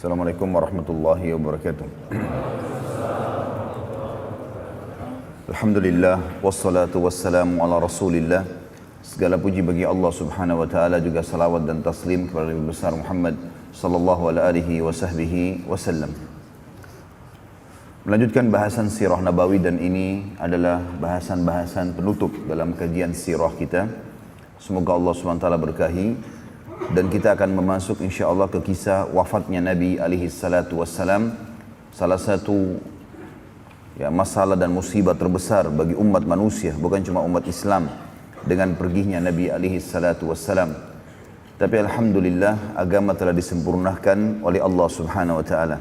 Assalamualaikum warahmatullahi wabarakatuh. Alhamdulillah, wassalatu wassalamu ala rasulillah. Segala puji bagi Allah subhanahu wa ta'ala, juga salawat dan taslim kepada Nabi besar Muhammad sallallahu alaihi wasallam. Melanjutkan bahasan sirah nabawi, dan ini adalah bahasan-bahasan penutup dalam kajian sirah kita. Semoga Allah subhanahu wa ta'ala berkahi. Dan kita akan memasuk insyaAllah ke kisah wafatnya Nabi alaihi salatu wassalam. Salah satu masalah dan musibah terbesar bagi umat manusia, bukan cuma umat Islam, dengan perginya Nabi alaihi salatu wassalam. Tapi alhamdulillah agama telah disempurnakan oleh Allah subhanahu wa ta'ala.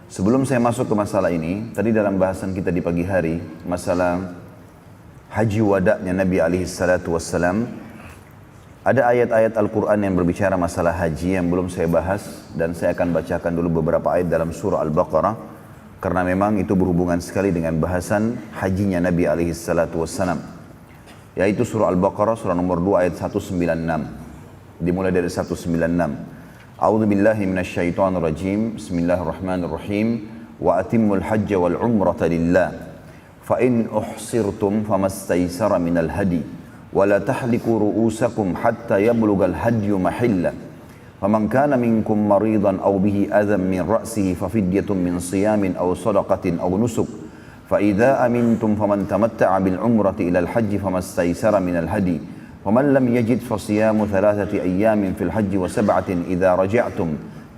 Sebelum saya masuk ke masalah ini, tadi dalam bahasan kita di pagi hari, masalah haji wada'nya Nabi alaihi salatu wassalam, ada ayat-ayat Al-Quran yang berbicara masalah haji yang belum saya bahas, dan saya akan bacakan dulu beberapa ayat dalam surah Al-Baqarah, karena memang itu berhubungan sekali dengan bahasan hajinya Nabi alaihi salatu wassalam. Yaitu surah Al-Baqarah, surah nomor 2 ayat 196. Dimulai dari 196. A'udzu billahi minasyaitonir rajim. Bismillahirrahmanirrahim. Wa atimmul hajja wal umrata lillah. Fa in uhsirtum famastaysara minal hadi. ولا تحلقوا رؤوسكم حتى يبلغ الهدي محله فمن كان منكم مريضا أو به أذى من رأسه ففدية من صيام أو صدقة أو نسك فإذا أمنتم فمن تمتع بالعمرة إلى الحج فما استيسر من الهدي ومن لم يجد فصيام 3 أيام في الحج و7 إذا رجعتم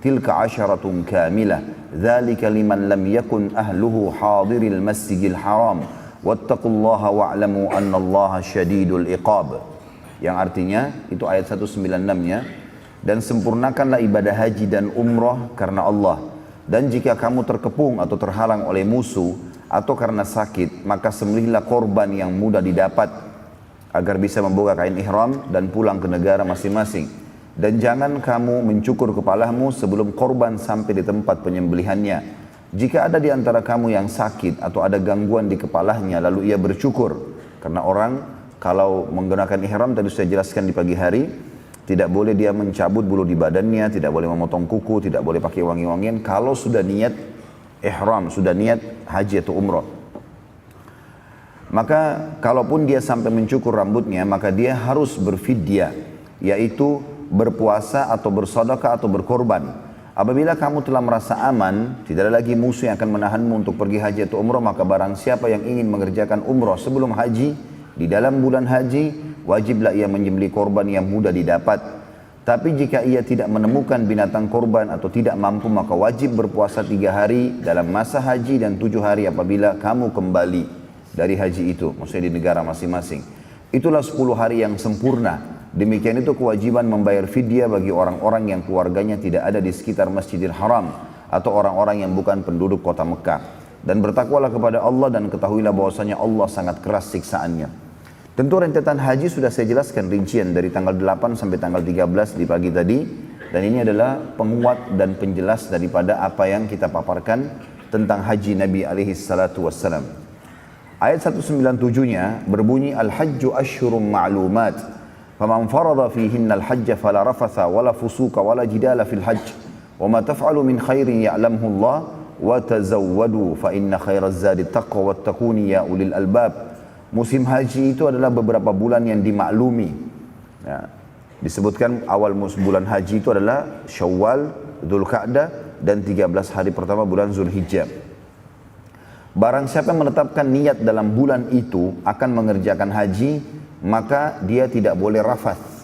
تلك 10 كاملة ذلك لمن لم يكن أهله حاضر المسجد الحرام wattaqullaha wa'lamu annallaha syadidul iqab. Yang artinya, itu ayat 196-nya, dan sempurnakanlah ibadah haji dan umrah karena Allah. Dan jika kamu terkepung atau terhalang oleh musuh atau karena sakit, maka sembelihlah korban yang mudah didapat agar bisa membuka kain ihram dan pulang ke negara masing-masing. Dan jangan kamu mencukur kepalamu sebelum korban sampai di tempat penyembelihannya. Jika ada di antara kamu yang sakit atau ada gangguan di kepalanya, lalu ia bercukur. Karena orang kalau menggunakan ihram, tadi saya jelaskan di pagi hari, tidak boleh dia mencabut bulu di badannya, tidak boleh memotong kuku, tidak boleh pakai wangi-wangian kalau sudah niat ihram, sudah niat haji atau umrah. Maka kalaupun dia sampai mencukur rambutnya, maka dia harus berfidyah, yaitu berpuasa atau bersedekah atau berkorban. Apabila kamu telah merasa aman, tidak ada lagi musuh yang akan menahanmu untuk pergi haji atau umrah, maka barang siapa yang ingin mengerjakan umrah sebelum haji, di dalam bulan haji, wajiblah ia menyembelih korban yang mudah didapat. Tapi jika ia tidak menemukan binatang korban atau tidak mampu, maka wajib berpuasa 3 hari dalam masa haji dan 7 hari apabila kamu kembali dari haji itu, maksudnya di negara masing-masing. Itulah 10 hari yang sempurna. Demikian itu kewajiban membayar fidyah bagi orang-orang yang keluarganya tidak ada di sekitar Masjidil Haram atau orang-orang yang bukan penduduk kota Mekah. Dan bertakwalah kepada Allah dan ketahuilah bahwasanya Allah sangat keras siksaannya. Tentu rentetan haji sudah saya jelaskan rincian dari tanggal 8 sampai tanggal 13 di pagi tadi. Dan ini adalah penguat dan penjelas daripada apa yang kita paparkan tentang haji Nabi alaihi salatu wassalam. Ayat 197-nya berbunyi Al-Hajju Ashhurum Ma'lumat. فَمَنْ فَرَضَ فِيهِنَّ الْحَجَّ فَلَا رَفَثَ وَلَا فُسُوقَ وَلَا جِدَالَ فِي الْحَجِّ وَمَا تَفْعَلُ مِنْ خَيْرٍ يَعْلَمْهُ اللَّهُ وَتَزَوَّدُوا فَإِنَّ خَيْرَ الزَّادِ التَّقْوَى وَاتَّقُونِ يَا أُولِي الْأَلْبَابِ. Musim haji itu adalah beberapa bulan yang dimaklumi. Ya. Disebutkan awal bulan haji itu adalah Syawal, Dzulqa'dah, dan 13 hari pertama bulan Zulhijjah. Barang siapa yang menetapkan niat dalam bulan itu akan mengerjakan haji, maka dia tidak boleh rafath.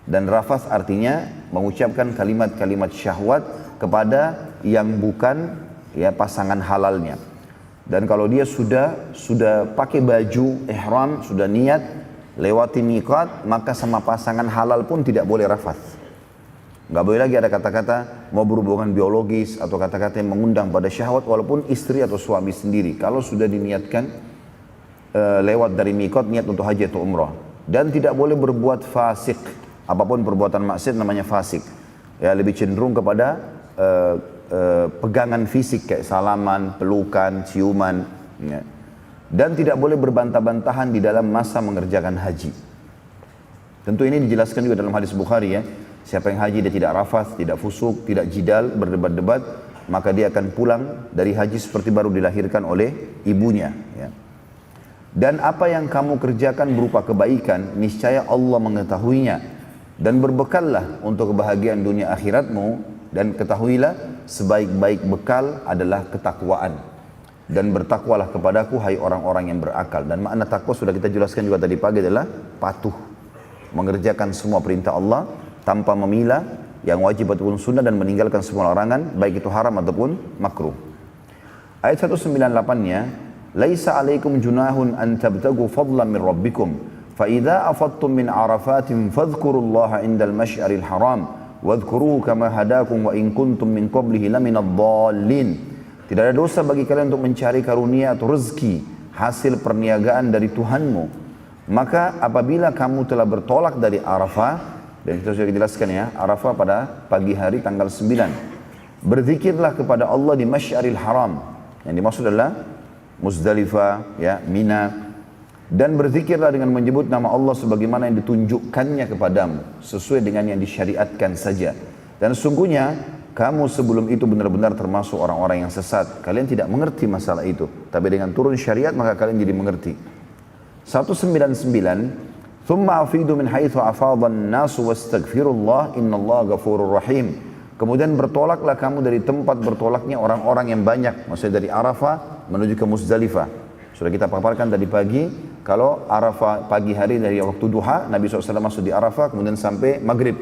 Dan rafath artinya mengucapkan kalimat-kalimat syahwat kepada yang bukan pasangan halalnya. Dan kalau dia sudah pakai baju ihram, sudah niat lewati miqat, maka sama pasangan halal pun tidak boleh rafath. Nggak boleh lagi ada kata-kata mau berhubungan biologis atau kata-kata yang mengundang pada syahwat, walaupun istri atau suami sendiri. Kalau sudah diniatkan lewat dari miqat, niat untuk haji atau umrah. Dan tidak boleh berbuat fasik. Apapun perbuatan maksiat namanya fasik. Ya, lebih cenderung kepada pegangan fisik kayak salaman, pelukan, ciuman. Ya. Dan tidak boleh berbantah-bantahan di dalam masa mengerjakan haji. Tentu ini dijelaskan juga dalam hadis Bukhari ya. Siapa yang haji dia tidak rafath, tidak fusuk, tidak jidal, berdebat-debat, maka dia akan pulang dari haji seperti baru dilahirkan oleh ibunya. Ya. Dan apa yang kamu kerjakan berupa kebaikan, niscaya Allah mengetahuinya. Dan berbekallah untuk kebahagiaan dunia akhiratmu, dan ketahuilah sebaik-baik bekal adalah ketakwaan. Dan bertakwalah kepadaku hai orang-orang yang berakal. Dan makna takwa sudah kita jelaskan juga tadi pagi adalah patuh, mengerjakan semua perintah Allah tanpa memilah yang wajib ataupun sunnah, dan meninggalkan semua larangan baik itu haram ataupun makruh. Ayat 198-nya, laisa alaikum junahun an tabtagu fadlan min rabbikum fa idza afattum min arafatin fadhkurullaha indal masy'aril haram wadhkuruhu kama hadakum wa in kuntum min qablihi laminadh dhallin. Tidak ada dosa bagi kalian untuk mencari karunia atau rezeki hasil perniagaan dari Tuhanmu. Maka apabila kamu telah bertolak dari Arafah, dan kita sudah dijelaskan ya, Arafah pada pagi hari tanggal 9. Berzikirlah kepada Allah di Masy'aril Haram. Yang dimaksud adalah Muzdalifah, ya, Mina. Dan berzikirlah dengan menyebut nama Allah sebagaimana yang ditunjukkannya kepadamu, sesuai dengan yang disyariatkan saja. Dan sesungguhnya kamu sebelum itu benar-benar termasuk orang-orang yang sesat. Kalian tidak mengerti masalah itu. Tapi dengan turun syariat maka kalian jadi mengerti. 199. Thumma afidu min haitsu afadhan nasu wastaghfirullah innallaha ghafurur rahim. Kemudian bertolaklah kamu dari tempat bertolaknya orang-orang yang banyak. Maksudnya dari Arafah menuju ke Muzdalifah. Sudah kita paparkan tadi pagi, kalau Arafah pagi hari dari waktu duha, Nabi SAW masuk di Arafah kemudian sampai maghrib.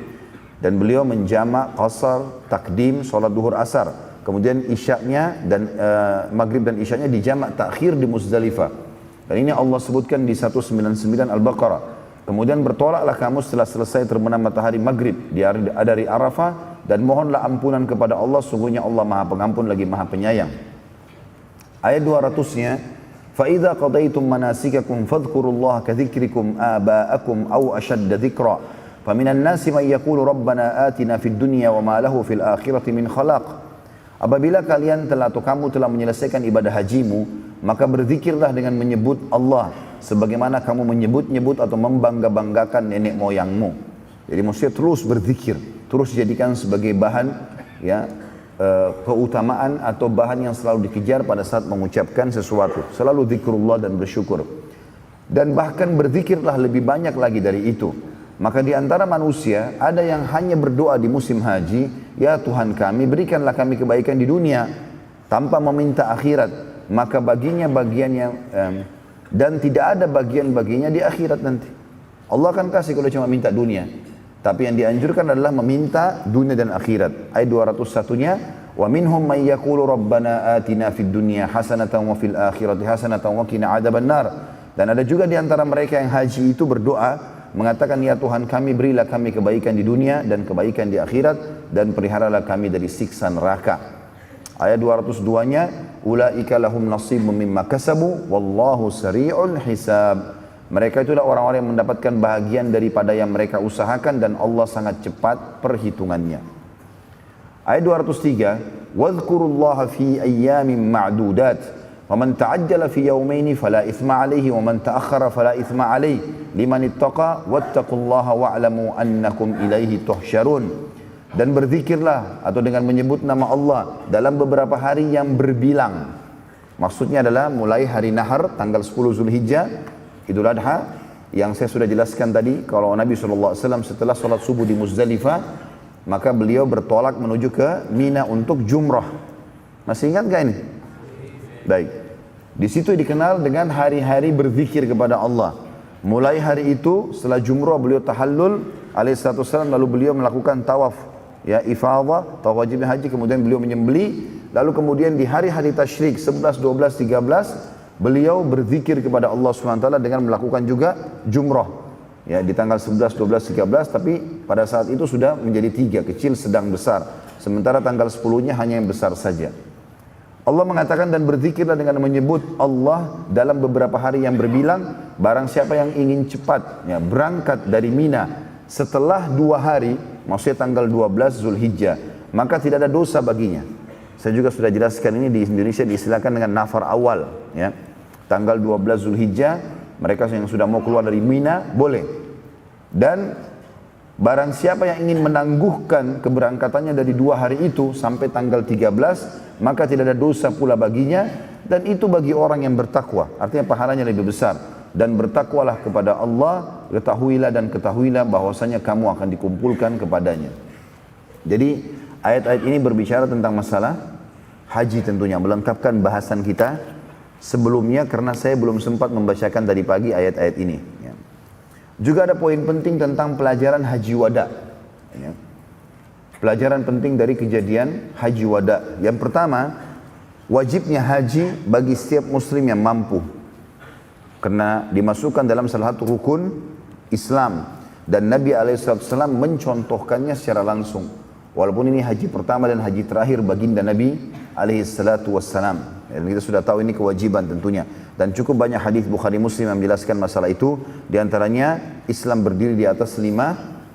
Dan beliau menjamak qasar, takdim, sholat duhur asar. Kemudian isyaknya dan maghrib dan isyaknya dijamak takhir di Muzdalifah. Dan ini Allah sebutkan di 199 Al-Baqarah. Kemudian bertolaklah kamu setelah selesai terbenam matahari maghrib dari Arafah, dan mohonlah ampunan kepada Allah, sungguhnya Allah Maha Pengampun lagi Maha Penyayang. Ayat 200-nya, فَإِذَا قَضَيْتُمْ مَنَاسِكَكُمْ فَاذْكُرُوا اللَّهَ كَذِكْرِكُمْ آبَاءَكُمْ أَوْ أَشَدَّ ذِكْرًا فَمِنَ النَّاسِ مَنْ يَقُولُ رَبَّنَا آتِنَا فِي الدُّنْيَا وَمَا لَهُ فِي الْآخِرَةِ مِنْ خَلَاقٍ. Apabila kalian telah atau kamu telah menyelesaikan ibadah hajimu, maka berzikirlah dengan menyebut Allah sebagaimana kamu menyebut-nyebut atau membangga-banggakan nenek moyangmu. Jadi maksudnya terus berzikir, terus jadikan sebagai bahan ya keutamaan atau bahan yang selalu dikejar pada saat mengucapkan sesuatu. Selalu zikrullah dan bersyukur. Dan bahkan berzikirlah lebih banyak lagi dari itu. Maka di antara manusia ada yang hanya berdoa di musim haji, ya Tuhan kami berikanlah kami kebaikan di dunia tanpa meminta akhirat. Maka baginya bagiannya dan tidak ada bagian-bagiannya di akhirat nanti. Allah akan kasih kalau cuma minta dunia. Tapi yang dianjurkan adalah meminta dunia dan akhirat. Ayat 201-nya, wa minhum may yaqulu rabbana atina fid dunya hasanatan wa fil akhirati hasanatan wa qina adzabannar. Dan ada juga di antara mereka yang haji itu berdoa mengatakan, ya Tuhan kami berilah kami kebaikan di dunia dan kebaikan di akhirat, dan peliharalah kami dari siksa neraka. Ayat 202-nya, ulaika lahum nasibun mimma kasabu wallahu sari'ul hisab. Mereka itulah orang-orang yang mendapatkan bahagian daripada yang mereka usahakan, dan Allah sangat cepat perhitungannya. Ayat 203, wadhkurullaha fi ayyamin ma'dudat. وَمَنْ تَعَجَّلَ فِي يَوْمَيْنِ فَلَا إِثْمَ عَلَيْهِ وَمَنْ تَأَخَّرَ فَلَا إِثْمَ عَلَيْهِ لِمَنِ اتَّقَى وَاتَّقُوا اللَّهَ وَاعْلَمُوا أَنَّكُمْ إِلَيْهِ تُحْشَرُونَ. Dan berzikirlah atau dengan menyebut nama Allah dalam beberapa hari yang berbilang. Maksudnya adalah mulai hari Nahar tanggal 10 Zulhijjah, Idul Adha, yang saya sudah jelaskan tadi. Kalau Nabi SAW setelah sholat subuh di Muzdalifah, maka beliau bertolak menuju ke Mina untuk jumrah. Masih ingat gak ini? Baik. Di situ dikenal dengan hari-hari berzikir kepada Allah. Mulai hari itu setelah jumrah beliau tahallul alaihissalam, lalu beliau melakukan tawaf ya ifadah, tawaf wajib haji, kemudian beliau menyembeli, lalu kemudian di hari-hari tasyrik 11, 12, 13 beliau berzikir kepada Allah SWT dengan melakukan juga jumrah ya di tanggal 11, 12, 13, tapi pada saat itu sudah menjadi 3, kecil, sedang, besar. Sementara tanggal 10-nya hanya yang besar saja. Allah mengatakan, dan berzikirlah dengan menyebut Allah dalam beberapa hari yang berbilang. Barang siapa yang ingin cepat ya, berangkat dari Mina setelah 2 hari, maksudnya tanggal 12 Zulhijjah, maka tidak ada dosa baginya. Saya juga sudah jelaskan ini di Indonesia diistilahkan dengan nafar awal ya. Tanggal 12 Zulhijjah mereka yang sudah mau keluar dari Mina boleh. Dan Barang siapa yang ingin menangguhkan keberangkatannya dari 2 hari itu sampai tanggal 13, maka tidak ada dosa pula baginya, dan itu bagi orang yang bertakwa. Artinya pahalanya lebih besar. Dan bertakwalah kepada Allah, ketahuilah bahwasanya kamu akan dikumpulkan kepadanya. Jadi ayat-ayat ini berbicara tentang masalah haji tentunya, melengkapkan bahasan kita sebelumnya karena saya belum sempat membacakan tadi pagi ayat-ayat ini. Juga ada poin penting tentang pelajaran haji wada. Pelajaran penting dari kejadian haji wada. Yang pertama, wajibnya haji bagi setiap muslim yang mampu. Karena dimasukkan dalam salah satu rukun Islam. Dan Nabi SAW mencontohkannya secara langsung. Walaupun ini haji pertama dan haji terakhir baginda Nabi SAW. Dan kita sudah tahu ini kewajiban tentunya. Dan cukup banyak hadis Bukhari Muslim yang menjelaskan masalah itu. Di antaranya Islam berdiri di atas 5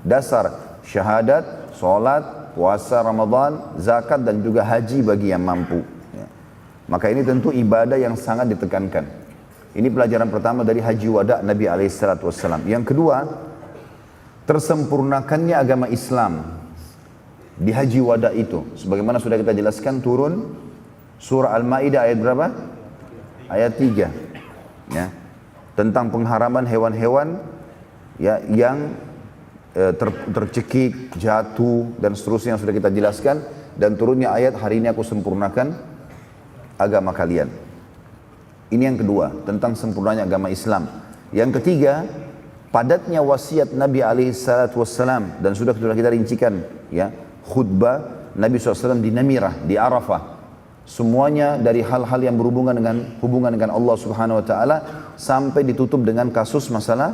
dasar. Syahadat, sholat, puasa Ramadan, zakat dan juga haji bagi yang mampu. Maka ini tentu ibadah yang sangat ditekankan. Ini pelajaran pertama dari haji wada Nabi SAW. Yang kedua, tersempurnakannya agama Islam di haji wada itu. Sebagaimana sudah kita jelaskan turun surah Al-Ma'idah ayat berapa? Ayat 3 ya, tentang pengharaman hewan-hewan ya, yang tercekik, jatuh dan seterusnya yang sudah kita jelaskan. Dan turunnya ayat hari ini aku sempurnakan agama kalian. Ini yang kedua, tentang sempurnanya agama Islam. Yang ketiga, padatnya wasiat Nabi SAW. Dan sudah kita rincikan ya, khutbah Nabi SAW di Namirah, di Arafah. Semuanya dari hal-hal yang berhubungan dengan Allah Subhanahu Wa Taala sampai ditutup dengan kasus masalah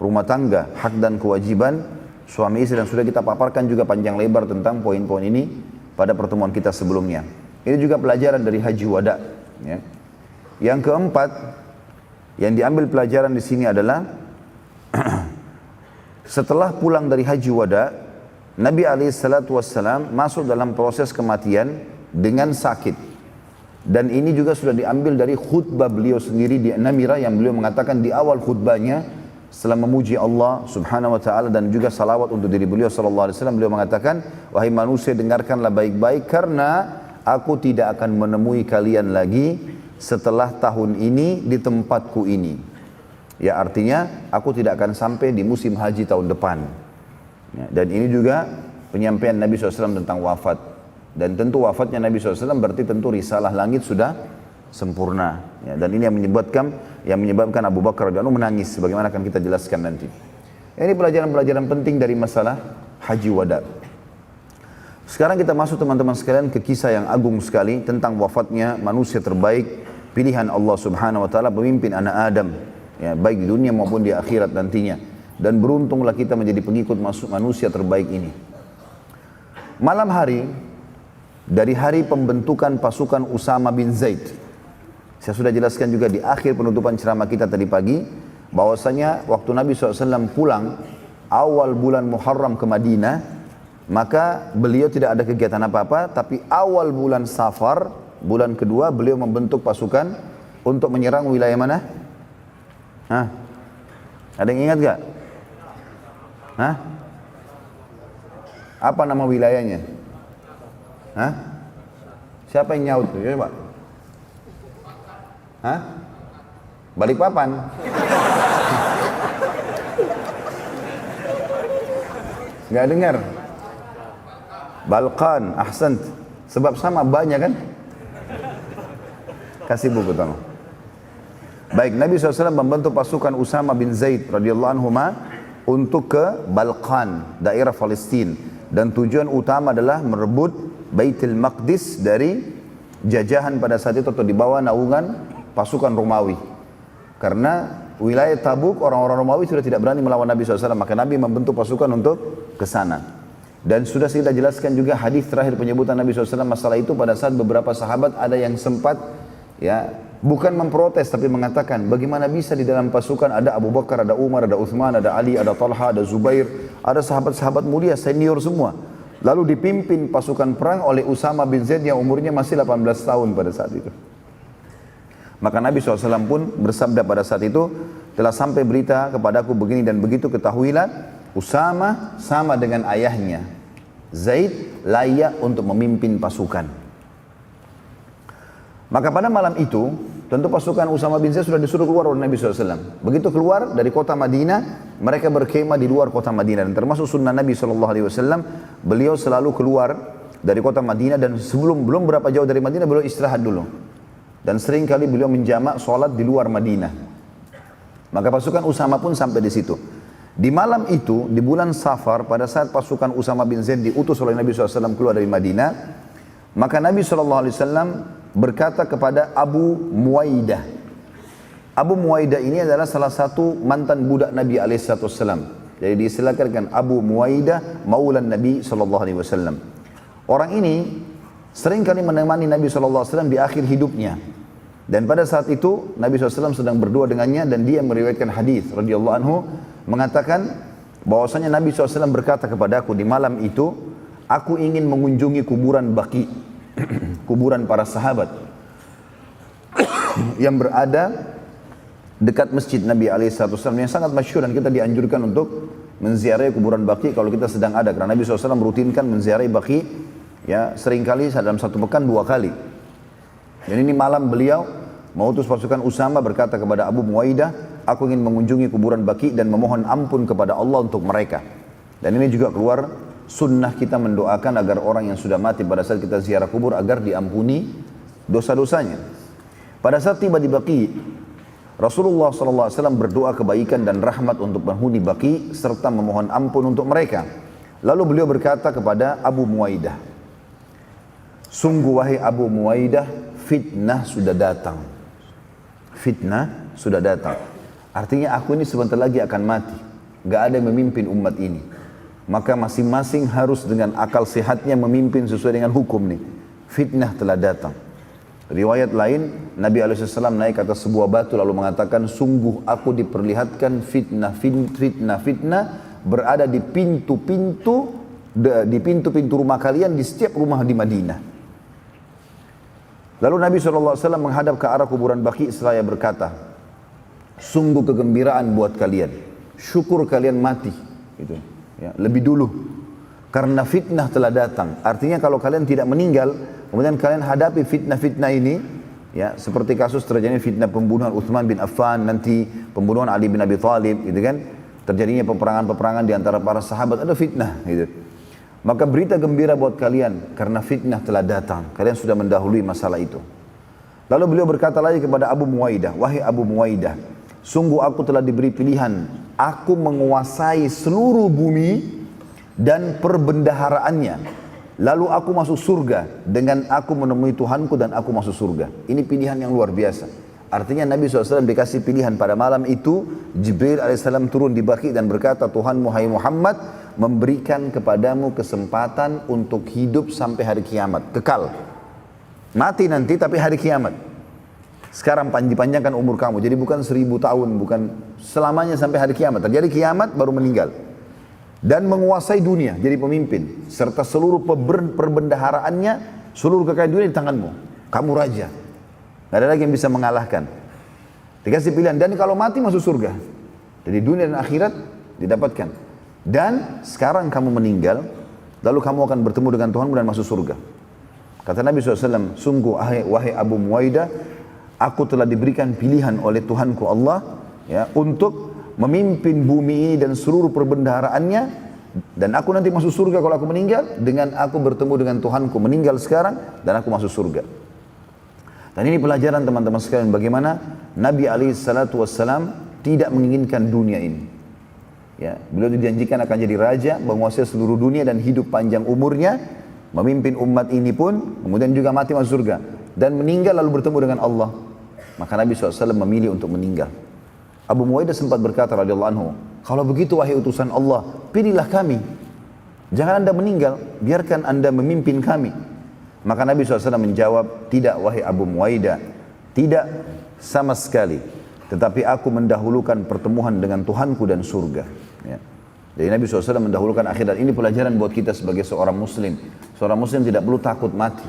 rumah tangga, hak dan kewajiban suami istri, dan sudah kita paparkan juga panjang lebar tentang poin-poin ini pada pertemuan kita sebelumnya. Ini juga pelajaran dari haji wada. Ya. Yang keempat, yang diambil pelajaran di sini adalah setelah pulang dari haji wada, Nabi SAW masuk dalam proses kematian dengan sakit. Dan ini juga sudah diambil dari khutbah beliau sendiri di Namirah, yang beliau mengatakan di awal khutbahnya setelah memuji Allah Subhanahu Wa Taala dan juga salawat untuk diri beliau SAW, beliau mengatakan, wahai manusia, dengarkanlah baik-baik karena aku tidak akan menemui kalian lagi setelah tahun ini di tempatku ini. Ya, artinya aku tidak akan sampai di musim haji tahun depan. Ya, dan ini juga penyampaian Nabi SAW tentang wafat. Dan tentu wafatnya Nabi SAW berarti tentu risalah langit sudah sempurna. Ya, dan ini yang menyebabkan Abu Bakar radhiyallahu anhu menangis, sebagaimana akan kita jelaskan nanti. Ini pelajaran-pelajaran penting dari masalah haji wada. Sekarang kita masuk teman-teman sekalian ke kisah yang agung sekali tentang wafatnya manusia terbaik, pilihan Allah Subhanahu Wa Taala, pemimpin anak Adam, ya, baik di dunia maupun di akhirat nantinya. Dan beruntunglah kita menjadi pengikut manusia terbaik ini. Malam hari dari hari pembentukan pasukan Usama bin Zaid, saya sudah jelaskan juga di akhir penutupan ceramah kita tadi pagi, bahwasanya waktu Nabi SAW pulang awal bulan Muharram ke Madinah, maka beliau tidak ada kegiatan apa-apa, tapi awal bulan Safar, bulan kedua, beliau membentuk pasukan untuk menyerang wilayah mana? Hah? Ada yang ingat gak? Hah? Apa nama wilayahnya? Hah? Siapa yang nyaut tuh? Coba. Hah? Balikpapan. Gak dengar? Balkan, ahsant. Sebab sama banyak kan? Kasih buku tolong. Baik, Nabi SAW membentuk pasukan Usama bin Zaid radhiyallahu anhu untuk ke Balkan, daerah Palestina. Dan tujuan utama adalah merebut Baitul Maqdis dari jajahan pada saat itu, atau di bawah naungan pasukan Romawi. Karena wilayah Tabuk orang-orang Romawi sudah tidak berani melawan Nabi SAW, maka Nabi membentuk pasukan untuk ke sana. Dan sudah kita jelaskan juga hadis terakhir penyebutan Nabi SAW masalah itu, pada saat beberapa sahabat ada yang sempat ya bukan memprotes tapi mengatakan, bagaimana bisa di dalam pasukan ada Abu Bakar, ada Umar, ada Uthman, ada Ali, ada Talha, ada Zubair, ada sahabat-sahabat mulia senior semua, lalu dipimpin pasukan perang oleh Usama bin Zaid yang umurnya masih 18 tahun pada saat itu. Maka Nabi SAW pun bersabda pada saat itu, telah sampai berita kepadaku begini dan begitu, ketahuilah Usama sama dengan ayahnya Zaid layak untuk memimpin pasukan. Maka pada malam itu, tentu pasukan Usama bin Zaid sudah disuruh keluar oleh Nabi SAW. Begitu keluar dari kota Madinah, mereka berkemah di luar kota Madinah. Dan termasuk sunnah Nabi SAW, beliau selalu keluar dari kota Madinah dan belum berapa jauh dari Madinah, beliau istirahat dulu. Dan sering kali beliau menjamak sholat di luar Madinah. Maka pasukan Usama pun sampai di situ. Di malam itu, di bulan Safar, pada saat pasukan Usama bin Zaid diutus oleh Nabi SAW keluar dari Madinah, maka Nabi SAW berkata kepada Abu Muwaidah. Abu Muwaidah ini adalah salah satu mantan budak Nabi SAW. Jadi disilakan Abu Muwaidah maulan Nabi SAW. Orang ini sering kali menemani Nabi SAW di akhir hidupnya. Dan pada saat itu Nabi SAW sedang berdua dengannya dan dia meriwayatkan hadis radhiyallahu anhu mengatakan bahwasanya Nabi SAW berkata kepada aku di malam itu, aku ingin mengunjungi kuburan Baqi, kuburan para sahabat yang berada dekat masjid Nabi SAW yang sangat masyhur, dan kita dianjurkan untuk menziarahi kuburan Baqi kalau kita sedang ada, karena Nabi SAW merutinkan menziarahi Baqi ya seringkali dalam satu pekan 2 kali. Dan ini malam beliau mengutus pasukan Usama berkata kepada Abu Muwaidah, aku ingin mengunjungi kuburan Baqi dan memohon ampun kepada Allah untuk mereka. Dan ini juga keluar sunnah kita mendoakan agar orang yang sudah mati pada saat kita ziarah kubur agar diampuni dosa-dosanya. Pada saat tiba di Baqi, Rasulullah SAW berdoa kebaikan dan rahmat untuk penghuni Baqi serta memohon ampun untuk mereka. Lalu beliau berkata kepada Abu Muwaidah, sungguh wahai Abu Muwaidah, fitnah sudah datang. Fitnah sudah datang. Artinya aku ini sebentar lagi akan mati. Gak ada yang memimpin umat ini. Maka masing-masing harus dengan akal sehatnya memimpin sesuai dengan hukum nih. Fitnah telah datang. Riwayat lain, Nabi SAW naik atas sebuah batu lalu mengatakan, sungguh aku diperlihatkan fitnah berada di pintu-pintu rumah kalian, di setiap rumah di Madinah. Lalu Nabi SAW menghadap ke arah kuburan Baqi seraya berkata, sungguh kegembiraan buat kalian, syukur kalian mati gitu, ya, lebih dulu, karena fitnah telah datang. Artinya kalau kalian tidak meninggal, kemudian kalian hadapi fitnah-fitnah ini, ya, seperti kasus terjadinya fitnah pembunuhan Uthman bin Affan, nanti pembunuhan Ali bin Abi Thalib, gitu kan, terjadinya peperangan-peperangan di antara para sahabat, ada fitnah gitu. Maka berita gembira buat kalian karena fitnah telah datang. Kalian sudah mendahului masalah itu. Lalu beliau berkata lagi kepada Abu Muwaidah, wahai Abu Muwaidah, sungguh aku telah diberi pilihan. Aku menguasai seluruh bumi dan perbendaharaannya. Lalu aku masuk surga dengan aku menemui Tuhanku dan aku masuk surga. Ini pilihan yang luar biasa. Artinya Nabi SAW dikasih pilihan pada malam itu. Jibril AS turun di Baqi dan berkata, Tuhan Muhammad Muhammad memberikan kepadamu kesempatan untuk hidup sampai hari kiamat, kekal. Mati nanti tapi hari kiamat. Sekarang dipanjangkan umur kamu, jadi bukan 1000 tahun, bukan selamanya sampai hari kiamat. Terjadi kiamat baru meninggal. Dan menguasai dunia, jadi pemimpin. Serta seluruh perbendaharaannya, seluruh kekayaan dunia di tanganmu. Kamu raja. Tidak ada lagi yang bisa mengalahkan. Dikasih pilihan, dan kalau mati masuk surga. Jadi dunia dan akhirat didapatkan. Dan sekarang kamu meninggal, lalu kamu akan bertemu dengan Tuhanmu dan masuk surga. Kata Nabi SAW, sungguh wahai Abu Muwaidah, aku telah diberikan pilihan oleh Tuhanku Allah, ya, untuk memimpin bumi ini dan seluruh perbendaharaannya, dan aku nanti masuk surga kalau aku meninggal, dengan aku bertemu dengan Tuhanku meninggal sekarang, dan aku masuk surga. Dan ini pelajaran teman-teman sekalian, bagaimana Nabi SAW tidak menginginkan dunia ini. Ya, beliau dijanjikan akan jadi raja, menguasai seluruh dunia dan hidup panjang umurnya, memimpin umat ini pun, kemudian juga mati masuk surga. Dan meninggal lalu bertemu dengan Allah. Maka Nabi SAW memilih untuk meninggal. Abu Muwaidah sempat berkata radhiyallahu anhu, kalau begitu wahai utusan Allah, pilihlah kami. Jangan anda meninggal, biarkan anda memimpin kami. Maka Nabi SAW menjawab, tidak wahai Abu Muwaidah, tidak sama sekali. Tetapi aku mendahulukan pertemuan dengan Tuhanku dan surga. Ya. Jadi Nabi SAW mendahulukan akhirat. Ini pelajaran buat kita sebagai seorang muslim. Seorang muslim tidak perlu takut mati.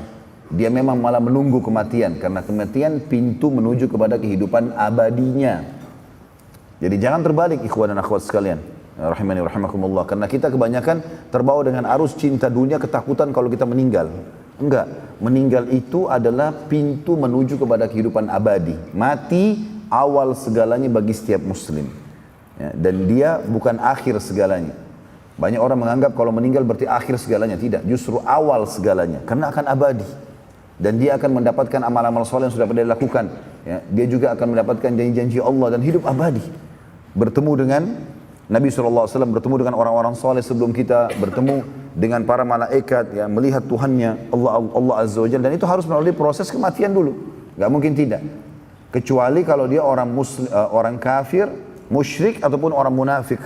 Dia memang malah menunggu kematian. Karena kematian pintu menuju kepada kehidupan abadinya. Jadi jangan terbalik ikhwan dan akhwat sekalian. Rahimani rahimakumullah. Karena kita kebanyakan terbawa dengan arus cinta dunia, ketakutan kalau kita meninggal. Enggak, meninggal itu adalah pintu menuju kepada kehidupan abadi. Mati awal segalanya bagi setiap muslim. Ya, dan dia bukan akhir segalanya. Banyak orang menganggap kalau meninggal berarti akhir segalanya. Tidak, justru awal segalanya. Karena akan abadi. Dan dia akan mendapatkan amal-amal soleh yang sudah pernah dilakukan. Ya, dia juga akan mendapatkan janji-janji Allah dan hidup abadi. Bertemu dengan Nabi SAW, bertemu dengan orang-orang soleh sebelum kita, bertemu dengan para malaikat, ya, melihat Tuhannya, Allah Azza wa Jalla. Dan itu harus melalui proses kematian dulu. Gak mungkin tidak. Kecuali kalau dia orang muslim, orang kafir, musyrik ataupun orang munafik.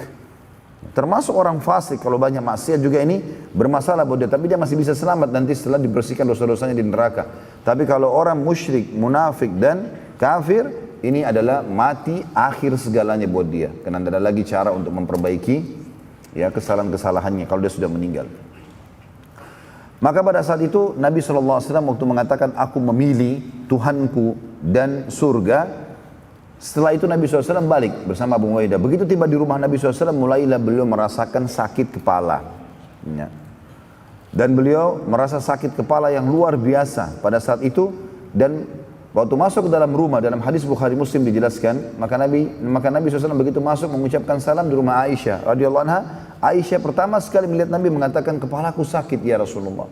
Termasuk orang fasik, kalau banyak maksiat juga ini bermasalah buat dia, tapi dia masih bisa selamat nanti setelah dibersihkan dosa-dosanya di neraka. Tapi kalau orang musyrik, munafik dan kafir, ini adalah mati akhir segalanya buat dia. Karena tidak ada lagi cara untuk memperbaiki ya kesalahan-kesalahannya kalau dia sudah meninggal. Maka pada saat itu Nabi SAW waktu mengatakan aku memilih Tuhanku dan surga. Setelah itu Nabi SAW balik bersama Abu Ubaidah. Begitu tiba di rumah Nabi SAW, mulailah beliau merasakan sakit kepala. Ya. Dan beliau merasa sakit kepala yang luar biasa pada saat itu. Dan waktu masuk ke dalam rumah, dalam hadis Bukhari Muslim dijelaskan, maka Nabi SAW begitu masuk mengucapkan salam di rumah Aisyah radhiyallahu anha. Aisyah pertama sekali melihat Nabi mengatakan, kepalaku sakit ya Rasulullah.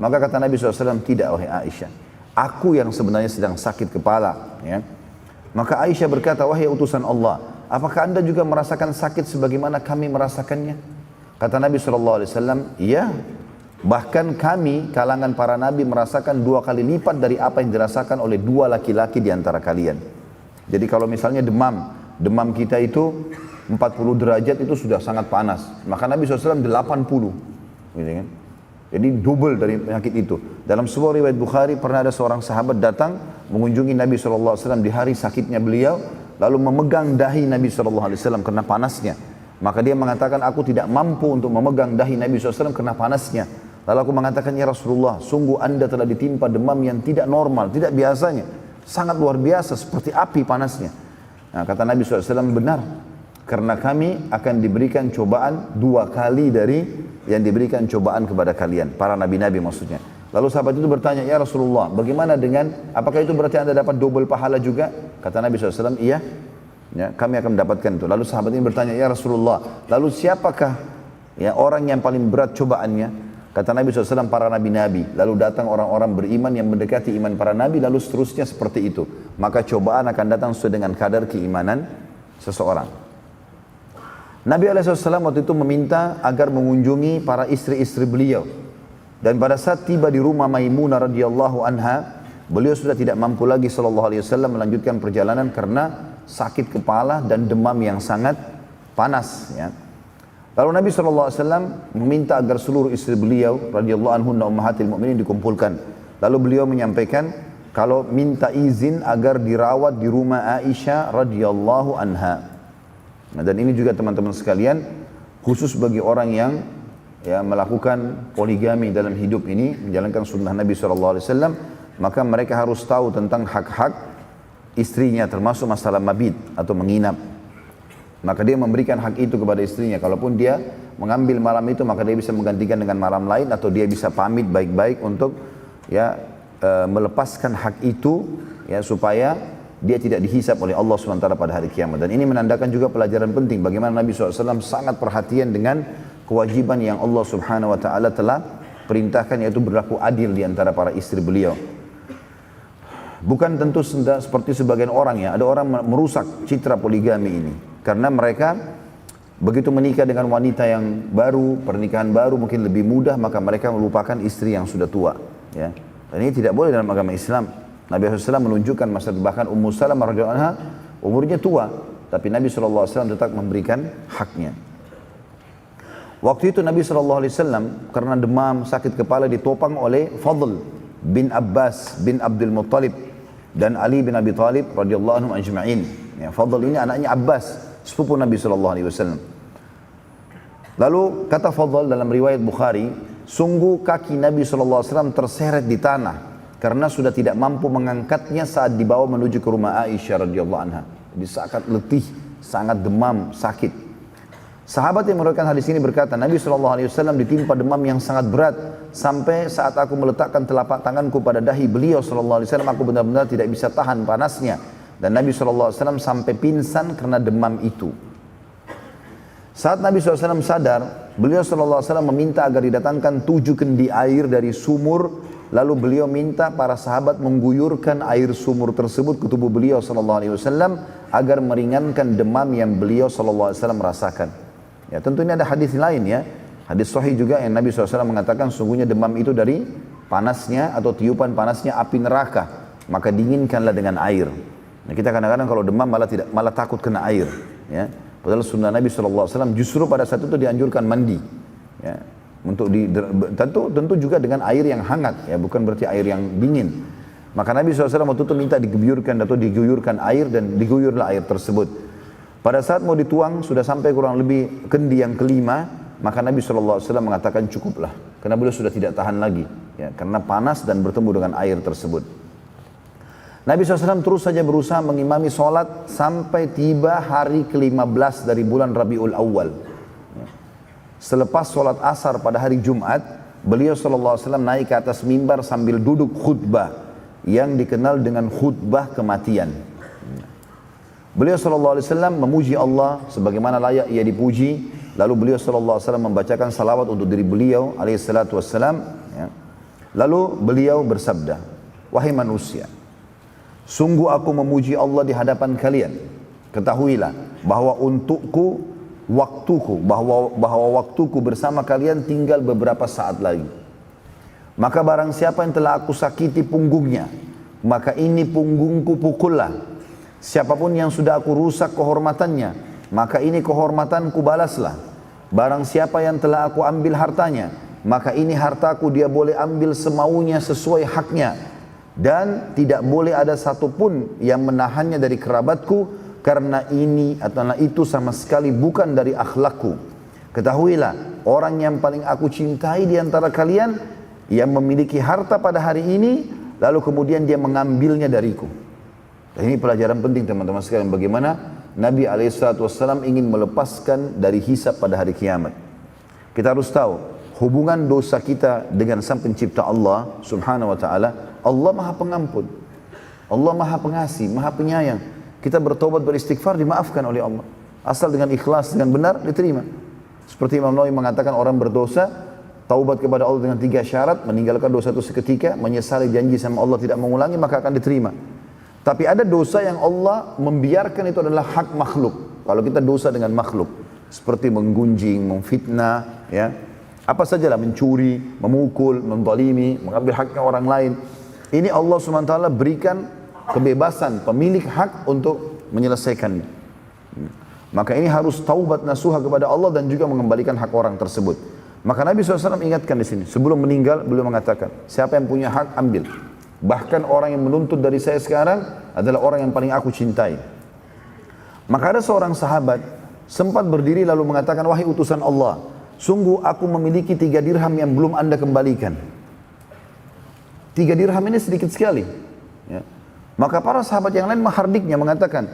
Maka kata Nabi SAW, tidak wahai Aisyah, aku yang sebenarnya sedang sakit kepala. Ya. Maka Aisyah berkata, wahai utusan Allah, apakah anda juga merasakan sakit sebagaimana kami merasakannya? Kata Nabi SAW, iya. Bahkan kami, kalangan para nabi, merasakan 2 kali lipat dari apa yang dirasakan oleh 2 laki-laki di antara kalian. Jadi kalau misalnya demam kita itu 40 derajat itu sudah sangat panas. Maka Nabi SAW 80. Gitu kan? Jadi double dari penyakit itu. Dalam sebuah riwayat Bukhari pernah ada seorang sahabat datang mengunjungi Nabi SAW di hari sakitnya beliau, lalu memegang dahi Nabi SAW karena panasnya. Maka dia mengatakan, aku tidak mampu untuk memegang dahi Nabi SAW karena panasnya. Lalu aku mengatakan, ya Rasulullah, sungguh anda telah ditimpa demam yang tidak normal, tidak biasanya. Sangat luar biasa, seperti api panasnya. Nah, kata Nabi SAW, benar. Karena kami akan diberikan cobaan 2 kali dari yang diberikan cobaan kepada kalian. Para nabi-nabi maksudnya. Lalu sahabat itu bertanya, ya Rasulullah, bagaimana dengan, apakah itu berarti anda dapat double pahala juga? Kata Nabi SAW, iya. Ya, kami akan mendapatkan itu. Lalu sahabat ini bertanya, ya Rasulullah, lalu siapakah ya orang yang paling berat cobaannya? Kata Nabi SAW, para nabi-nabi. Lalu datang orang-orang beriman yang mendekati iman para nabi, lalu seterusnya seperti itu. Maka cobaan akan datang sesuai dengan kadar keimanan seseorang. Nabi SAW waktu itu meminta agar mengunjungi para istri-istri beliau. Dan pada saat tiba di rumah Maimunah radhiyallahu anha, beliau sudah tidak mampu lagi SAW melanjutkan perjalanan karena sakit kepala dan demam yang sangat panas. Ya. Lalu Nabi SAW meminta agar seluruh istri beliau radhiyallahu anhunna ummahatil mu'minin dikumpulkan. Lalu beliau menyampaikan kalau minta izin agar dirawat di rumah Aisyah radhiyallahu anha. Nah, dan ini juga teman-teman sekalian, khusus bagi orang yang ya, melakukan poligami dalam hidup ini, menjalankan sunnah Nabi SAW, maka mereka harus tahu tentang hak-hak istrinya, termasuk masalah mabit atau menginap. Maka dia memberikan hak itu kepada istrinya. Kalaupun dia mengambil malam itu, maka dia bisa menggantikan dengan malam lain, atau dia bisa pamit baik-baik untuk ya melepaskan hak itu, ya supaya dia tidak dihisap oleh Allah SWT pada hari kiamat. Dan ini menandakan juga pelajaran penting bagaimana Nabi SAW sangat perhatian dengan kewajiban yang Allah Subhanahu Wa Taala telah perintahkan, yaitu berlaku adil di antara para istri beliau. Bukan tentu seperti sebagian orang ya, ada orang merusak citra poligami ini karena mereka begitu menikah dengan wanita yang baru, pernikahan baru mungkin lebih mudah, maka mereka melupakan istri yang sudah tua. Ya. Dan ini tidak boleh dalam agama Islam. Nabi SAW menunjukkan masa bahkan Ummu Salamah radhiyallahu anha umurnya tua, tapi Nabi SAW tetap memberikan haknya. Waktu itu Nabi SAW karena demam, sakit kepala ditopang oleh Fadl bin Abbas bin Abdul Muttalib dan Ali bin Abi Talib radhiyallahu anhum ajma'in. Ya, Fadl ini anaknya Abbas, sepupu Nabi SAW. Lalu kata Fadl dalam riwayat Bukhari, sungguh kaki Nabi SAW terseret di tanah karena sudah tidak mampu mengangkatnya saat dibawa menuju ke rumah Aisyah radhiyallahu anha. Jadi sangat letih, sangat demam, sakit. Sahabat yang meriwayatkan hadis ini berkata, Nabi SAW ditimpa demam yang sangat berat sampai saat aku meletakkan telapak tanganku pada dahi beliau SAW, aku benar-benar tidak bisa tahan panasnya. Dan Nabi SAW sampai pingsan karena demam itu. Saat Nabi SAW sadar, beliau SAW meminta agar didatangkan 7 kendi air dari sumur. Lalu beliau minta para sahabat mengguyurkan air sumur tersebut ke tubuh beliau SAW agar meringankan demam yang beliau SAW rasakan. Ya, tentu ini ada hadis lain ya. Hadis sahih juga yang Nabi SAW mengatakan sungguhnya demam itu dari panasnya atau tiupan panasnya api neraka. Maka dinginkanlah dengan air. Nah, kita kadang-kadang kalau demam malah takut kena air. Ya. Padahal sunnah Nabi SAW justru pada saat itu dianjurkan mandi. Ya. Tentu juga dengan air yang hangat, ya, bukan berarti air yang dingin. Maka Nabi SAW waktu itu minta diguyurkan air dan diguyurlah air tersebut. Pada saat mau dituang sudah sampai kurang lebih kendi yang kelima, maka Nabi SAW mengatakan cukuplah, karena beliau sudah tidak tahan lagi, ya, karena panas dan bertemu dengan air tersebut. Nabi SAW terus saja berusaha mengimami sholat sampai tiba hari ke-15 dari bulan Rabiul Awal. Selepas sholat asar pada hari Jumat, beliau SAW naik ke atas mimbar sambil duduk khutbah yang dikenal dengan khutbah kematian. Beliau SAW memuji Allah sebagaimana layak ia dipuji. Lalu beliau SAW membacakan salawat untuk diri beliau alaihissalam. Ya. Lalu beliau bersabda, wahai manusia, sungguh aku memuji Allah di hadapan kalian. Ketahuilah bahwa untukku bahwa waktuku bersama kalian tinggal beberapa saat lagi. Maka barang siapa yang telah aku sakiti punggungnya, maka ini punggungku pukullah. Siapapun yang sudah aku rusak kehormatannya, maka ini kehormatanku balaslah. Barang siapa yang telah aku ambil hartanya, maka ini hartaku dia boleh ambil semaunya sesuai haknya. Dan tidak boleh ada satupun yang menahannya dari kerabatku, karena ini atau itu sama sekali bukan dari akhlakku. Ketahuilah, orang yang paling aku cintai di antara kalian yang memiliki harta pada hari ini, lalu kemudian dia mengambilnya dariku. Dan ini pelajaran penting teman-teman sekalian, bagaimana Nabi SAW ingin melepaskan dari hisab pada hari kiamat. Kita harus tahu hubungan dosa kita dengan Sang Pencipta Allah Subhanahu wa taala. Allah Maha Pengampun, Allah Maha Pengasih, Maha Penyayang. Kita bertobat, beristighfar, dimaafkan oleh Allah. Asal dengan ikhlas, dengan benar, diterima. Seperti Imam Nawawi mengatakan orang berdosa, taubat kepada Allah dengan 3 syarat, meninggalkan dosa itu seketika, menyesali janji sama Allah tidak mengulangi, maka akan diterima. Tapi ada dosa yang Allah membiarkan itu adalah hak makhluk. Kalau kita dosa dengan makhluk, seperti menggunjing, memfitnah, ya, apa sajalah, mencuri, memukul, menzalimi, mengambil haknya orang lain. Ini Allah SWT berikan kebebasan pemilik hak untuk menyelesaikannya. Maka ini harus taubat nasuha kepada Allah dan juga mengembalikan hak orang tersebut. Maka Nabi SAW ingatkan di sini, sebelum meninggal beliau mengatakan, siapa yang punya hak ambil. Bahkan orang yang menuntut dari saya sekarang adalah orang yang paling aku cintai. Maka ada seorang sahabat sempat berdiri lalu mengatakan, wahai utusan Allah, sungguh aku memiliki 3 dirham yang belum Anda kembalikan. 3 dirham ini sedikit sekali. Ya. Maka para sahabat yang lain menghardiknya mengatakan,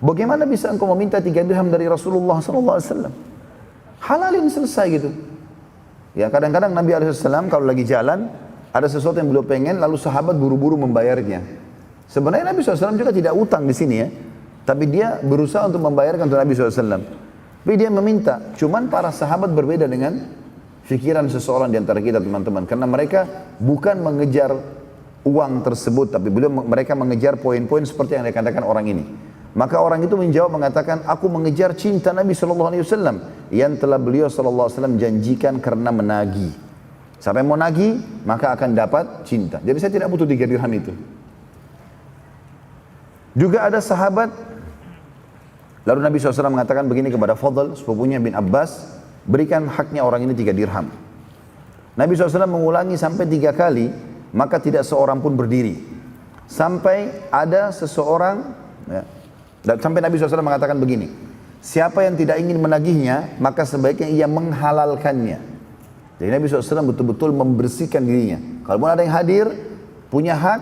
bagaimana bisa engkau meminta 3 dirham dari Rasulullah SAW? Halalin, selesai gitu. Ya, kadang-kadang Nabi SAW kalau lagi jalan, ada sesuatu yang beliau pengen, lalu sahabat buru-buru membayarnya. Sebenarnya Nabi SAW juga tidak utang di sini ya, tapi dia berusaha untuk membayarkan untuk Nabi SAW. Tapi dia meminta. Cuman para sahabat berbeda dengan fikiran seseorang di antara kita teman-teman, karena mereka bukan mengejar uang tersebut, tapi mereka mengejar poin-poin seperti yang dikatakan orang ini. Maka orang itu menjawab mengatakan, aku mengejar cinta Nabi SAW yang telah beliau SAW janjikan karena menagih. Siapa yang mau nagih, maka akan dapat cinta. Jadi saya tidak butuh 3 dirham itu. Juga ada sahabat, lalu Nabi SAW mengatakan begini kepada Fadl, sepupunya bin Abbas, berikan haknya orang ini 3 dirham. Nabi SAW mengulangi sampai 3 kali, maka tidak seorang pun berdiri. Sampai ada seseorang, ya, dan sampai Nabi SAW mengatakan begini, siapa yang tidak ingin menagihnya, maka sebaiknya ia menghalalkannya. Jadi Nabi SAW betul-betul membersihkan dirinya. Kalau ada yang hadir, punya hak,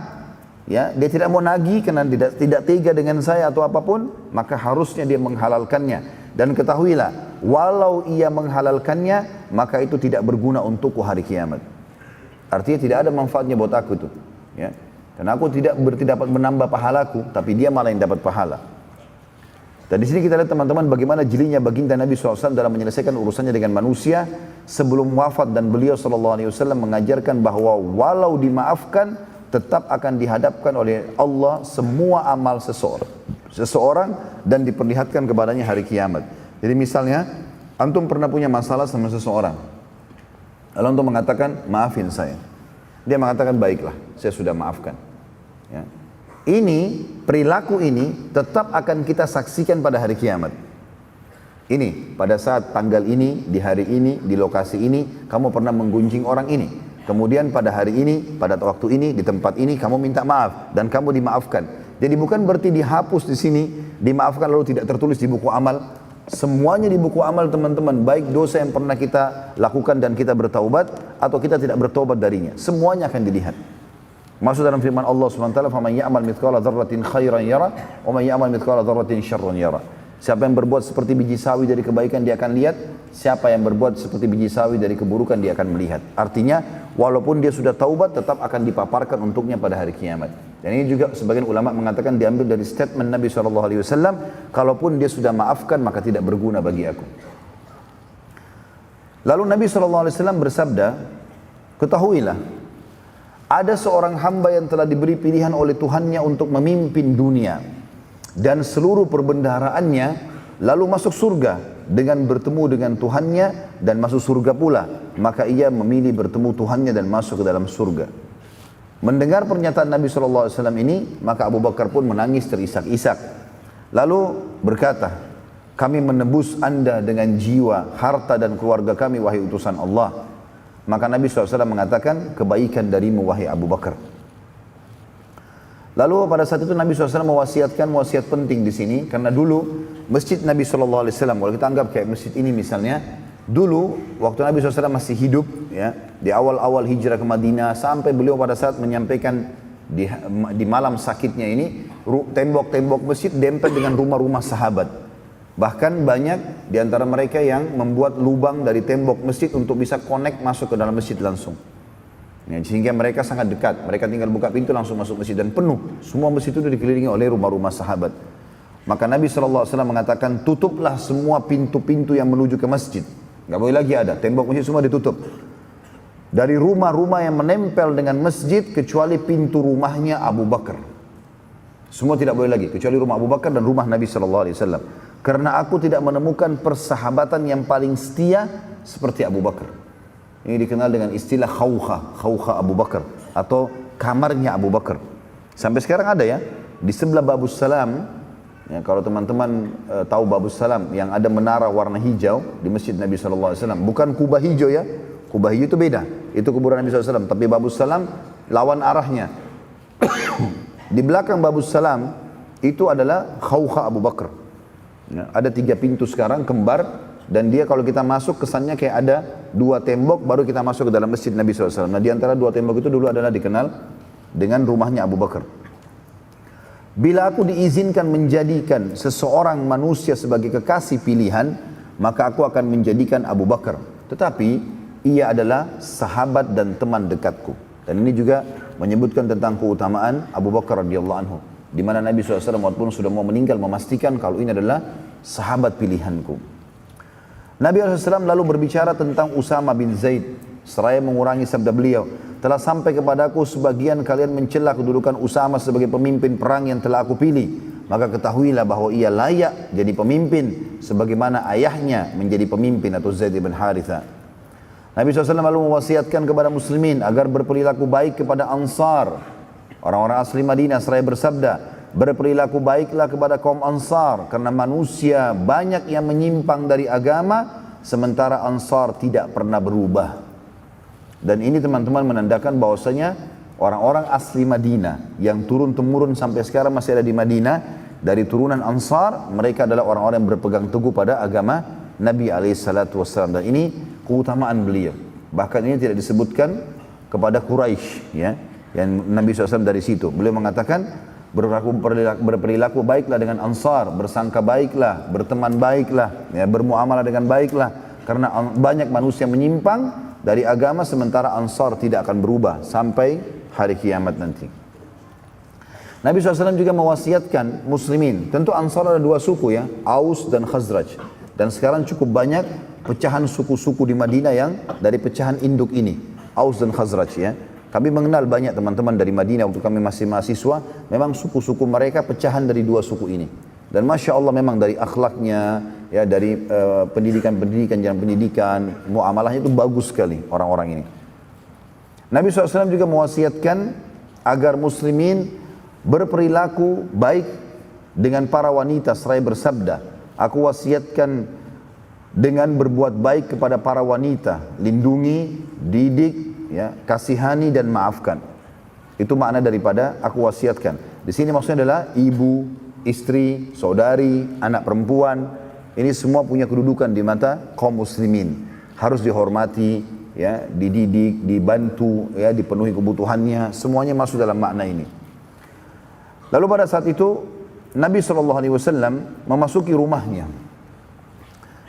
ya, dia tidak mau nagih karena tidak tega dengan saya atau apapun, maka harusnya dia menghalalkannya. Dan ketahuilah, walau ia menghalalkannya, maka itu tidak berguna untukku hari kiamat. Artinya tidak ada manfaatnya buat aku itu. Ya. Karena aku tidak dapat menambah pahalaku, tapi dia malah yang dapat pahala. Dan di sini kita lihat teman-teman bagaimana jelinya baginda Nabi SAW dalam menyelesaikan urusannya dengan manusia sebelum wafat, dan beliau SAW mengajarkan bahwa walau dimaafkan, tetap akan dihadapkan oleh Allah semua amal seseorang dan diperlihatkan kepadanya hari kiamat. Jadi misalnya, antum pernah punya masalah sama seseorang, lalu antum mengatakan, maafin saya. Dia mengatakan, baiklah, saya sudah maafkan. Ya. Ini, perilaku ini tetap akan kita saksikan pada hari kiamat. Ini, pada saat tanggal ini, di hari ini, di lokasi ini, kamu pernah menggunjing orang ini. Kemudian pada hari ini, pada waktu ini, di tempat ini, kamu minta maaf dan kamu dimaafkan. Jadi bukan berarti dihapus di sini, dimaafkan lalu tidak tertulis di buku amal. Semuanya di buku amal teman-teman, baik dosa yang pernah kita lakukan dan kita bertaubat, atau kita tidak bertaubat darinya. Semuanya akan dilihat. Maksud dalam firman Allah SWT, فَمَنْ يَعْمَلْ مِثْقَالَ ذَرَّةٍ خَيْرًا يَرَى وَمَنْ يَعْمَلْ مِثْقَالَ ذَرَّةٍ شَرًّا يَرَى. Siapa yang berbuat seperti biji sawi dari kebaikan, dia akan lihat. Siapa yang berbuat seperti biji sawi dari keburukan, dia akan melihat. Artinya, walaupun dia sudah taubat, tetap akan dipaparkan untuknya pada hari kiamat. Dan ini juga sebagian ulama mengatakan diambil dari statement Nabi SAW, kalaupun dia sudah maafkan, maka tidak berguna bagi aku. Lalu Nabi SAW bersabda, ketahuilah, ada seorang hamba yang telah diberi pilihan oleh Tuhannya untuk memimpin dunia dan seluruh perbendaharaannya, lalu masuk surga dengan bertemu dengan Tuhannya dan masuk surga pula. Maka ia memilih bertemu Tuhannya dan masuk ke dalam surga. Mendengar pernyataan Nabi SAW ini, maka Abu Bakar pun menangis terisak-isak. Lalu berkata, kami menebus anda dengan jiwa, harta dan keluarga kami, wahai utusan Allah. Maka Nabi SAW mengatakan, kebaikan darimu wahai Abu Bakar. Lalu pada saat itu Nabi SAW mewasiatkan wasiat penting di sini, karena dulu masjid Nabi SAW, kalau kita anggap kayak masjid ini misalnya, dulu waktu Nabi SAW masih hidup, ya, di awal-awal hijrah ke Madinah, sampai beliau pada saat menyampaikan di malam sakitnya ini, tembok-tembok masjid dempet dengan rumah-rumah sahabat. Bahkan banyak di antara mereka yang membuat lubang dari tembok masjid untuk bisa connect masuk ke dalam masjid langsung. Ya, sehingga mereka sangat dekat, mereka tinggal buka pintu langsung masuk masjid dan penuh. Semua masjid itu dikelilingi oleh rumah-rumah sahabat. Maka Nabi SAW mengatakan, tutuplah semua pintu-pintu yang menuju ke masjid. Gak boleh lagi ada, tembok masjid semua ditutup. Dari rumah-rumah yang menempel dengan masjid, kecuali pintu rumahnya Abu Bakar. Semua tidak boleh lagi, kecuali rumah Abu Bakar dan rumah Nabi SAW. Karena aku tidak menemukan persahabatan yang paling setia seperti Abu Bakar. Ini dikenal dengan istilah khawkha Abu Bakar, atau kamarnya Abu Bakar. Sampai sekarang ada ya, di sebelah Babus Salam, ya, kalau teman-teman tahu Babus Salam, yang ada menara warna hijau di masjid Nabi SAW. Bukan kubah hijau ya, kubah hijau itu beda, itu kuburan Nabi SAW. Tapi Babus Salam lawan arahnya. Di belakang Babus Salam itu adalah khawkha Abu Bakar. Ya, ada 3 pintu sekarang, kembar. Dan dia kalau kita masuk kesannya kayak ada 2 tembok baru kita masuk ke dalam masjid Nabi SAW. Nah di antara 2 tembok itu dulu adalah dikenal dengan rumahnya Abu Bakar. Bila aku diizinkan menjadikan seseorang manusia sebagai kekasih pilihan, maka aku akan menjadikan Abu Bakar. Tetapi ia adalah sahabat dan teman dekatku. Dan ini juga menyebutkan tentang keutamaan Abu Bakar radhiyallahu anhu, di mana Nabi SAW walaupun sudah mau meninggal memastikan kalau ini adalah sahabat pilihanku. Nabi SAW lalu berbicara tentang Usama bin Zaid, seraya mengurangi sabda beliau, telah sampai kepadaku sebagian kalian mencela kedudukan Usama sebagai pemimpin perang yang telah aku pilih. Maka ketahuilah bahwa ia layak jadi pemimpin sebagaimana ayahnya menjadi pemimpin, atau Zaid bin Haritha. Nabi SAW lalu mewasiatkan kepada muslimin agar berperilaku baik kepada Ansar, orang-orang asli Madinah, seraya bersabda, berperilaku baiklah kepada kaum Ansar, karena manusia banyak yang menyimpang dari agama, sementara Ansar tidak pernah berubah. Dan ini teman-teman menandakan bahwasanya orang-orang asli Madinah yang turun-temurun sampai sekarang masih ada di Madinah, dari turunan Ansar, mereka adalah orang-orang yang berpegang teguh pada agama Nabi SAW. Dan ini keutamaan beliau. Bahkan ini tidak disebutkan kepada Quraisy, ya, yang Nabi SAW dari situ. Beliau mengatakan, berperilaku baiklah dengan Ansar, bersangka baiklah, berteman baiklah, ya, bermuamalah dengan baiklah. Karena banyak manusia menyimpang dari agama sementara Ansar tidak akan berubah sampai hari kiamat nanti. Nabi SAW juga mewasiatkan muslimin, tentu Ansar ada dua suku ya, Aus dan Khazraj. Dan sekarang cukup banyak pecahan suku-suku di Madinah yang dari pecahan induk ini, Aus dan Khazraj ya. Kami mengenal banyak teman-teman dari Madinah waktu kami masih mahasiswa, memang suku-suku mereka pecahan dari dua suku ini. Dan Masya Allah memang dari akhlaknya, ya dari pendidikan-pendidikan, jalan pendidikan, muamalahnya itu bagus sekali orang-orang ini. Nabi SAW juga mewasiatkan agar muslimin berperilaku baik dengan para wanita seraya bersabda, aku wasiatkan dengan berbuat baik kepada para wanita, lindungi, didik, ya, kasihani dan maafkan. Itu makna daripada aku wasiatkan. Di sini maksudnya adalah ibu, istri, saudari, anak perempuan. Ini semua punya kedudukan di mata kaum muslimin. Harus dihormati, ya, dididik, dibantu, ya, dipenuhi kebutuhannya. Semuanya masuk dalam makna ini. Lalu pada saat itu Nabi SAW memasuki rumahnya.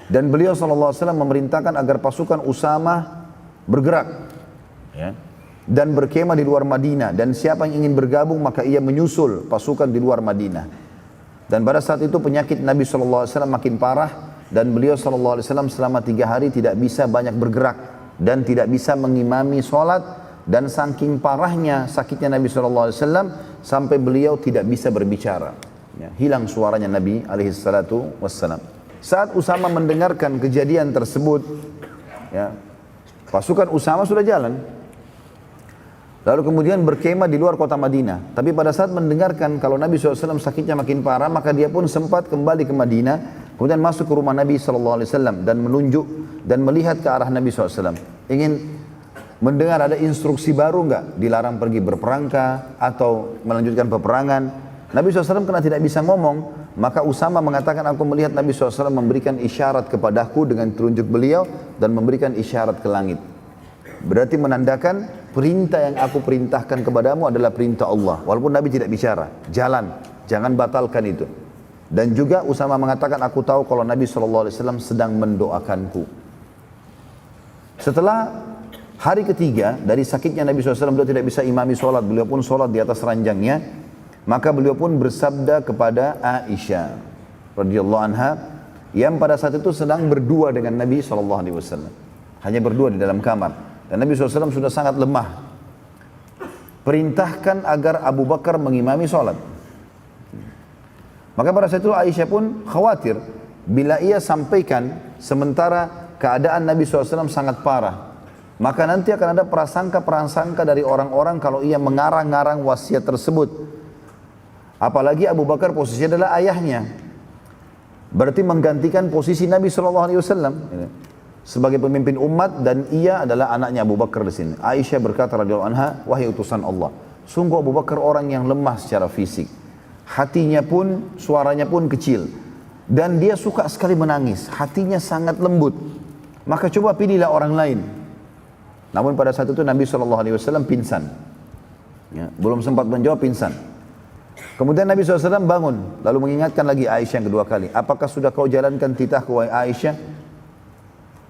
Dan beliau SAW memerintahkan agar pasukan Usamah bergerak. Ya, dan berkemah di luar Madinah, dan siapa yang ingin bergabung maka ia menyusul pasukan di luar Madinah. Dan pada saat itu penyakit Nabi SAW makin parah, dan beliau SAW selama 3 hari tidak bisa banyak bergerak dan tidak bisa mengimami sholat, dan saking parahnya sakitnya Nabi SAW sampai beliau tidak bisa berbicara, ya, hilang suaranya Nabi SAW. Saat Usamah mendengarkan kejadian tersebut, ya, pasukan Usamah sudah jalan. Lalu kemudian berkemah di luar kota Madinah. Tapi pada saat mendengarkan kalau Nabi SAW sakitnya makin parah, maka dia pun sempat kembali ke Madinah. Kemudian masuk ke rumah Nabi SAW dan menunjuk dan melihat ke arah Nabi SAW. Ingin mendengar ada instruksi baru enggak? Dilarang pergi berperang atau melanjutkan peperangan. Nabi SAW karena tidak bisa ngomong, maka Usamah mengatakan, aku melihat Nabi SAW memberikan isyarat kepadaku dengan telunjuk beliau dan memberikan isyarat ke langit. Berarti menandakan perintah yang aku perintahkan kepadamu adalah perintah Allah. Walaupun Nabi tidak bicara, jalan, jangan batalkan itu. Dan juga Usamah mengatakan, aku tahu kalau Nabi SAW sedang mendoakanku. Setelah hari ketiga dari sakitnya Nabi SAW, beliau tidak bisa imami sholat, beliau pun sholat di atas ranjangnya. Maka beliau pun bersabda kepada Aisyah radhiyallahu anha, yang pada saat itu sedang berdua dengan Nabi SAW. Hanya berdua di dalam kamar. Dan Nabi SAW sudah sangat lemah. Perintahkan agar Abu Bakar mengimami sholat. Maka pada saat itu Aisyah pun khawatir. Bila ia sampaikan sementara keadaan Nabi SAW sangat parah, maka nanti akan ada prasangka-prasangka dari orang-orang kalau ia mengarang-ngarang wasiat tersebut. Apalagi Abu Bakar posisinya adalah ayahnya. Berarti menggantikan posisi Nabi SAW. Sebagai pemimpin umat, dan ia adalah anaknya Abu Bakar di sini. Aisyah berkata radhiyallahu anha, wahai utusan Allah, sungguh Abu Bakar orang yang lemah secara fisik, hatinya pun, suaranya pun kecil, dan dia suka sekali menangis, hatinya sangat lembut. Maka coba pilihlah orang lain. Namun pada saat itu Nabi SAW pingsan, ya, belum sempat menjawab pingsan. Kemudian Nabi SAW bangun, lalu mengingatkan lagi Aisyah yang kedua kali, apakah sudah kau jalankan titahku wahai Aisyah?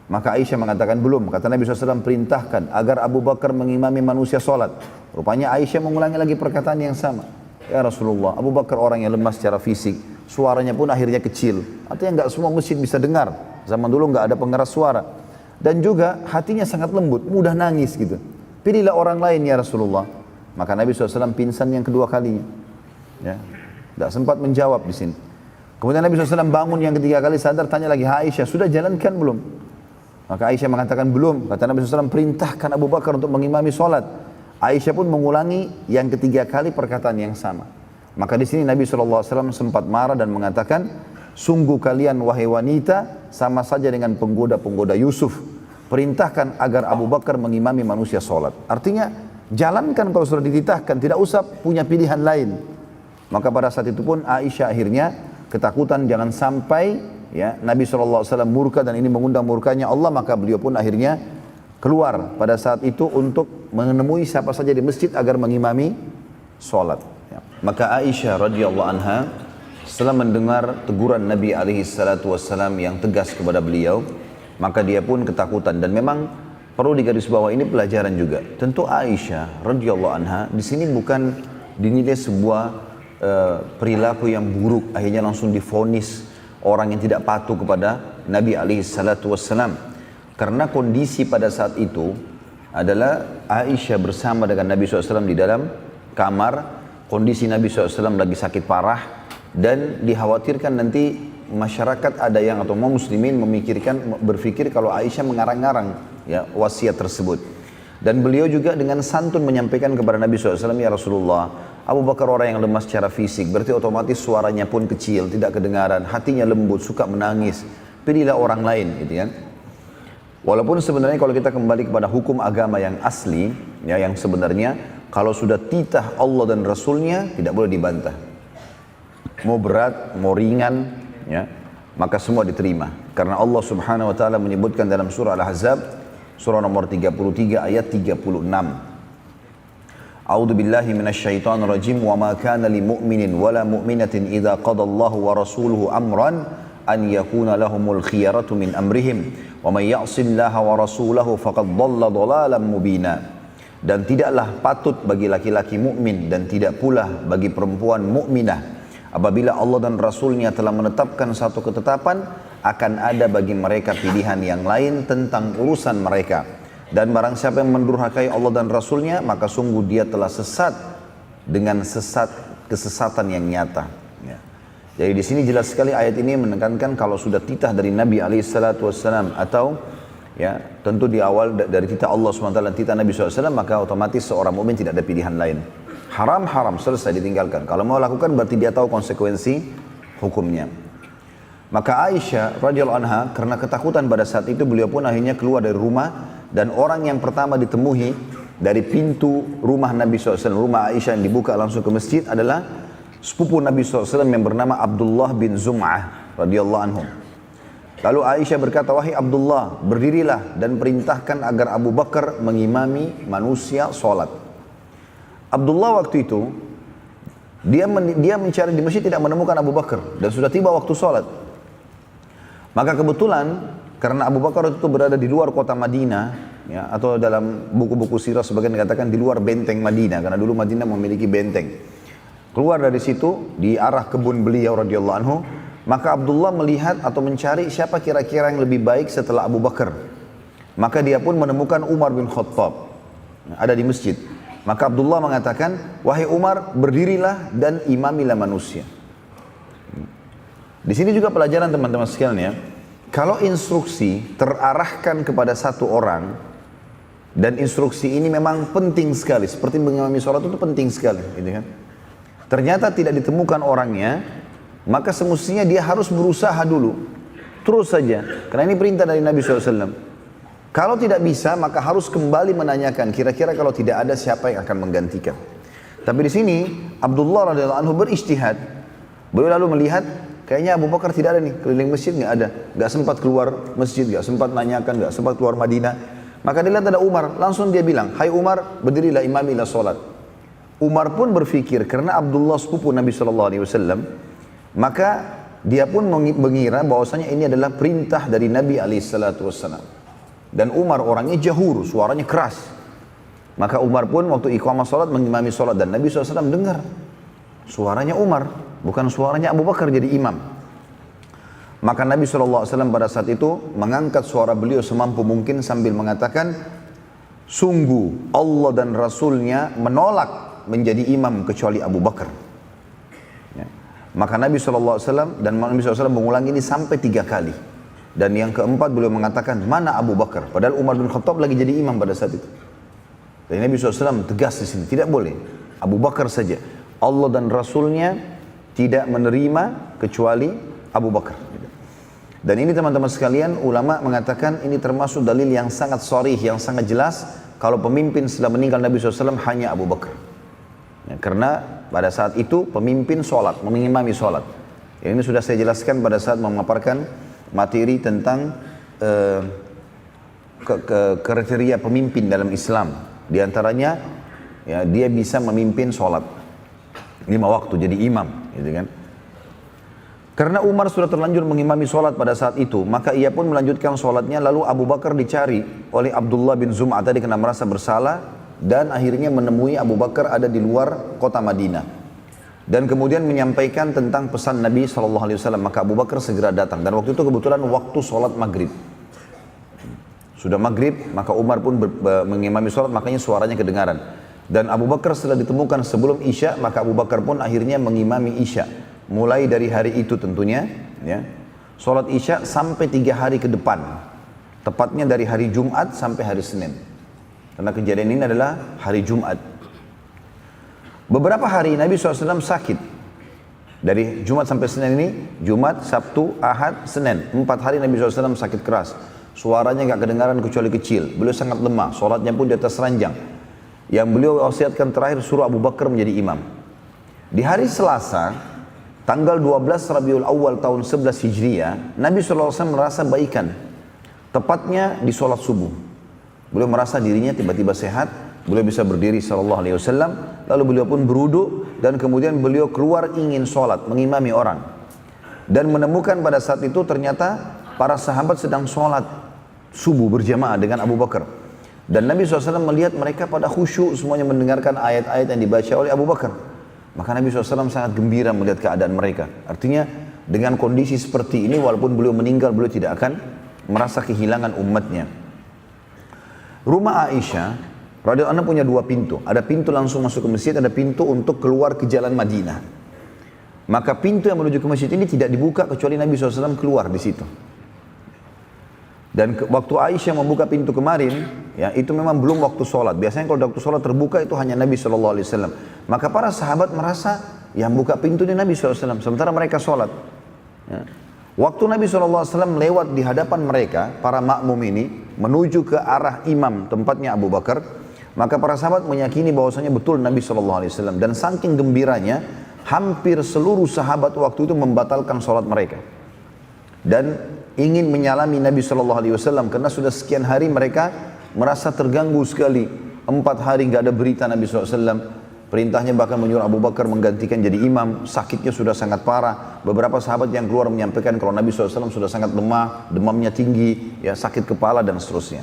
Maka Aisyah mengatakan belum. Kata Nabi SAW, perintahkan agar Abu Bakar mengimami manusia sholat. Rupanya Aisyah mengulangi lagi perkataan yang sama. Ya Rasulullah, Abu Bakar orang yang lemah secara fisik, suaranya pun akhirnya kecil. Artinya nggak semua masjid bisa dengar. Zaman dulu nggak ada pengeras suara. Dan juga hatinya sangat lembut, mudah nangis gitu. Pilihlah orang lain ya Rasulullah. Maka Nabi SAW pingsan yang kedua kalinya. Ya, tidak sempat menjawab di sini. Kemudian Nabi SAW bangun yang ketiga kali, sadar, tanya lagi, Aisyah, sudah jalankan belum? Maka Aisyah mengatakan belum. Kata Nabi SAW, perintahkan Abu Bakar untuk mengimami sholat. Aisyah pun mengulangi yang ketiga kali perkataan yang sama. Maka di sini Nabi SAW sempat marah dan mengatakan, sungguh kalian wahai wanita sama saja dengan penggoda-penggoda Yusuf. Perintahkan agar Abu Bakar mengimami manusia sholat. Artinya jalankan kalau sudah dititahkan, tidak usah punya pilihan lain. Maka pada saat itu pun Aisyah akhirnya ketakutan jangan sampai, ya, Nabi SAW murka dan ini mengundang murkanya Allah, maka beliau pun akhirnya keluar pada saat itu untuk menemui siapa saja di masjid agar mengimami sholat. Maka Aisyah radhiyallahu anha setelah mendengar teguran Nabi alaihi salatu wassalam yang tegas kepada beliau, maka dia pun ketakutan. Dan memang perlu digarisbawahi, ini pelajaran juga. Tentu Aisyah radhiyallahu anha di sini bukan dinilai sebuah perilaku yang buruk, akhirnya langsung divonis orang yang tidak patuh kepada Nabi alaihi salatu wassalam. Karena kondisi pada saat itu adalah Aisyah bersama dengan Nabi SAW di dalam kamar. Kondisi Nabi SAW lagi sakit parah dan dikhawatirkan nanti masyarakat ada yang atau mau muslimin berpikir kalau Aisyah mengarang-arang ya wasiat tersebut. Dan beliau juga dengan santun menyampaikan kepada Nabi SAW, ya Rasulullah, Abu Bakar orang yang lemah secara fisik, berarti otomatis suaranya pun kecil, tidak kedengaran, hatinya lembut, suka menangis. Pilihlah orang lain, gitu kan. Walaupun sebenarnya kalau kita kembali kepada hukum agama yang asli, ya yang sebenarnya kalau sudah titah Allah dan Rasulnya tidak boleh dibantah. Mau berat, mau ringan, ya, maka semua diterima. Karena Allah Subhanahu Wa Taala menyebutkan dalam surah Al-Ahzab, surah nomor 33 ayat 36. A'udzu billahi minasyaitonir rajim. Wa ma kana lil mu'minin wala mu'minatin idza qadallahu wa rasuluhu amran an yakuna lahumul khiyaratu min amrihim wa may ya'sillaha wa rasulahu faqad dhalla dhalalan mubina. Dan tidaklah patut bagi laki-laki mukmin dan tidak pula bagi perempuan mukminah apabila Allah dan Rasulnya telah menetapkan satu ketetapan, akan ada bagi mereka pilihan yang lain tentang urusan mereka. Dan barang siapa yang mendurhakai Allah dan Rasulnya, maka sungguh dia telah sesat dengan kesesatan yang nyata. Ya. Jadi di sini jelas sekali ayat ini menekankan kalau sudah titah dari Nabi SAW atau ya tentu di awal dari titah Allah SWT dan titah Nabi SAW, maka otomatis seorang mukmin tidak ada pilihan lain. Haram, selesai, ditinggalkan. Kalau mau lakukan berarti dia tahu konsekuensi hukumnya. Maka Aisyah radhiyallahu anha karena ketakutan pada saat itu, beliau pun akhirnya keluar dari rumah. Dan orang yang pertama ditemui dari pintu rumah Nabi SAW, rumah Aisyah yang dibuka langsung ke masjid, adalah sepupu Nabi SAW yang bernama Abdullah bin Zum'ah radhiyallahu anhu. Lalu Aisyah berkata, wahai Abdullah, berdirilah dan perintahkan agar Abu Bakar mengimami manusia sholat. Abdullah waktu itu, dia mencari di masjid tidak menemukan Abu Bakar dan sudah tiba waktu sholat. Maka kebetulan, karena Abu Bakar itu berada di luar kota Madinah, ya, atau dalam buku-buku sirah sebagian dikatakan di luar benteng Madinah, karena dulu Madinah memiliki benteng. Keluar dari situ, di arah kebun beliau radhiyallahu anhu, maka Abdullah melihat atau mencari siapa kira-kira yang lebih baik setelah Abu Bakar. Maka dia pun menemukan Umar bin Khattab, ada di masjid. Maka Abdullah mengatakan, wahai Umar, berdirilah dan imamilah manusia. Di sini juga pelajaran teman-teman sekalian ya. Kalau instruksi terarahkan kepada satu orang, dan instruksi ini memang penting sekali, seperti mengimami sholat itu penting sekali, gitu kan? Ternyata tidak ditemukan orangnya, maka semestinya dia harus berusaha dulu, terus saja, karena ini perintah dari Nabi SAW. Kalau tidak bisa, maka harus kembali menanyakan, kira-kira kalau tidak ada siapa yang akan menggantikan. Tapi di sini Abdullah radhiyallahu anhu berijtihad, beliau lalu melihat, kayaknya Abu Bakar tidak ada nih, keliling masjid nggak ada, nggak sempat keluar masjid, nggak sempat nanyakan, nggak sempat keluar Madinah. Maka dia lihat ada Umar, langsung dia bilang, hai Umar, berdirilah imamilah sholat. Umar pun berpikir, karena Abdullah sepupu Nabi SAW, maka dia pun mengira bahwasanya ini adalah perintah dari Nabi SAW. Dan Umar orangnya jahur, suaranya keras. Maka Umar pun waktu iqamah sholat mengimami sholat, dan Nabi SAW dengar suaranya Umar, bukan suaranya Abu Bakar jadi imam. Maka Nabi SAW pada saat itu mengangkat suara beliau semampu mungkin sambil mengatakan, sungguh Allah dan Rasulnya menolak menjadi imam kecuali Abu Bakar. Ya. Maka Nabi SAW dan Nabi SAW mengulang ini sampai 3 kali. Dan yang keempat beliau mengatakan, mana Abu Bakar? Padahal Umar bin Khattab lagi jadi imam pada saat itu. Dan Nabi SAW tegas di sini, tidak boleh. Abu Bakar saja. Allah dan Rasulnya tidak menerima kecuali Abu Bakar. Dan ini teman-teman sekalian, ulama mengatakan ini termasuk dalil yang sangat sharih, yang sangat jelas, kalau pemimpin setelah meninggal Nabi SAW hanya Abu Bakar. Ya, karena pada saat itu pemimpin sholat, mengimami sholat. Ini sudah saya jelaskan pada saat memaparkan materi tentang kriteria pemimpin dalam Islam. Di antaranya, ya, dia bisa memimpin sholat. 5 waktu jadi imam, gitu kan. Karena Umar sudah terlanjur mengimami sholat pada saat itu, maka ia pun melanjutkan sholatnya. Lalu Abu Bakar dicari oleh Abdullah bin Zum'ah tadi karena merasa bersalah, dan akhirnya menemui Abu Bakar ada di luar kota Madinah. Dan kemudian menyampaikan tentang pesan Nabi SAW. Maka Abu Bakar segera datang, dan waktu itu kebetulan waktu sholat maghrib. Sudah maghrib, maka Umar pun mengimami sholat, makanya suaranya kedengaran. Dan Abu Bakar setelah ditemukan sebelum Isya, maka Abu Bakar pun akhirnya mengimami Isya. Mulai dari hari itu tentunya, ya, sholat Isya sampai 3 hari ke depan. Tepatnya dari hari Jumat sampai hari Senin. Karena kejadian ini adalah hari Jumat. Beberapa hari Nabi SAW sakit. Dari Jumat sampai Senin ini, Jumat, Sabtu, Ahad, Senin. 4 hari Nabi SAW sakit keras. Suaranya gak kedengaran kecuali kecil. Beliau sangat lemah, sholatnya pun di atas ranjang. Yang beliau wasiatkan terakhir suruh Abu Bakar menjadi imam. Di hari Selasa, tanggal 12 Rabiul Awal tahun 11 Hijriah, Nabi SAW merasa baikan. Tepatnya di sholat subuh. Beliau merasa dirinya tiba-tiba sehat, beliau bisa berdiri SAW, lalu beliau pun berwudu, dan kemudian beliau keluar ingin sholat, mengimami orang. Dan menemukan pada saat itu ternyata para sahabat sedang sholat subuh berjamaah dengan Abu Bakar. Dan Nabi SAW melihat mereka pada khusyuk semuanya mendengarkan ayat-ayat yang dibaca oleh Abu Bakar. Maka Nabi SAW sangat gembira melihat keadaan mereka. Artinya dengan kondisi seperti ini, walaupun beliau meninggal, beliau tidak akan merasa kehilangan umatnya. Rumah Aisyah radhiyallahu anha punya 2 pintu. Ada pintu langsung masuk ke masjid, ada pintu untuk keluar ke jalan Madinah. Maka pintu yang menuju ke masjid ini tidak dibuka kecuali Nabi SAW keluar di situ. Dan waktu Aisyah membuka pintu kemarin, ya, itu memang belum waktu sholat. Biasanya kalau waktu sholat terbuka itu hanya Nabi SAW. Maka para sahabat merasa yang buka pintu ini Nabi SAW, sementara mereka sholat. Ya. Waktu Nabi SAW lewat di hadapan mereka, para makmum ini, menuju ke arah imam tempatnya Abu Bakar, maka para sahabat meyakini bahwasanya betul Nabi SAW. Dan saking gembiranya, hampir seluruh sahabat waktu itu membatalkan sholat mereka. Dan ingin menyalami Nabi SAW karena sudah sekian hari mereka merasa terganggu sekali. 4 hari nggak ada berita Nabi SAW. Perintahnya bahkan menyuruh Abu Bakar menggantikan jadi imam. Sakitnya sudah sangat parah. Beberapa sahabat yang keluar menyampaikan kalau Nabi SAW sudah sangat lemah, demamnya tinggi, ya, sakit kepala dan seterusnya.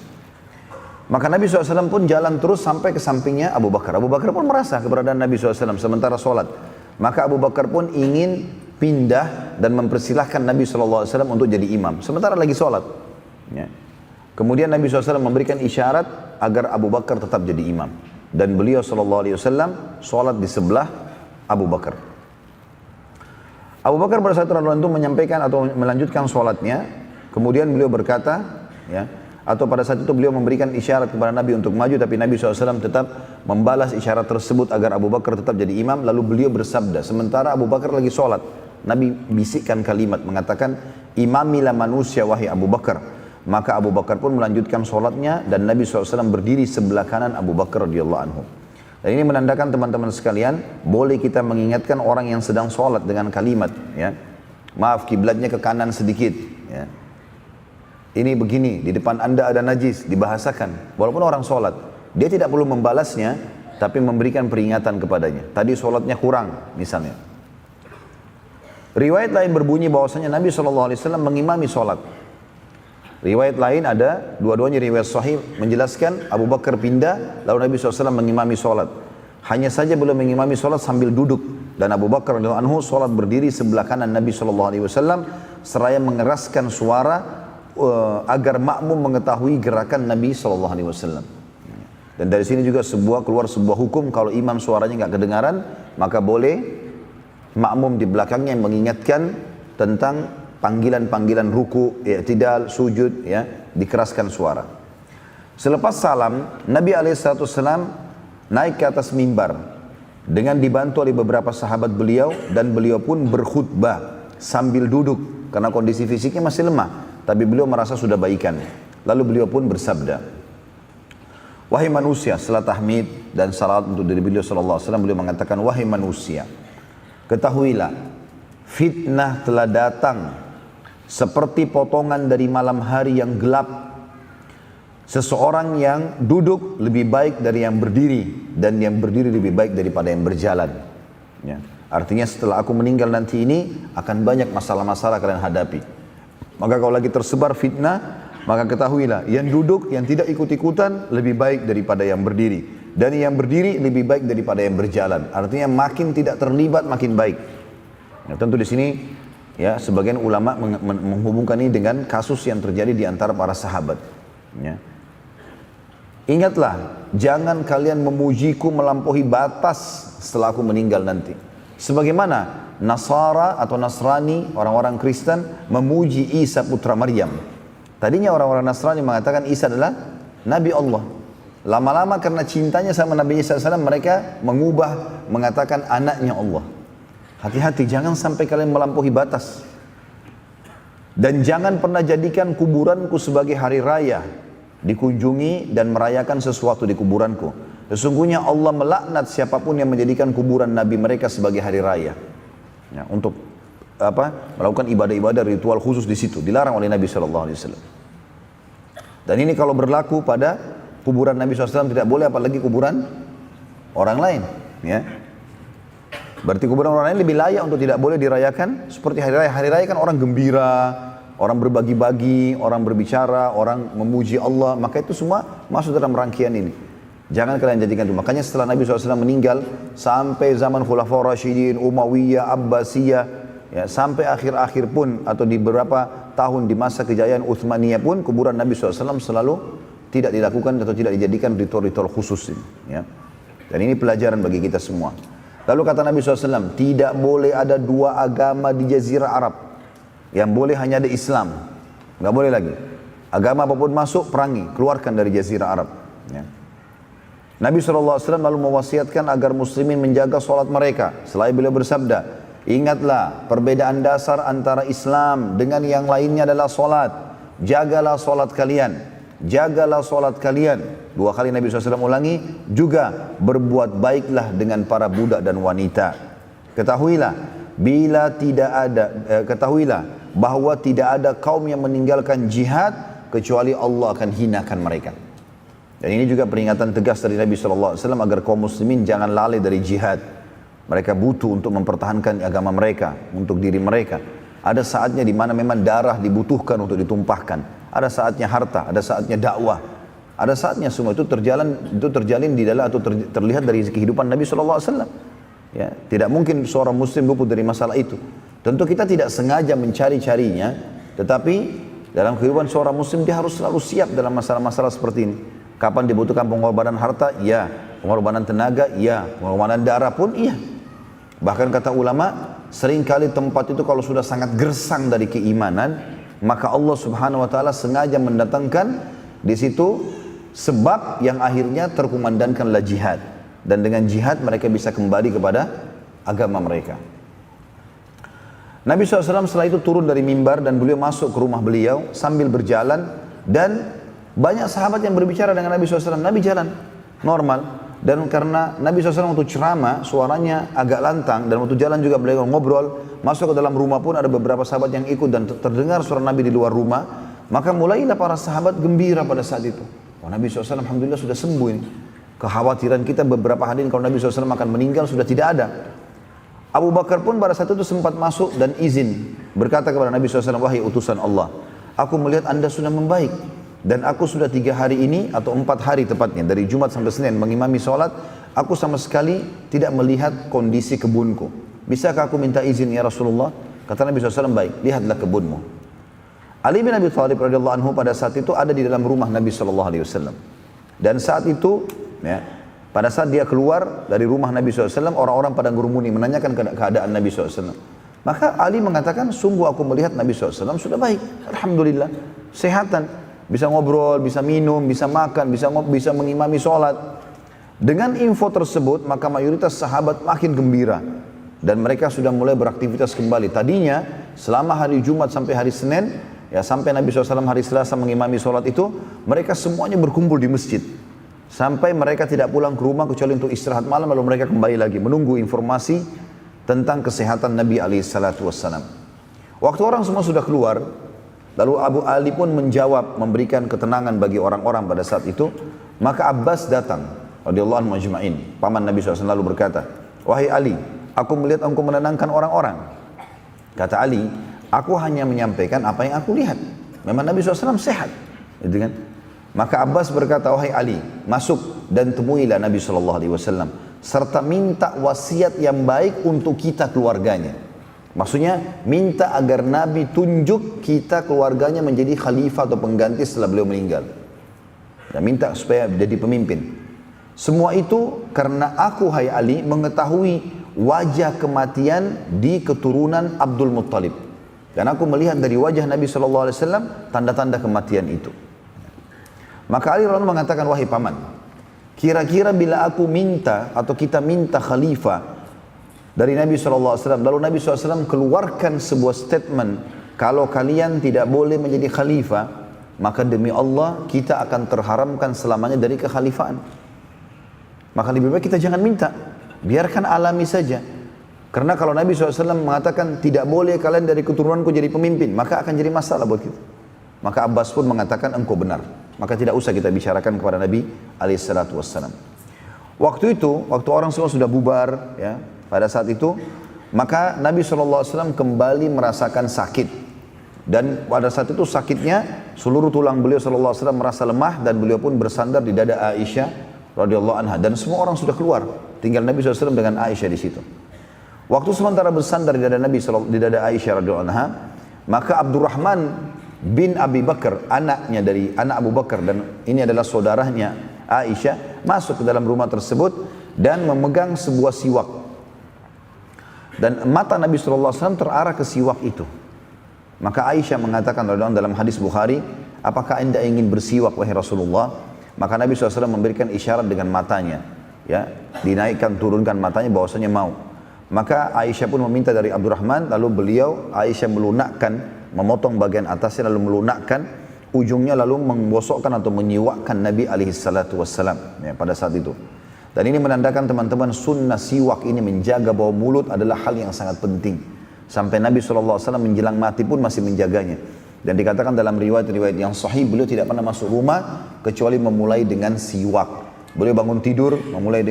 Maka Nabi SAW pun jalan terus sampai ke sampingnya Abu Bakar. Abu Bakar pun merasa keberadaan Nabi SAW sementara sholat. Maka Abu Bakar pun ingin pindah dan mempersilahkan Nabi SAW untuk jadi imam sementara lagi sholat, ya. Kemudian Nabi SAW memberikan isyarat agar Abu Bakar tetap jadi imam, dan beliau SAW sholat di sebelah Abu Bakar. Abu Bakar pada saat itu menyampaikan atau melanjutkan sholatnya. Kemudian beliau berkata, ya, atau pada saat itu beliau memberikan isyarat kepada Nabi untuk maju, tapi Nabi SAW tetap membalas isyarat tersebut agar Abu Bakar tetap jadi imam. Lalu beliau bersabda, sementara Abu Bakar lagi sholat, Nabi bisikkan kalimat mengatakan, imamilah manusia wahai Abu Bakar. Maka Abu Bakar pun melanjutkan sholatnya, dan Nabi SAW berdiri sebelah kanan Abu Bakar radhiyallahu anhu. Dan ini menandakan teman-teman sekalian, boleh kita mengingatkan orang yang sedang sholat dengan kalimat, ya, maaf kiblatnya ke kanan sedikit, ya. Ini begini, di depan anda ada najis, dibahasakan. Walaupun orang sholat, dia tidak perlu membalasnya, tapi memberikan peringatan kepadanya. Tadi sholatnya kurang, misalnya. Riwayat lain berbunyi bahwasanya Nabi SAW mengimami sholat. Riwayat lain ada, dua-duanya riwayat sahih, menjelaskan Abu Bakar pindah, lalu Nabi SAW mengimami sholat. Hanya saja beliau mengimami sholat sambil duduk. Dan Abu Bakar radhiyallahu anhu sholat berdiri sebelah kanan Nabi SAW, seraya mengeraskan suara agar makmum mengetahui gerakan Nabi SAW. Dan dari sini juga keluar sebuah hukum, kalau imam suaranya nggak kedengaran, maka boleh makmum di belakangnya yang mengingatkan tentang panggilan-panggilan ruku, i'tidal, sujud, ya, dikeraskan suara. Selepas salam, Nabi SAW naik ke atas mimbar dengan dibantu oleh beberapa sahabat beliau, dan beliau pun berkhutbah sambil duduk karena kondisi fisiknya masih lemah, tapi beliau merasa sudah baikan. Lalu beliau pun bersabda, wahai manusia, setelah tahmid dan salat untuk diri beliau SAW, beliau mengatakan, wahai manusia, ketahuilah, fitnah telah datang seperti potongan dari malam hari yang gelap. Seseorang yang duduk lebih baik dari yang berdiri, dan yang berdiri lebih baik daripada yang berjalan. Ya. Artinya setelah aku meninggal nanti ini akan banyak masalah-masalah kalian hadapi. Maka kalau lagi tersebar fitnah, maka ketahuilah yang duduk, yang tidak ikut-ikutan lebih baik daripada yang berdiri. Dan yang berdiri lebih baik daripada yang berjalan. Artinya makin tidak terlibat makin baik. Ya, tentu di sini ya sebagian ulama menghubungkan ini dengan kasus yang terjadi di antara para sahabat. Ya. Ingatlah, jangan kalian memujiku melampaui batas setelah aku meninggal nanti. Sebagaimana Nasara atau Nasrani, orang-orang Kristen memuji Isa putra Maryam. Tadinya orang-orang Nasrani mengatakan Isa adalah Nabi Allah. Lama-lama karena cintanya sama Nabi Isa SAW, mereka mengubah, mengatakan anaknya Allah. Hati-hati, jangan sampai kalian melampaui batas. Dan jangan pernah jadikan kuburanku sebagai hari raya, dikunjungi dan merayakan sesuatu di kuburanku. Sesungguhnya Allah melaknat siapapun yang menjadikan kuburan Nabi mereka sebagai hari raya. Ya, untuk melakukan ibadah-ibadah ritual khusus di situ, dilarang oleh Nabi SAW. Dan ini kalau berlaku pada kuburan Nabi SAW tidak boleh, apalagi kuburan orang lain. Ya. Berarti kuburan orang lain lebih layak untuk tidak boleh dirayakan seperti hari raya. Hari raya kan orang gembira, orang berbagi-bagi, orang berbicara, orang memuji Allah, maka itu semua masuk dalam rangkaian ini. Jangan kalian jadikan itu. Makanya setelah Nabi SAW meninggal, sampai zaman Khulafaur Rasyidin, Umayyah, Abbasiyah, ya, sampai akhir-akhir pun, atau di beberapa tahun di masa kejayaan Utsmaniyah pun, kuburan Nabi SAW selalu tidak dilakukan atau tidak dijadikan ritual-ritual khusus ini. Ya. Dan ini pelajaran bagi kita semua. Lalu kata Nabi SAW, tidak boleh ada dua agama di Jazirah Arab. Yang boleh hanya ada Islam, nggak boleh lagi. Agama apapun masuk, perangi, keluarkan dari Jazirah Arab. Ya. Nabi SAW lalu mewasiatkan agar muslimin menjaga solat mereka. Selain beliau bersabda, ingatlah perbedaan dasar antara Islam dengan yang lainnya adalah solat. Jagalah solat kalian, jagalah solat kalian. Dua kali Nabi SAW ulangi, juga berbuat baiklah dengan para budak dan wanita. Ketahuilah, ketahuilah bahwa tidak ada kaum yang meninggalkan jihad kecuali Allah akan hinakan mereka. Dan ini juga peringatan tegas dari Nabi SAW agar kaum muslimin jangan lalai dari jihad. Mereka butuh untuk mempertahankan agama mereka, untuk diri mereka. Ada saatnya di mana memang darah dibutuhkan untuk ditumpahkan. Ada saatnya harta, ada saatnya dakwah. Ada saatnya semua itu terjalin di dalam atau terlihat dari kehidupan Nabi SAW. Ya, tidak mungkin seorang muslim luput dari masalah itu. Tentu kita tidak sengaja mencari-carinya, tetapi dalam kehidupan seorang muslim dia harus selalu siap dalam masalah-masalah seperti ini. Kapan dibutuhkan pengorbanan harta? Ya. Pengorbanan tenaga? Ya. Pengorbanan darah pun? Iya. Bahkan kata ulama, seringkali tempat itu kalau sudah sangat gersang dari keimanan, maka Allah Subhanahu wa taala sengaja mendatangkan di situ sebab yang akhirnya terkumandangkanlah jihad. Dan dengan jihad mereka bisa kembali kepada agama mereka. Nabi SAW setelah itu turun dari mimbar dan beliau masuk ke rumah beliau sambil berjalan, dan banyak sahabat yang berbicara dengan Nabi SAW. Nabi jalan normal, dan karena Nabi SAW waktu ceramah suaranya agak lantang, dan waktu jalan juga beliau ngobrol, masuk ke dalam rumah pun ada beberapa sahabat yang ikut dan terdengar suara Nabi di luar rumah. Maka mulailah para sahabat gembira pada saat itu. Oh, Nabi SAW alhamdulillah sudah sembuh ini. Kekhawatiran kita beberapa hari ini kalau Nabi SAW akan meninggal sudah tidak ada. Abu Bakar pun pada saat itu sempat masuk dan izin, berkata kepada Nabi SAW, wahai utusan Allah, aku melihat anda sudah membaik, dan aku sudah 3 hari ini atau 4 hari tepatnya, dari Jumat sampai Senin mengimami sholat, aku sama sekali tidak melihat kondisi kebunku. Bisakah aku minta izin ya Rasulullah? Kata Nabi SAW, baik, lihatlah kebunmu. Ali bin Abi Thalib radhiyallahu anhu pada saat itu ada di dalam rumah Nabi SAW. Dan saat itu, ya, pada saat dia keluar dari rumah Nabi SAW, orang-orang pada ngurumuni menanyakan keadaan Nabi SAW. Maka Ali mengatakan, sungguh aku melihat Nabi SAW sudah baik. Alhamdulillah, sehatan. Bisa ngobrol, bisa minum, bisa makan, bisa mengimami sholat. Dengan info tersebut, maka mayoritas sahabat makin gembira. Dan mereka sudah mulai beraktivitas kembali. Tadinya, selama hari Jumat sampai hari Senin, ya sampai Nabi SAW hari Selasa mengimami sholat itu, mereka semuanya berkumpul di masjid. Sampai mereka tidak pulang ke rumah kecuali untuk istirahat malam, lalu mereka kembali lagi menunggu informasi tentang kesehatan Nabi SAW. Waktu orang semua sudah keluar, lalu Abu Ali pun menjawab, memberikan ketenangan bagi orang-orang pada saat itu. Maka Abbas datang, radhiyallahu anhu majma'in, paman Nabi SAW, lalu berkata, wahai Ali, Aku melihat engkau menenangkan orang-orang. Kata Ali, aku hanya menyampaikan apa yang aku lihat. Memang Nabi SAW sehat. Gitu kan? Maka Abbas berkata, wahai Ali, masuk dan temuilah Nabi SAW. Serta minta wasiat yang baik untuk kita keluarganya. Maksudnya, minta agar Nabi tunjuk kita keluarganya menjadi khalifah atau pengganti setelah beliau meninggal. Dan minta supaya jadi pemimpin. Semua itu karena aku, hai Ali, mengetahui wajah kematian di keturunan Abdul Muttalib. Dan aku melihat dari wajah Nabi SAW tanda-tanda kematian itu. Maka Ali radhiyallahu mengatakan, wahai paman, kira-kira bila aku minta atau kita minta khalifah dari Nabi SAW, lalu Nabi SAW keluarkan sebuah statement, kalau kalian tidak boleh menjadi khalifah, maka demi Allah kita akan terharamkan selamanya dari kekhalifahan. Maka lebih baik kita jangan minta, biarkan alami saja. Karena kalau Nabi SAW mengatakan tidak boleh kalian dari keturunanku jadi pemimpin, maka akan jadi masalah buat kita. Maka Abbas pun mengatakan engkau benar. Maka tidak usah kita bicarakan kepada Nabi SAW. Waktu itu, waktu orang semua sudah bubar, ya, pada saat itu, maka Nabi SAW kembali merasakan sakit. Dan pada saat itu sakitnya, seluruh tulang beliau SAW merasa lemah dan beliau pun bersandar di dada Aisyah radhiyallahu anha. Dan semua orang sudah keluar, tinggal Nabi SAW dengan Aisyah di situ. Waktu sementara bersandar di dada Nabi di dada Aisyah radhiyallahu anha, maka Abdurrahman bin Abi Bakar, anaknya dari anak Abu Bakar dan ini adalah saudaranya Aisyah, masuk ke dalam rumah tersebut dan memegang sebuah siwak. Dan mata Nabi SAW terarah ke siwak itu. Maka Aisyah mengatakan dalam hadis Bukhari, apakah anda ingin bersiwak wahai Rasulullah? Maka Nabi SAW memberikan isyarat dengan matanya, ya, dinaikkan turunkan matanya bahwasanya mau. Maka Aisyah pun meminta dari Abdurrahman, lalu beliau Aisyah melunakkan, memotong bagian atasnya lalu melunakkan ujungnya lalu menggosokkan atau menyiwakkan Nabi SAW, ya, pada saat itu. Dan ini menandakan teman-teman sunnah siwak ini menjaga bau mulut adalah hal yang sangat penting. Sampai Nabi SAW menjelang mati pun masih menjaganya. Dan dikatakan dalam riwayat-riwayat yang sahih, beliau tidak pernah masuk rumah kecuali memulai dengan siwak. Beliau bangun tidur memulai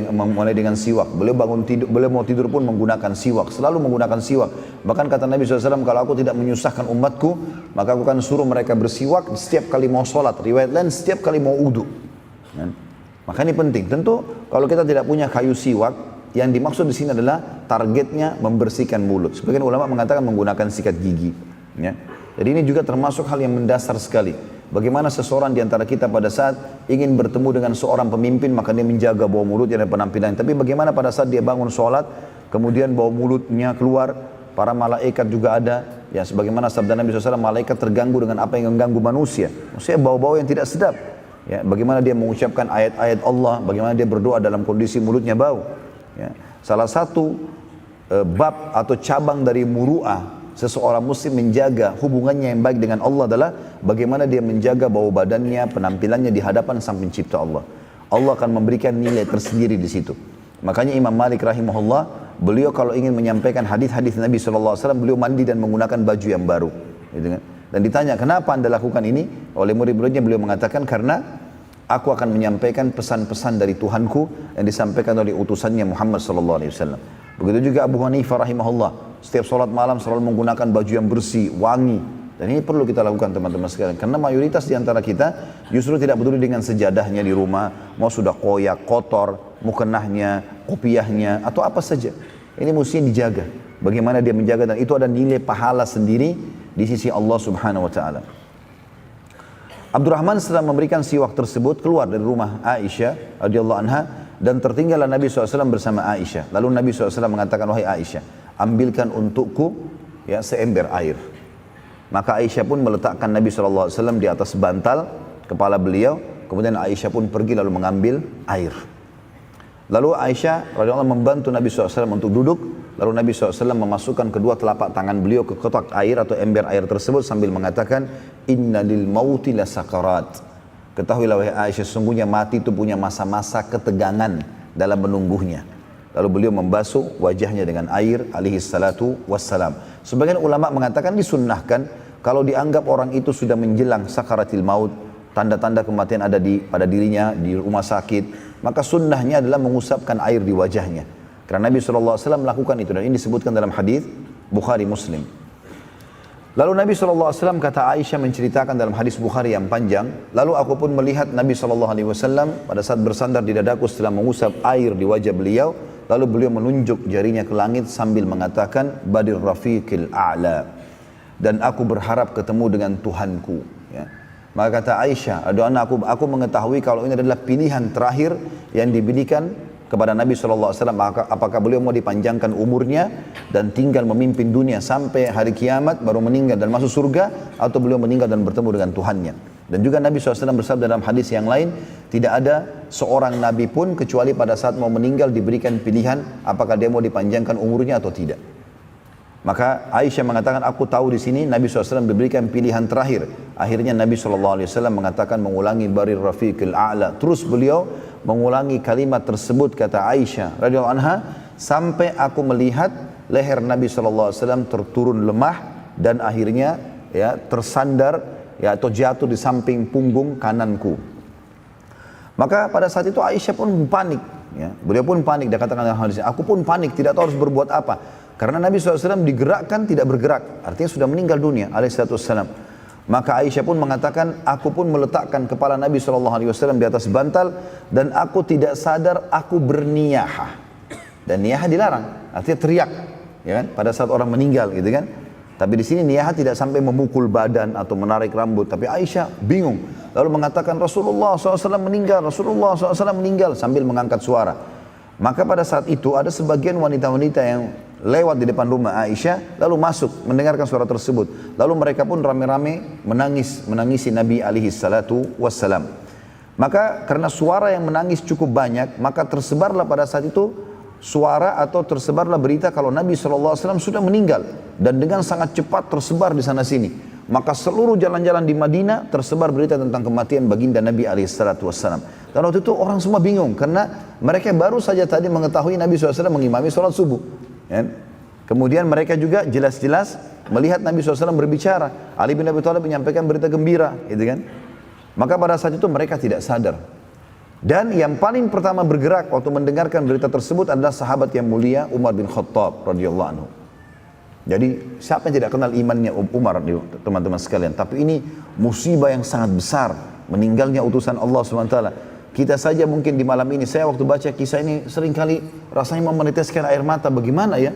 dengan siwak. Beliau bangun tidur, beliau mau tidur pun menggunakan siwak. Selalu menggunakan siwak. Bahkan kata Nabi SAW, kalau aku tidak menyusahkan umatku, maka aku akan suruh mereka bersiwak setiap kali mau sholat. Riwayat lain setiap kali mau wudu. Maka ini penting. Tentu kalau kita tidak punya kayu siwak, yang dimaksud di sini adalah targetnya membersihkan mulut. Sebagian ulama mengatakan menggunakan sikat gigi. Ya. Jadi ini juga termasuk hal yang mendasar sekali. Bagaimana seseorang di antara kita pada saat ingin bertemu dengan seorang pemimpin, maka dia menjaga bau mulutnya dan penampilannya. Tapi bagaimana pada saat dia bangun sholat, kemudian bau mulutnya keluar, para malaikat juga ada. Ya, sebagaimana sabda Nabi SAW, malaikat terganggu dengan apa yang mengganggu manusia. Maksudnya bau-bau yang tidak sedap. Ya, bagaimana dia mengucapkan ayat-ayat Allah, bagaimana dia berdoa dalam kondisi mulutnya bau. Ya. Salah satu bab atau cabang dari muru'ah seseorang muslim menjaga hubungannya yang baik dengan Allah adalah bagaimana dia menjaga bau badannya, penampilannya di hadapan sang pencipta Allah. Allah akan memberikan nilai tersendiri di situ. Makanya Imam Malik rahimahullah, beliau kalau ingin menyampaikan hadis-hadis Nabi SAW, beliau mandi dan menggunakan baju yang baru. Gitu kan? Dan ditanya, kenapa anda lakukan ini? Oleh murid-muridnya beliau mengatakan, karena aku akan menyampaikan pesan-pesan dari Tuhanku yang disampaikan oleh utusannya Muhammad SAW. Begitu juga Abu Hanifah rahimahullah, setiap sholat malam selalu menggunakan baju yang bersih, wangi. Dan ini perlu kita lakukan teman-teman sekalian. Karena mayoritas di antara kita justru tidak peduli dengan sejadahnya di rumah, mau sudah koyak, kotor, mukenahnya, kopiahnya, atau apa saja. Ini mesti dijaga. Bagaimana dia menjaga, dan itu ada nilai pahala sendiri di sisi Allah Subhanahu wa Ta'ala. Abdurrahman setelah memberikan siwak tersebut keluar dari rumah Aisyah radhiyallahu anha dan tertinggallah Nabi SAW bersama Aisyah. Lalu Nabi SAW mengatakan, wahai Aisyah, ambilkan untukku ya seember air. Maka Aisyah pun meletakkan Nabi SAW di atas bantal kepala beliau. Kemudian Aisyah pun pergi lalu mengambil air. Lalu Aisyah radhiyallahu anha membantu Nabi SAW untuk duduk. Lalu Nabi SAW memasukkan kedua telapak tangan beliau ke kotak air atau ember air tersebut sambil mengatakan, Inna lil mauti la sakarat. Ketahuilah wahai Aisyah, sesungguhnya mati itu punya masa-masa ketegangan dalam menunggunya. Lalu beliau membasuh wajahnya dengan air alaihi salatu wassalam. Sebagian ulama mengatakan disunnahkan kalau dianggap orang itu sudah menjelang sakaratil maut, tanda-tanda kematian ada pada dirinya di rumah sakit, maka sunnahnya adalah mengusapkan air di wajahnya. Karena Nabi SAW melakukan itu, dan ini disebutkan dalam hadis Bukhari Muslim. Lalu Nabi SAW, kata Aisyah menceritakan dalam hadis Bukhari yang panjang, lalu aku pun melihat Nabi SAW pada saat bersandar di dadaku setelah mengusap air di wajah beliau, lalu beliau menunjuk jarinya ke langit sambil mengatakan, Badir Rafiqil A'la, dan aku berharap ketemu dengan Tuhanku. Ya. Maka kata Aisyah, aku mengetahui kalau ini adalah pilihan terakhir yang diberikan kepada Nabi SAW, apakah beliau mau dipanjangkan umurnya dan tinggal memimpin dunia sampai hari kiamat baru meninggal dan masuk surga, atau beliau meninggal dan bertemu dengan Tuhannya. Dan juga Nabi SAW bersabda dalam hadis yang lain, tidak ada seorang Nabi pun kecuali pada saat mau meninggal diberikan pilihan apakah dia mau dipanjangkan umurnya atau tidak. Maka Aisyah mengatakan, aku tahu di sini Nabi SAW diberikan pilihan terakhir. Akhirnya Nabi SAW mengatakan, mengulangi Barir Rafiqil A'la. Terus beliau mengulangi kalimat tersebut, kata Aisyah radhiyallahu anha, sampai aku melihat leher Nabi SAW terturun lemah dan akhirnya ya tersandar ya atau jatuh di samping punggung kananku. Maka pada saat itu Aisyah pun panik. Ya, beliau pun panik. Dia katakan dalam hadis, aku pun panik, tidak tahu harus berbuat apa. Karena Nabi SAW digerakkan tidak bergerak, artinya sudah meninggal dunia alaihissalam. Maka Aisyah pun mengatakan, aku pun meletakkan kepala Nabi SAW di atas bantal dan aku tidak sadar aku berniyahah. Dan niyahah dilarang, artinya teriak, ya kan? Pada saat orang meninggal, gitu kan? Tapi di sini niyahah tidak sampai memukul badan atau menarik rambut. Tapi Aisyah bingung, lalu mengatakan Rasulullah SAW meninggal, Rasulullah SAW meninggal sambil mengangkat suara. Maka pada saat itu ada sebagian wanita-wanita yang lewat di depan rumah Aisyah, lalu masuk mendengarkan suara tersebut. Lalu mereka pun rame-rame menangisi Nabi SAW. Maka karena suara yang menangis cukup banyak, maka tersebarlah pada saat itu suara atau tersebarlah berita kalau Nabi SAW sudah meninggal. Dan dengan sangat cepat tersebar di sana sini. Maka seluruh jalan-jalan di Madinah tersebar berita tentang kematian baginda Nabi SAW. Dan waktu itu orang semua bingung karena mereka baru saja tadi mengetahui Nabi SAW mengimami sholat subuh. Ya. Kemudian mereka juga jelas-jelas melihat Nabi SAW berbicara. Ali bin Abi Thalib menyampaikan berita gembira, gitu kan? Maka pada saat itu mereka tidak sadar. Dan yang paling pertama bergerak waktu mendengarkan berita tersebut adalah sahabat yang mulia Umar bin Khattab radhiyallahu anhu. Jadi siapa yang tidak kenal imannya Umar, teman-teman sekalian. Tapi ini musibah yang sangat besar, meninggalnya utusan Allah SWT. Kita saja mungkin di malam ini, saya waktu baca kisah ini seringkali rasanya mau meneteskan air mata. Bagaimana ya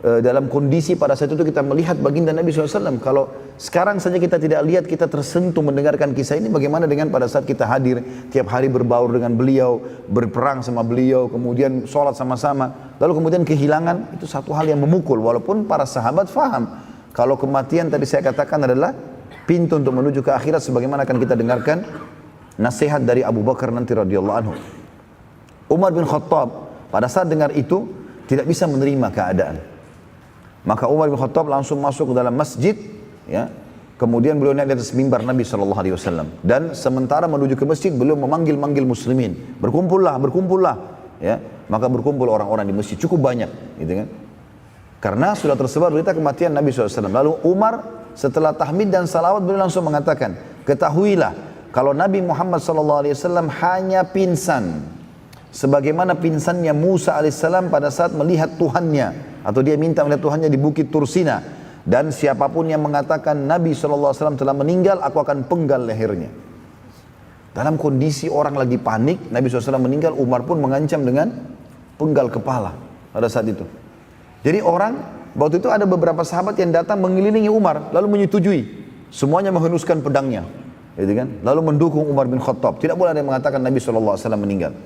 dalam kondisi pada saat itu kita melihat baginda Nabi SAW. Kalau sekarang saja kita tidak lihat, kita tersentuh mendengarkan kisah ini, bagaimana dengan pada saat kita hadir tiap hari berbaur dengan beliau, berperang sama beliau, kemudian sholat sama-sama, lalu kemudian kehilangan, itu satu hal yang memukul. Walaupun para sahabat faham kalau kematian tadi saya katakan adalah pintu untuk menuju ke akhirat, sebagaimana akan kita dengarkan nasihat dari Abu Bakar nanti radhiyallahu anhu. Umar bin Khattab pada saat dengar itu tidak bisa menerima keadaan. Maka Umar bin Khattab langsung masuk ke dalam masjid, ya. Kemudian beliau naik di atas mimbar Nabi SAW. Dan sementara menuju ke masjid, beliau memanggil-manggil muslimin, berkumpullah, ya. Maka berkumpul orang-orang di masjid cukup banyak, gitu kan? Karena sudah tersebar berita kematian Nabi SAW. Lalu Umar setelah tahmid dan salawat beliau langsung mengatakan, ketahuilah kalau Nabi Muhammad SAW hanya pingsan, sebagaimana pingsannya Musa alaihissalam pada saat melihat Tuhannya, atau dia minta melihat Tuhannya di Bukit Tursina. Dan siapapun yang mengatakan Nabi SAW telah meninggal, aku akan penggal lehernya. Dalam kondisi orang lagi panik, Nabi SAW meninggal, Umar pun mengancam dengan penggal kepala pada saat itu. Jadi orang, waktu itu ada beberapa sahabat yang datang mengelilingi Umar, lalu menyetujui. Semuanya menghunuskan pedangnya, gitu kan? Lalu mendukung Umar bin Khattab. Tidak boleh ada yang mengatakan Nabi SAW meninggal.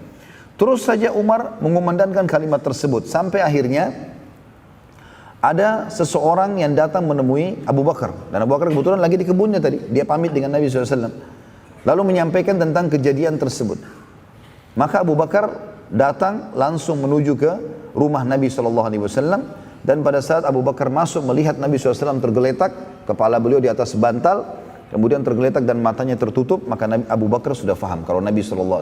Terus saja Umar mengumandangkan kalimat tersebut, sampai akhirnya ada seseorang yang datang menemui Abu Bakar. Dan Abu Bakar kebetulan lagi di kebunnya tadi. Dia pamit dengan Nabi SAW. Lalu menyampaikan tentang kejadian tersebut. Maka Abu Bakar datang langsung menuju ke rumah Nabi SAW. Dan pada saat Abu Bakar masuk melihat Nabi SAW tergeletak, kepala beliau di atas bantal, kemudian tergeletak dan matanya tertutup, maka Abu Bakar sudah faham kalau Nabi SAW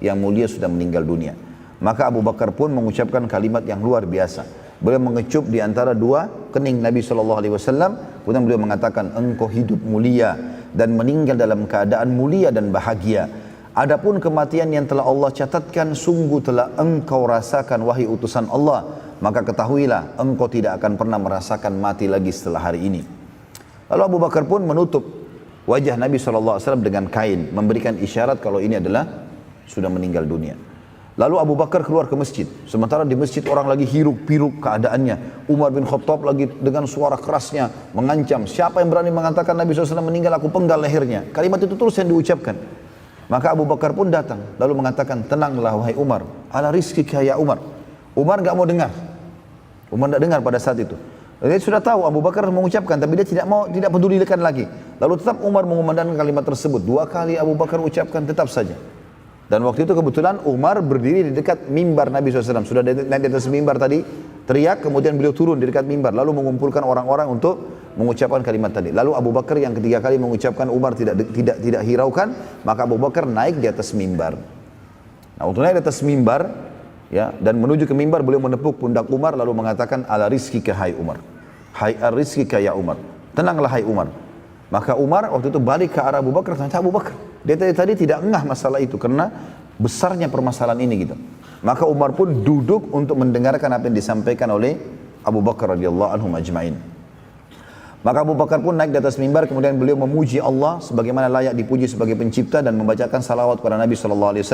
yang mulia sudah meninggal dunia. Maka Abu Bakar pun mengucapkan kalimat yang luar biasa. Beliau mengecup di antara dua kening Nabi SAW. Kemudian beliau mengatakan, engkau hidup mulia dan meninggal dalam keadaan mulia dan bahagia. Adapun kematian yang telah Allah catatkan, sungguh telah engkau rasakan wahai utusan Allah, maka ketahuilah engkau tidak akan pernah merasakan mati lagi setelah hari ini. Lalu Abu Bakar pun menutup wajah Nabi SAW dengan kain, memberikan isyarat kalau ini adalah sudah meninggal dunia. Lalu Abu Bakar keluar ke masjid. Sementara di masjid orang lagi hiruk-pikuk keadaannya. Umar bin Khattab lagi dengan suara kerasnya mengancam, siapa yang berani mengatakan Nabi SAW meninggal, aku penggal lehernya. Kalimat itu terus yang diucapkan. Maka Abu Bakar pun datang lalu mengatakan, tenanglah wahai Umar, ala rizkika ya Umar. Umar enggak mau dengar. Umar tidak dengar pada saat itu. Dia sudah tahu Abu Bakar mengucapkan, tapi dia tidak pedulikan lagi. Lalu tetap Umar mengumandangkan kalimat tersebut. 2 kali Abu Bakar ucapkan, tetap saja. Dan waktu itu kebetulan Umar berdiri di dekat mimbar Nabi SAW. Sudah naik di atas mimbar tadi, teriak, kemudian beliau turun di dekat mimbar, lalu mengumpulkan orang-orang untuk mengucapkan kalimat tadi. Lalu Abu Bakar yang ketiga kali mengucapkan, Umar tidak hiraukan, maka Abu Bakar naik di atas mimbar. Nah, untuk naik di atas mimbar, ya, dan menuju ke mimbar, beliau menepuk pundak Umar lalu mengatakan, ala rizkika hai Umar, hai ar-rizkika ya Umar, tenanglah hai Umar. Maka Umar waktu itu balik ke arah Abu Bakar, tanya Abu Bakar, dia tadi tidak ngeh masalah itu karena besarnya permasalahan ini gitu. Maka Umar pun duduk untuk mendengarkan apa yang disampaikan oleh Abu Bakar radhiyallahu anhu ajma'in. Maka Abu Bakar pun naik di atas mimbar, kemudian beliau memuji Allah sebagaimana layak dipuji sebagai pencipta dan membacakan salawat kepada Nabi SAW.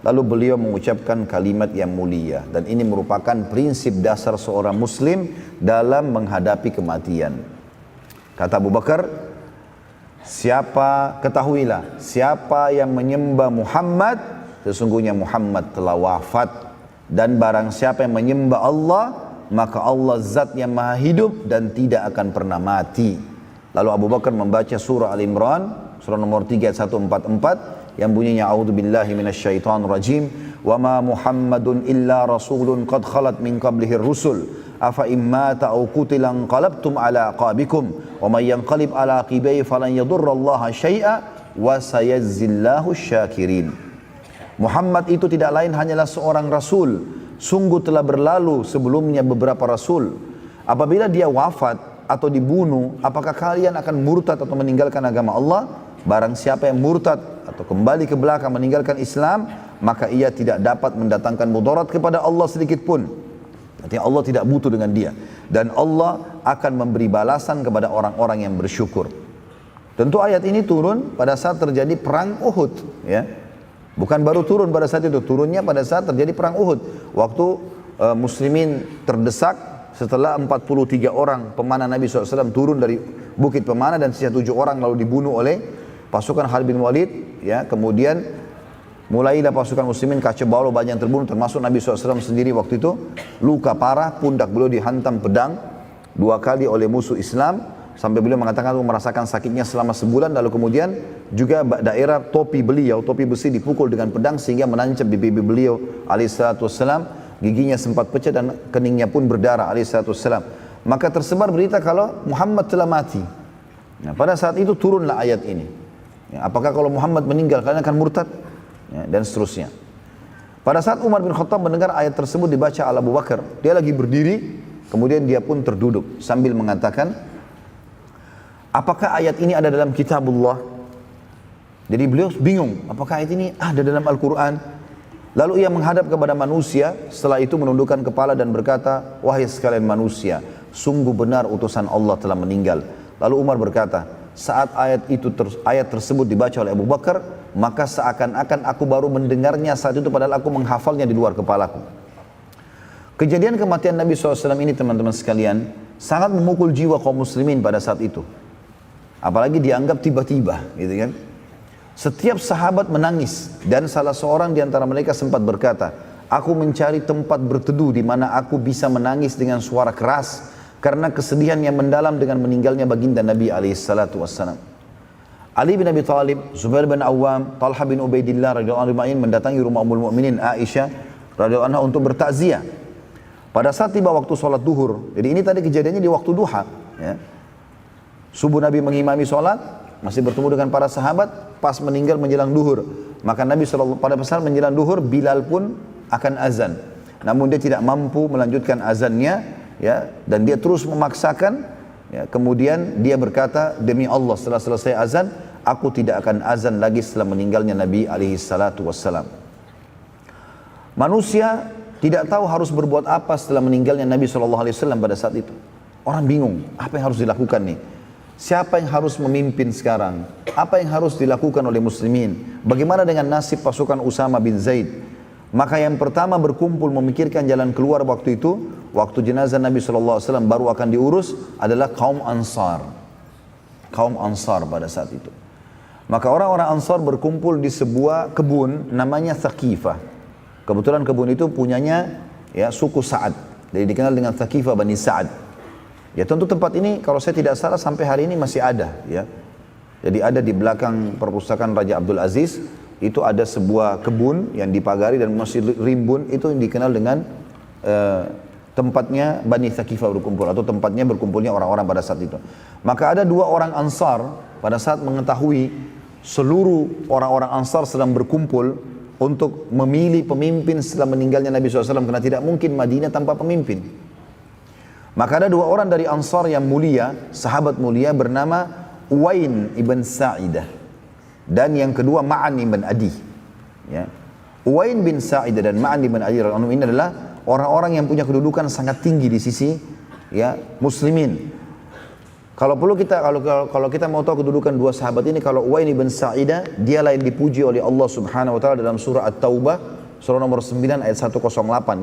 Lalu beliau mengucapkan kalimat yang mulia, dan ini merupakan prinsip dasar seorang muslim dalam menghadapi kematian. Kata Abu Bakar, ketahuilah, siapa yang menyembah Muhammad, sesungguhnya Muhammad telah wafat, dan barang siapa yang menyembah Allah, maka Allah zat yang maha hidup dan tidak akan pernah mati. Lalu Abu Bakar membaca surah Al-Imran, surah nomor 3 ayat 144 yang bunyinya, a'udzubillahi minasyaitonir rajim, wa ma Muhammadun illa rasulun qad khalat min qablihir rusul afa immata aw qutila qalabtum ala aqabikum wa may yanqalib ala aqibihi falan yadurrallaha syai'a wa sayazzillahu syakirin. Muhammad itu tidak lain hanyalah seorang rasul. Sungguh telah berlalu sebelumnya beberapa rasul. Apabila dia wafat atau dibunuh, apakah kalian akan murtad atau meninggalkan agama Allah? Barang siapa yang murtad atau kembali ke belakang meninggalkan Islam, maka ia tidak dapat mendatangkan mudarat kepada Allah sedikit pun. Artinya Allah tidak butuh dengan dia. Dan Allah akan memberi balasan kepada orang-orang yang bersyukur. Tentu ayat ini turun pada saat terjadi perang Uhud, ya. Bukan baru turun pada saat itu, turunnya pada saat terjadi perang Uhud. Waktu muslimin terdesak setelah 43 orang pemanah Nabi SAW turun dari bukit pemanah, dan sisa 7 orang lalu dibunuh oleh pasukan Khalid bin Walid. Ya, kemudian mulailah pasukan muslimin kacau balau, banyak yang terbunuh, termasuk Nabi SAW sendiri waktu itu. Luka parah, pundak beliau dihantam pedang 2 kali oleh musuh Islam. Sampai beliau mengatakan merasakan sakitnya selama sebulan. Lalu kemudian juga daerah topi beliau, topi besi dipukul dengan pedang sehingga menancap di pipi beliau alaihissalam. Giginya sempat pecah dan keningnya pun berdarah alaihissalam. Maka tersebar berita kalau Muhammad telah mati. Nah, pada saat itu turunlah ayat ini. Ya, apakah kalau Muhammad meninggal kalian akan murtad? Ya, dan seterusnya. Pada saat Umar bin Khattab mendengar ayat tersebut dibaca oleh Abu Bakar, dia lagi berdiri, kemudian dia pun terduduk sambil mengatakan, apakah ayat ini ada dalam kitabullah? Jadi beliau bingung, apakah ayat ini ada dalam Al-Quran? Lalu ia menghadap kepada manusia, setelah itu menundukkan kepala dan berkata, wahai sekalian manusia, sungguh benar utusan Allah telah meninggal. Lalu Umar berkata, saat ayat tersebut dibaca oleh Abu Bakar, maka seakan-akan aku baru mendengarnya saat itu, padahal aku menghafalnya di luar kepalaku. Kejadian kematian Nabi SAW ini teman-teman sekalian, sangat memukul jiwa kaum muslimin pada saat itu. Apalagi dianggap tiba-tiba, gitu kan. Setiap sahabat menangis, dan salah seorang di antara mereka sempat berkata, aku mencari tempat berteduh di mana aku bisa menangis dengan suara keras karena kesedihan yang mendalam dengan meninggalnya baginda Nabi SAW. Ali bin Abi Thalib, Zubair bin Awam, Talha bin Ubaidillah radhiyallahu anhu mendatangi rumah Ummul Mukminin Aisyah radhiyallahu anha untuk bertakziah. Pada saat tiba waktu sholat duhur, jadi ini tadi kejadiannya di waktu duha, ya. Subuh Nabi mengimami sholat, masih bertemu dengan para sahabat, pas meninggal menjelang duhur. Maka Nabi SAW pada saat menjelang duhur, Bilal pun akan azan. Namun dia tidak mampu melanjutkan azannya, ya, dan dia terus memaksakan. Ya, kemudian dia berkata, demi Allah, setelah selesai azan, aku tidak akan azan lagi setelah meninggalnya Nabi alaihi salatu wassalam. Manusia tidak tahu harus berbuat apa setelah meninggalnya Nabi SAW pada saat itu. Orang bingung, apa yang harus dilakukan nih? Siapa yang harus memimpin sekarang? Apa yang harus dilakukan oleh muslimin? Bagaimana dengan nasib pasukan Usama bin Zaid? Maka yang pertama berkumpul memikirkan jalan keluar waktu itu, waktu jenazah Nabi SAW baru akan diurus, adalah kaum Ansar. Kaum Ansar pada saat itu. Maka orang-orang Ansar berkumpul di sebuah kebun namanya Thaqifah. Kebetulan kebun itu punyanya ya suku Sa'ad. Jadi dikenal dengan Thaqifah Bani Sa'ad. Ya tentu tempat ini kalau saya tidak salah sampai hari ini masih ada ya. Jadi ada di belakang perpustakaan Raja Abdul Aziz, itu ada sebuah kebun yang dipagari dan masih rimbun, itu yang dikenal dengan tempatnya Bani Thaqifah berkumpul, atau tempatnya berkumpulnya orang-orang pada saat itu. Maka ada dua orang Ansar pada saat mengetahui seluruh orang-orang Ansar sedang berkumpul untuk memilih pemimpin setelah meninggalnya Nabi SAW, karena tidak mungkin Madinah tanpa pemimpin. Maka ada dua orang dari Ansar yang mulia, sahabat mulia, bernama Uwain ibn Sa'idah, dan yang kedua Ma'an ibn Adi. Ya. Uwain bin Sa'idah dan Ma'an ibn Adi ini adalah orang-orang yang punya kedudukan sangat tinggi di sisi ya muslimin. Kalau kita mau tahu kedudukan dua sahabat ini, kalau Uwain ibn Sa'idah, dialah yang dipuji oleh Allah Subhanahu wa taala dalam surah At-Taubah, surah nomor 9 ayat 108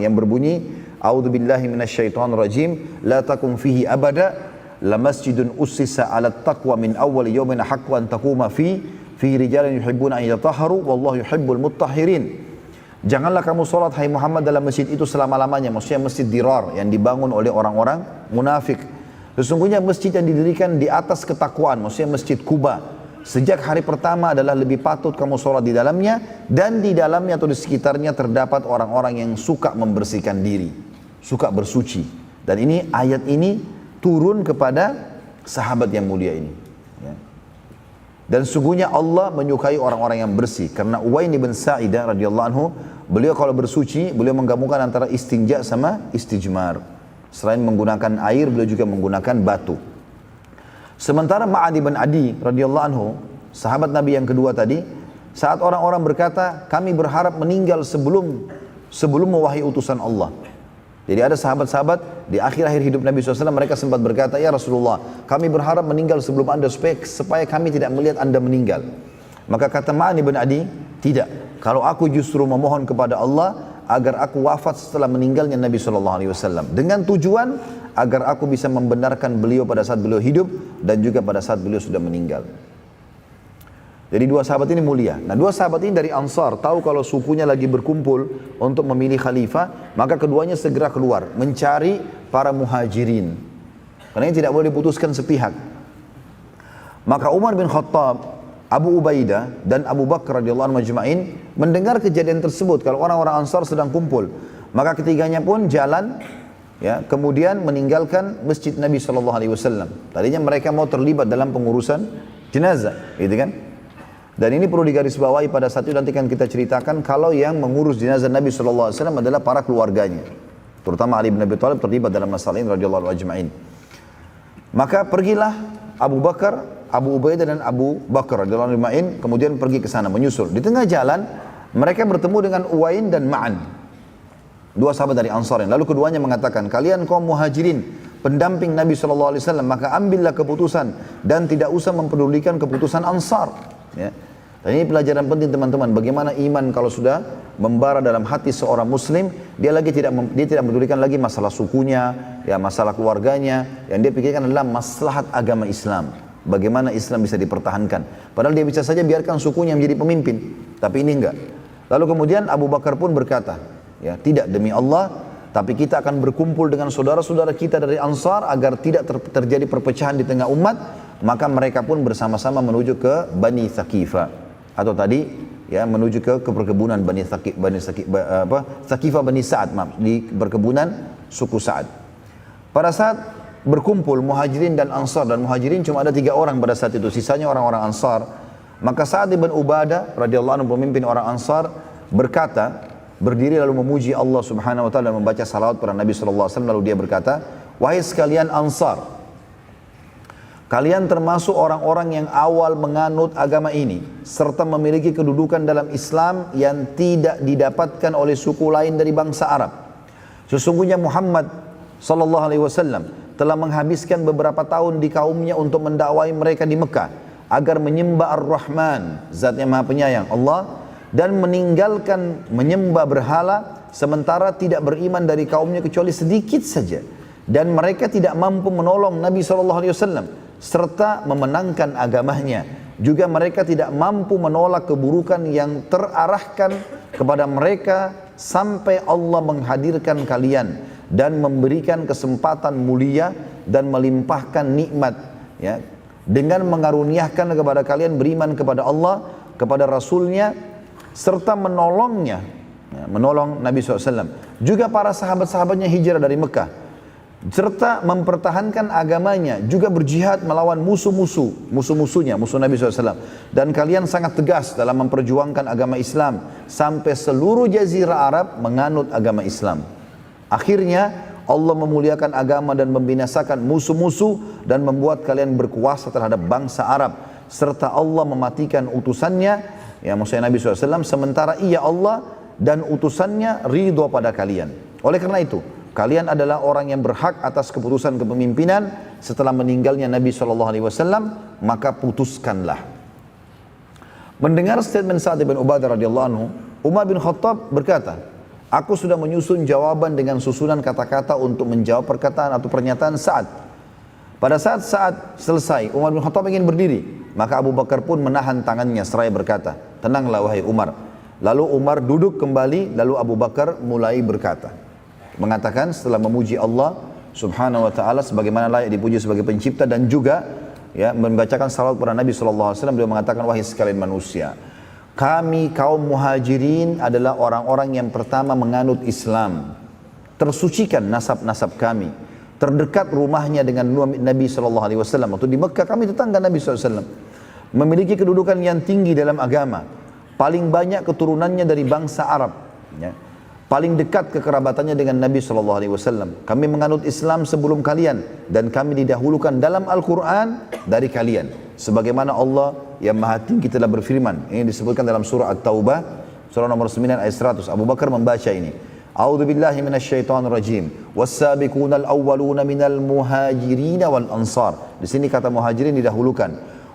yang berbunyi, A'udzubillahi minasyaitonirrajim, la takum fihi abada, la masjidun ussisa 'ala taqwa min awwal yawmin haqqu an taquma fi rijalin yuhibbuna an yatahharu wallahu yuhibbul mutahhirin. Janganlah kamu salat hai Muhammad dalam masjid itu selama-lamanya, maksudnya Masjid Dirar yang dibangun oleh orang-orang munafik. Sesungguhnya masjid yang didirikan di atas ketakwaan, maksudnya Masjid Quba, sejak hari pertama adalah lebih patut kamu sholat di dalamnya, dan di dalamnya atau di sekitarnya terdapat orang-orang yang suka membersihkan diri, suka bersuci. Dan ini ayat ini turun kepada sahabat yang mulia ini. Ya. Dan sungguhnya Allah menyukai orang-orang yang bersih, karena Uwain bin Sa'idah radhiyallahu anhu, beliau kalau bersuci, beliau menggabungkan antara istinja sama istijmar. Selain menggunakan air, beliau juga menggunakan batu. Sementara Ma'ad bin Adi radhiyallahu anhu, sahabat Nabi yang kedua tadi, saat orang-orang berkata, kami berharap meninggal sebelum mewahyi utusan Allah. Jadi ada sahabat-sahabat di akhir-akhir hidup Nabi SAW, mereka sempat berkata, ya Rasulullah, kami berharap meninggal sebelum anda supaya kami tidak melihat anda meninggal. Maka kata Ma'ad bin Adi, tidak. Kalau aku justru memohon kepada Allah agar aku wafat setelah meninggalnya Nabi SAW, dengan tujuan agar aku bisa membenarkan beliau pada saat beliau hidup dan juga pada saat beliau sudah meninggal. Jadi dua sahabat ini mulia. Nah, dua sahabat ini dari Ansar, tahu kalau sukunya lagi berkumpul untuk memilih khalifah, maka keduanya segera keluar mencari para muhajirin, karena ini tidak boleh diputuskan sepihak. Maka Umar bin Khattab, Abu Ubaidah dan Abu Bakar radhiyallahu anhu majma'in mendengar kejadian tersebut kalau orang-orang Ansar sedang kumpul, maka ketiganya pun jalan ya, kemudian meninggalkan masjid Nabi SAW. Tadinya mereka mau terlibat dalam pengurusan jenazah, gitu kan? Dan ini perlu digarisbawahi pada saat itu, nanti kan kita ceritakan kalau yang mengurus jenazah Nabi SAW adalah para keluarganya, terutama Ali bin Abi Thalib terlibat dalam masalah ini radhiyallahu anhu ajma'in. Maka pergilah Abu Bakar, Abu Ubaidah dan Abu Bakar radhiyallahu anhu ajma'in, kemudian pergi ke sana menyusul. Di tengah jalan mereka bertemu dengan Uwain dan Ma'an, dua sahabat dari Ansar. Lalu keduanya mengatakan, kalian kaum muhajirin, pendamping Nabi SAW, maka ambillah keputusan dan tidak usah mempedulikan keputusan Ansar. Ya. Dan ini pelajaran penting teman-teman, bagaimana iman kalau sudah membara dalam hati seorang muslim, dia tidak mempedulikan lagi masalah sukunya, ya masalah keluarganya, yang dia pikirkan adalah maslahat agama Islam. Bagaimana Islam bisa dipertahankan. Padahal dia bisa saja biarkan sukunya menjadi pemimpin, tapi ini enggak. Lalu kemudian Abu Bakar pun berkata, ya tidak, demi Allah, tapi kita akan berkumpul dengan saudara-saudara kita dari Ansar agar tidak terjadi perpecahan di tengah umat. Maka mereka pun bersama-sama menuju ke Bani Thaqifah, atau tadi ya menuju ke perkebunan Thaqifah Bani Sa'ad, di perkebunan suku Sa'ad. Pada saat berkumpul muhajirin dan Ansar, dan muhajirin cuma ada 3 orang pada saat itu, sisanya orang-orang Ansar. Maka Sa'ad bin Ubadah radhiyallahu anhu, pemimpin orang Ansar, berkata, berdiri lalu memuji Allah Subhanahu wa taala dan membaca salawat pada Nabi sallallahu alaihi wasallam. Lalu dia berkata, wahai sekalian Ansar, Kalian termasuk orang-orang yang awal menganut agama ini serta memiliki kedudukan dalam Islam yang tidak didapatkan oleh suku lain dari bangsa Arab. Sesungguhnya Muhammad sallallahu alaihi wasallam telah menghabiskan beberapa tahun di kaumnya untuk mendakwai mereka di Mekah agar menyembah Ar-Rahman, Zat yang Maha Penyayang, Allah, dan meninggalkan menyembah berhala, sementara tidak beriman dari kaumnya kecuali sedikit saja, dan mereka tidak mampu menolong Nabi SAW serta memenangkan agamanya. Juga mereka tidak mampu menolak keburukan yang terarahkan kepada mereka sampai Allah menghadirkan kalian dan memberikan kesempatan mulia dan melimpahkan nikmat, ya, dengan mengaruniakan kepada kalian beriman kepada Allah, kepada Rasulnya, serta menolongnya, ya, menolong Nabi SAW. Juga para sahabat-sahabatnya hijrah dari Mekah serta mempertahankan agamanya, juga berjihad melawan musuh-musuhnya, musuh Nabi SAW. Dan kalian sangat tegas dalam memperjuangkan agama Islam sampai seluruh jazirah Arab menganut agama Islam. Akhirnya Allah memuliakan agama dan membinasakan musuh-musuh dan membuat kalian berkuasa terhadap bangsa Arab, serta Allah mematikan utusannya, ya maksudnya Nabi SAW, sementara ia Allah dan utusannya ridho pada kalian. Oleh karena itu, kalian adalah orang yang berhak atas keputusan kepemimpinan setelah meninggalnya Nabi SAW, maka putuskanlah. Mendengar statement Sa'ad bin Ubadah radhiyallahu anhu, Umar bin Khattab berkata, aku sudah menyusun jawaban dengan susunan kata-kata untuk menjawab perkataan atau pernyataan Sa'ad. Pada saat Sa'ad selesai, Umar bin Khattab ingin berdiri, maka Abu Bakar pun menahan tangannya seraya berkata, tenanglah wahai Umar. Lalu Umar duduk kembali, lalu Abu Bakar mulai berkata, mengatakan setelah memuji Allah subhanahu wa ta'ala sebagaimana layak dipuji sebagai pencipta, dan juga ya membacakan salawat kepada Nabi SAW, beliau mengatakan, wahai sekalian manusia, kami kaum muhajirin adalah orang-orang yang pertama menganut Islam, tersucikan nasab-nasab kami, terdekat rumahnya dengan Nabi SAW, waktu di Mekah kami tetangga Nabi SAW, memiliki kedudukan yang tinggi dalam agama, paling banyak keturunannya dari bangsa Arab, ya, paling dekat kekerabatannya dengan Nabi SAW. Kami menganut Islam sebelum kalian dan kami didahulukan dalam Al-Quran dari kalian. Sebagaimana Allah yang Maha Tinggi telah berfirman. Ini disebutkan dalam surah At-Taubah, surah nomor 9 ayat 100. Abu Bakar membaca ini. A'udzu billahi minasyaitonir rajim. Was-sabiqunal awwaluna minal muhajirin wal ansar. Di sini kata muhajirin didahulukan.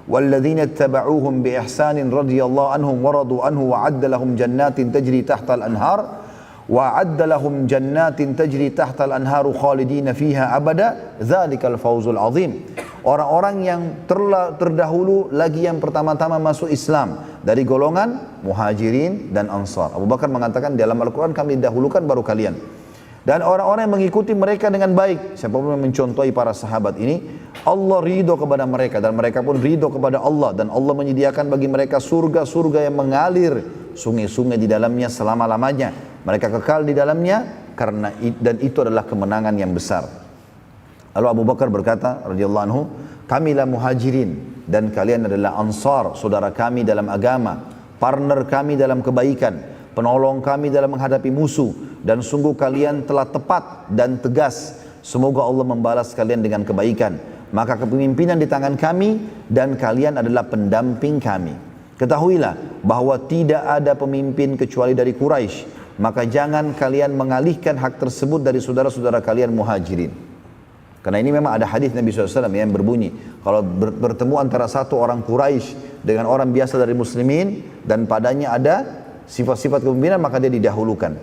Walladzina ittaba'uuhum bi ihsanin radhiyallahu anhum wa radu anhu wa 'adda lahum jannatin tajri tahtal anhar. وَعَدَّ لَهُمْ جَنَّاتٍ تَجْرِي تَحْتَ الْأَنْهَارُ خَالِدِينَ فِيهَا أَبَدًا ذَلِكَ الْفَوْزُ الْعَظِيمُ. Orang-orang yang terdahulu lagi yang pertama-tama masuk Islam dari golongan muhajirin dan ansar. Abu Bakar mengatakan dalam Al-Quran kami dahulukan baru kalian. Dan orang-orang yang mengikuti mereka dengan baik, siapapun yang mencontohi para sahabat ini, Allah ridho kepada mereka dan mereka pun ridho kepada Allah, dan Allah menyediakan bagi mereka surga-surga yang mengalir sungai-sungai di dalamnya selama-lamanya. Mereka kekal di dalamnya dan itu adalah kemenangan yang besar. Lalu Abu Bakar berkata radhiyallahu anhu, kamilah muhajirin dan kalian adalah ansar, saudara kami dalam agama, partner kami dalam kebaikan, penolong kami dalam menghadapi musuh, dan sungguh kalian telah tepat dan tegas. Semoga Allah membalas kalian dengan kebaikan. Maka kepemimpinan di tangan kami dan kalian adalah pendamping kami. Ketahuilah bahwa tidak ada pemimpin kecuali dari Quraisy. Maka jangan kalian mengalihkan hak tersebut dari saudara-saudara kalian muhajirin. Karena ini memang ada hadis Nabi SAW yang berbunyi, kalau bertemu antara satu orang Quraisy dengan orang biasa dari muslimin dan padanya ada sifat-sifat kepemimpinan, maka dia didahulukan.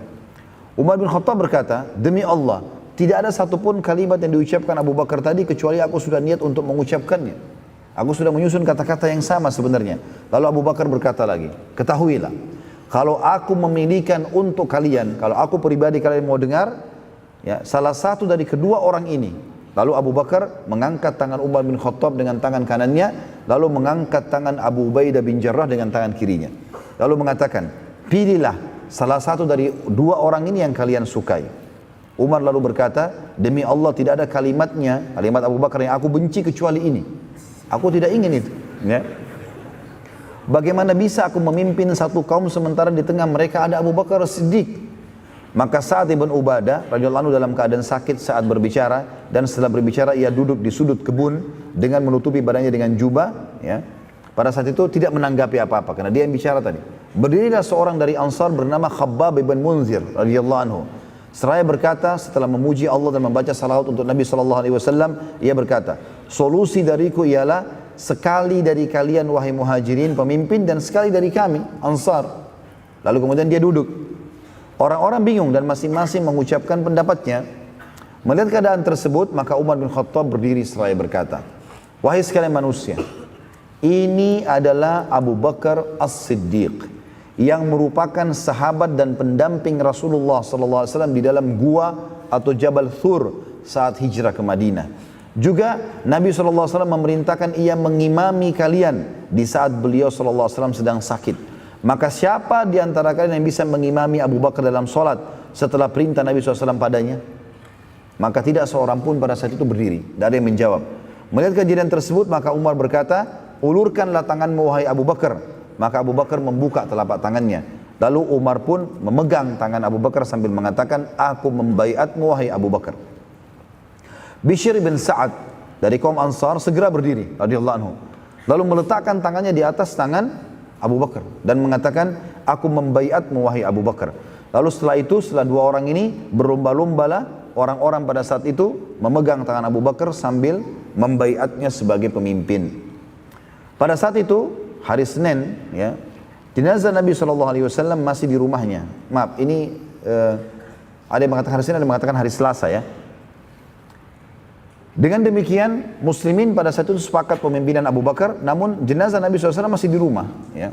Umar bin Khattab berkata, demi Allah, tidak ada satupun kalimat yang diucapkan Abu Bakar tadi kecuali aku sudah niat untuk mengucapkannya. Aku sudah menyusun kata-kata yang sama sebenarnya. Lalu Abu Bakar berkata lagi, ketahuilah, kalau aku memilihkan untuk kalian, kalau aku pribadi kalian mau dengar, ya, salah satu dari kedua orang ini. Lalu Abu Bakar mengangkat tangan Umar bin Khattab dengan tangan kanannya, lalu mengangkat tangan Abu Ubaidah bin Jarrah dengan tangan kirinya. Lalu mengatakan, pilihlah salah satu dari dua orang ini yang kalian sukai. Umar lalu berkata, demi Allah tidak ada kalimatnya, kalimat Abu Bakar yang aku benci kecuali ini. Aku tidak ingin itu. Ya. Bagaimana bisa aku memimpin satu kaum sementara di tengah mereka ada Abu Bakar Siddiq? Maka Sa'ad ibn Ubadah radhiyallahu anhu dalam keadaan sakit saat berbicara, dan setelah berbicara ia duduk di sudut kebun dengan menutupi badannya dengan jubah, ya. Pada saat itu tidak menanggapi apa-apa karena dia yang bicara tadi. Berdirilah seorang dari Ansar bernama Khabbab ibn Munzir radhiyallahu anhu. Seraya berkata setelah memuji Allah dan membaca salawat untuk Nabi SAW, ia berkata, solusi dariku ialah sekali dari kalian wahai muhajirin pemimpin dan sekali dari kami Ansar. Lalu kemudian dia duduk. Orang-orang bingung dan masing-masing mengucapkan pendapatnya. Melihat keadaan tersebut, maka Umar bin Khattab berdiri seraya berkata, wahai sekalian manusia, ini adalah Abu Bakar As-Siddiq yang merupakan sahabat dan pendamping Rasulullah SAW di dalam gua atau Jabal Thur saat hijrah ke Madinah. Juga Nabi SAW memerintahkan ia mengimami kalian di saat beliau SAW sedang sakit. Maka siapa di antara kalian yang bisa mengimami Abu Bakar dalam solat setelah perintah Nabi SAW padanya? Maka tidak seorang pun pada saat itu berdiri, tidak ada yang menjawab. Melihat kejadian tersebut, maka Umar berkata, ulurkanlah tanganmu wahai Abu Bakar. Maka Abu Bakar membuka telapak tangannya. Lalu Umar pun memegang tangan Abu Bakar sambil mengatakan, aku membaiatmu wahai Abu Bakar. Bishr bin Sa'ad dari kaum Ansar segera berdiri radhiyallahu anhu. Lalu meletakkan tangannya di atas tangan Abu Bakar dan mengatakan, aku membaiatmu wahai Abu Bakar. Lalu setelah itu, setelah dua orang ini berlomba-lombalah orang-orang pada saat itu memegang tangan Abu Bakar sambil membaiatnya sebagai pemimpin. Pada saat itu hari Senin, ya, jenazah Nabi SAW masih di rumahnya. Maaf, ini ada yang mengatakan hari Senin, ada yang mengatakan hari Selasa, ya. Dengan demikian muslimin pada saat itu sepakat pemimpinan Abu Bakar, namun jenazah Nabi SAW masih di rumah, ya.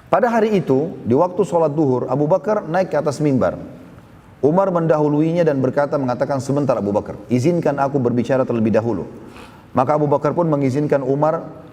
Pada hari itu di waktu sholat duhur, Abu Bakar naik ke atas mimbar. Umar mendahuluinya dan mengatakan, sebentar Abu Bakar, izinkan aku berbicara terlebih dahulu. Maka Abu Bakar pun mengizinkan Umar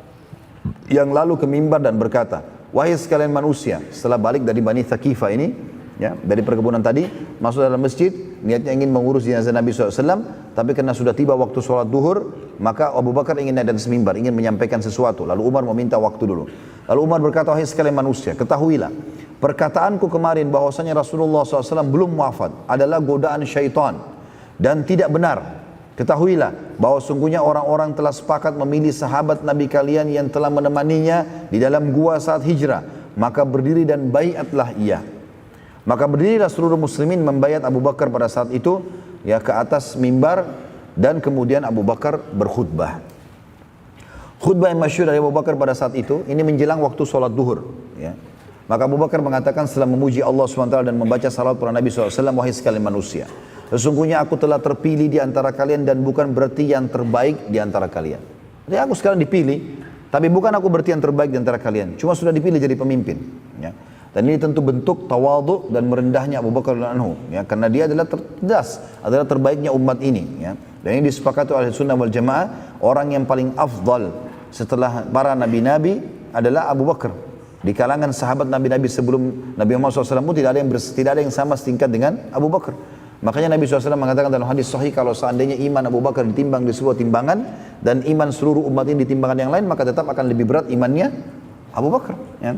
yang lalu ke mimbar dan berkata, wahai sekalian manusia, setelah balik dari Bani Thaqifah ini, ya, dari perkebunan tadi, masuk dalam masjid, niatnya ingin mengurus jenazah Nabi SAW, tapi karena sudah tiba waktu sholat duhur, maka Abu Bakar ingin naik dari mimbar, ingin menyampaikan sesuatu. Lalu Umar meminta waktu dulu. Lalu Umar berkata, wahai sekalian manusia, ketahuilah, perkataanku kemarin bahwasanya Rasulullah SAW belum wafat adalah godaan syaitan dan tidak benar. Ketahuilah bahwa sungguhnya orang-orang telah sepakat memilih sahabat Nabi kalian yang telah menemaninya di dalam gua saat hijrah. Maka berdiri dan baiatlah ia. Maka berdirilah seluruh muslimin membaiat Abu Bakar pada saat itu, ya, ke atas mimbar, dan kemudian Abu Bakar berkhutbah. Khutbah yang masyhur dari Abu Bakar pada saat itu, ini menjelang waktu sholat duhur, ya. Maka Abu Bakar mengatakan setelah memuji Allah SWT dan membaca salawat pada Nabi SAW, wahai sekalian manusia, sesungguhnya aku telah terpilih di antara kalian dan bukan berarti yang terbaik di antara kalian. Jadi aku sekarang dipilih, tapi bukan aku berarti yang terbaik di antara kalian. Cuma sudah dipilih jadi pemimpin, ya. Dan ini tentu bentuk tawadhu dan merendahnya Abu Bakar radhiyallahu anhu, ya, karena dia adalah adalah terbaiknya umat ini, ya. Dan ini disepakati oleh Sunnah wal Jamaah, orang yang paling afdal setelah para nabi-nabi adalah Abu Bakar. Di kalangan sahabat nabi-nabi sebelum Nabi Muhammad SAW pun tidak ada yang sama setingkat dengan Abu Bakar. Makanya Nabi SAW mengatakan dalam hadis sahih, kalau seandainya iman Abu Bakar ditimbang di sebuah timbangan dan iman seluruh umat ini ditimbangkan yang lain, maka tetap akan lebih berat imannya Abu Bakar, ya.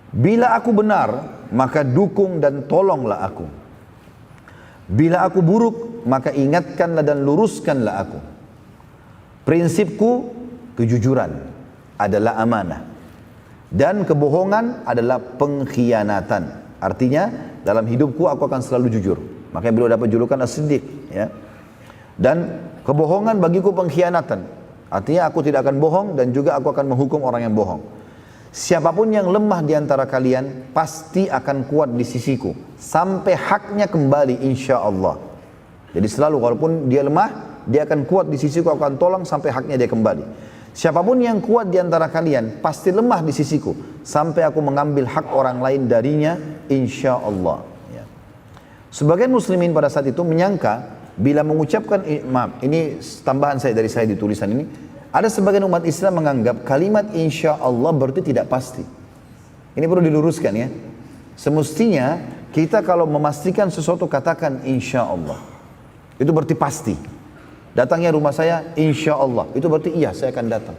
Bila aku benar, maka dukung dan tolonglah aku. Bila aku buruk, maka ingatkanlah dan luruskanlah aku. Prinsipku, kejujuran adalah amanah, dan kebohongan adalah pengkhianatan. Artinya dalam hidupku aku akan selalu jujur. Makanya beliau dapat julukan As-Siddiq, ya. Dan kebohongan bagiku pengkhianatan. Artinya aku tidak akan bohong dan juga aku akan menghukum orang yang bohong. Siapapun yang lemah di antara kalian pasti akan kuat di sisiku sampai haknya kembali, insya Allah. Jadi selalu walaupun dia lemah, dia akan kuat di sisiku, aku akan tolong sampai haknya dia kembali. Siapapun yang kuat di antara kalian pasti lemah di sisiku sampai aku mengambil hak orang lain darinya, insya Allah, ya. Sebagian muslimin pada saat itu menyangka bila mengucapkan, maaf, ini tambahan dari saya di tulisan ini, ada sebagian umat Islam menganggap kalimat insya Allah berarti tidak pasti. Ini perlu diluruskan, ya. Semestinya kita kalau memastikan sesuatu katakan insya Allah, itu berarti pasti. Datangnya rumah saya, insya Allah, itu berarti iya saya akan datang.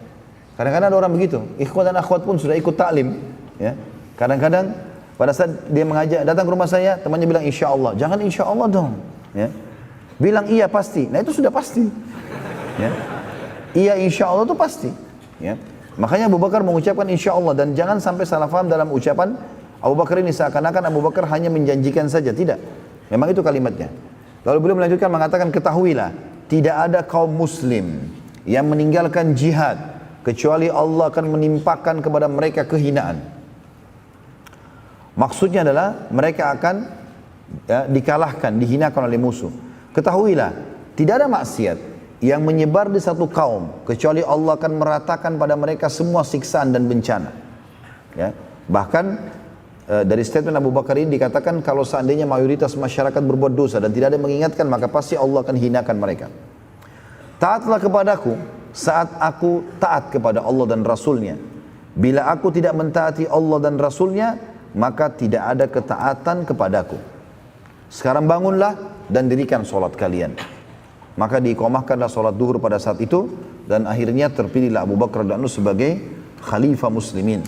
Kadang-kadang ada orang begitu, ikhwan dan akhwat pun sudah ikut taklim, ya. Kadang-kadang Pada saat dia mengajak datang ke rumah saya, temannya bilang insya Allah. Jangan insya Allah dong. Ya. Bilang iya pasti. Nah itu sudah pasti. Ya. Iya insya Allah itu pasti. Ya. Makanya Abu Bakar mengucapkan insya Allah. Dan jangan sampai salah faham dalam ucapan Abu Bakar ini. Seakan-akan Abu Bakar hanya menjanjikan saja. Tidak. Memang itu kalimatnya. Lalu beliau melanjutkan mengatakan, ketahuilah, tidak ada kaum muslim yang meninggalkan jihad kecuali Allah akan menimpakan kepada mereka kehinaan. Maksudnya adalah mereka akan dikalahkan, dihinakan oleh musuh. Ketahuilah, tidak ada maksiat yang menyebar di satu kaum kecuali Allah akan meratakan pada mereka semua siksaan dan bencana. Ya. Bahkan dari statement Abu Bakar ini dikatakan kalau seandainya mayoritas masyarakat berbuat dosa dan tidak ada yang mengingatkan, maka pasti Allah akan hinakan mereka. Taatlah kepadaku saat aku taat kepada Allah dan Rasulnya. Bila aku tidak mentaati Allah dan Rasulnya, maka tidak ada ketaatan kepadaku. Sekarang bangunlah dan dirikan solat kalian. Maka diiqamahkanlah solat duhur pada saat itu, dan akhirnya terpilihlah Abu Bakar radhiyallahu anhu sebagai khalifah muslimin.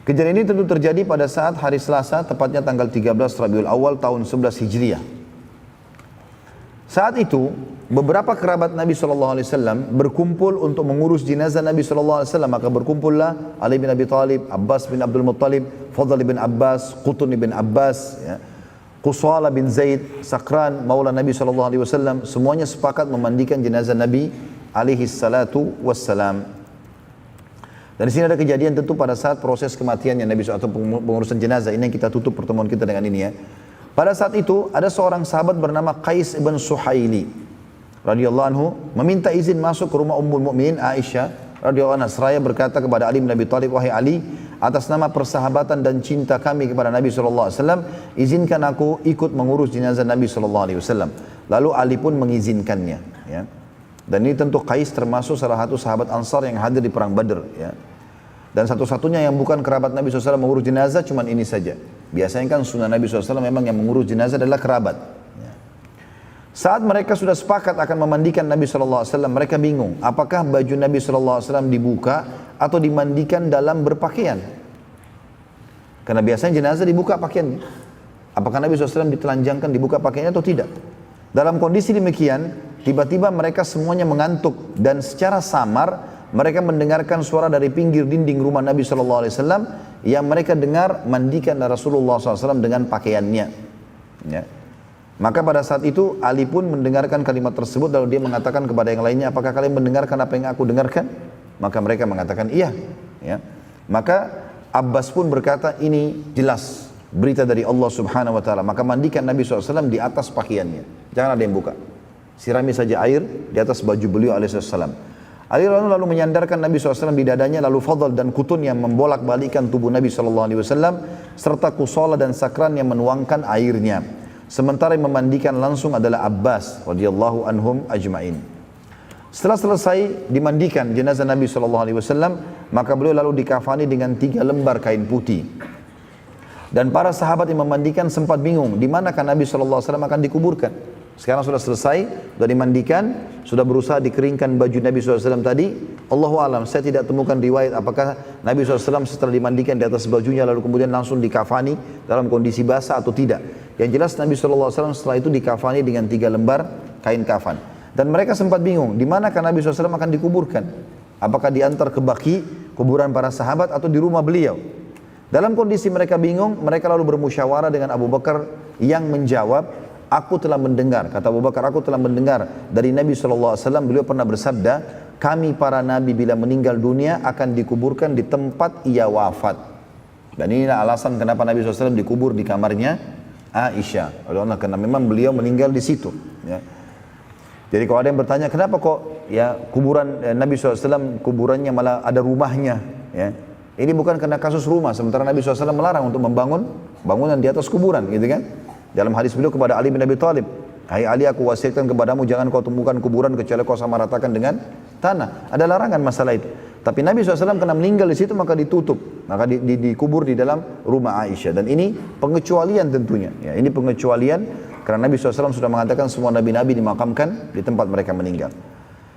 Kejadian ini tentu terjadi pada saat hari Selasa, tepatnya tanggal 13 Rabiul Awal tahun 11 Hijriah. Saat itu beberapa kerabat Nabi SAW berkumpul untuk mengurus jenazah Nabi SAW. Maka berkumpullah Ali bin Abi Thalib, Abbas bin Abdul Muttalib, Fadl bin Abbas, Qutun bin Abbas, ya, Qusala bin Zaid, Sakran, maula Nabi SAW. Semuanya sepakat memandikan jenazah Nabi SAW. Dan di sini ada kejadian tentu pada saat proses kematiannya Nabi SAW atau pengurusan jenazah. Ini yang kita tutup pertemuan kita dengan ini ya. Pada saat itu ada seorang sahabat bernama Qais ibn Suhaili radhiyallahu anhu meminta izin masuk ke rumah Ummul Mukminin Aisyah radhiyallahu anha seraya berkata kepada Ali bin Abi Thalib, wahai Ali, atas nama persahabatan dan cinta kami kepada Nabi SAW, izinkan aku ikut mengurus jenazah Nabi SAW. Lalu Ali pun mengizinkannya. Ya. Dan ini tentu Qais termasuk salah satu sahabat Ansar yang hadir di perang Badr. Ya. Dan satu-satunya yang bukan kerabat Nabi SAW mengurus jenazah cuma ini saja. Biasanya kan sunnah Nabi SAW memang yang mengurus jenazah adalah kerabat. Ya. Saat mereka sudah sepakat akan memandikan Nabi SAW, mereka bingung. Apakah baju Nabi SAW dibuka atau dimandikan dalam berpakaian? Karena biasanya jenazah dibuka pakaiannya. Apakah Nabi SAW ditelanjangkan dibuka pakaiannya atau tidak? Dalam kondisi demikian, tiba-tiba mereka semuanya mengantuk. Dan secara samar, mereka mendengarkan suara dari pinggir dinding rumah Nabi SAW yang mereka dengar mandikan Rasulullah SAW dengan pakaiannya. Ya. Maka pada saat itu Ali pun mendengarkan kalimat tersebut lalu dia mengatakan kepada yang lainnya, apakah kalian mendengarkan apa yang aku dengarkan? Maka mereka mengatakan iya. Ya. Maka Abbas pun berkata ini jelas berita dari Allah Subhanahu Wa Taala. Maka mandikan Nabi SAW di atas pakaiannya. Jangan ada yang buka. Sirami saja air di atas baju beliau alaihissalam. Ali lalu menyandarkan Nabi SAW di dadanya, lalu Fadl dan Qutun yang membolak-balikan tubuh Nabi SAW, serta Qusala dan Sakran yang menuangkan airnya. Sementara yang memandikan langsung adalah Abbas radhiyallahu anhum ajma'in. Setelah selesai dimandikan jenazah Nabi SAW, maka beliau lalu dikafani dengan 3 lembar kain putih. Dan para sahabat yang memandikan sempat bingung, di manakah Nabi SAW akan dikuburkan. Sekarang sudah selesai, sudah dimandikan, sudah berusaha dikeringkan baju Nabi SAW tadi. Allahu alam, saya tidak temukan riwayat apakah Nabi SAW setelah dimandikan di atas bajunya lalu kemudian langsung dikafani dalam kondisi basah atau tidak. Yang jelas Nabi SAW setelah itu dikafani dengan 3 lembar kain kafan. Dan mereka sempat bingung, di manakah Nabi SAW akan dikuburkan? Apakah diantar ke Baqi, kuburan para sahabat, atau di rumah beliau? Dalam kondisi mereka bingung, mereka lalu bermusyawarah dengan Abu Bakar yang menjawab, aku telah mendengar, kata Abu Bakar, aku telah mendengar dari Nabi SAW, beliau pernah bersabda, kami para Nabi bila meninggal dunia akan dikuburkan di tempat ia wafat. Dan inilah alasan kenapa Nabi SAW dikubur di kamarnya Aisyah. Karena memang beliau meninggal di situ. Ya. Jadi kalau ada yang bertanya, kenapa kok ya kuburan Nabi SAW kuburannya malah ada rumahnya? Ya. Ini bukan karena kasus rumah, sementara Nabi SAW melarang untuk membangun bangunan di atas kuburan, gitu kan? Dalam hadis beliau kepada Ali bin Abi Thalib, hai Ali, aku wasiatkan kepadamu jangan kau temukan kuburan kecuali kau samaratakan dengan tanah. Ada larangan masalah itu. Tapi Nabi SAW karena meninggal di situ maka ditutup, maka dikubur di dalam rumah Aisyah. Dan ini pengecualian tentunya. Ya, ini pengecualian karena Nabi SAW sudah mengatakan semua nabi-nabi dimakamkan di tempat mereka meninggal.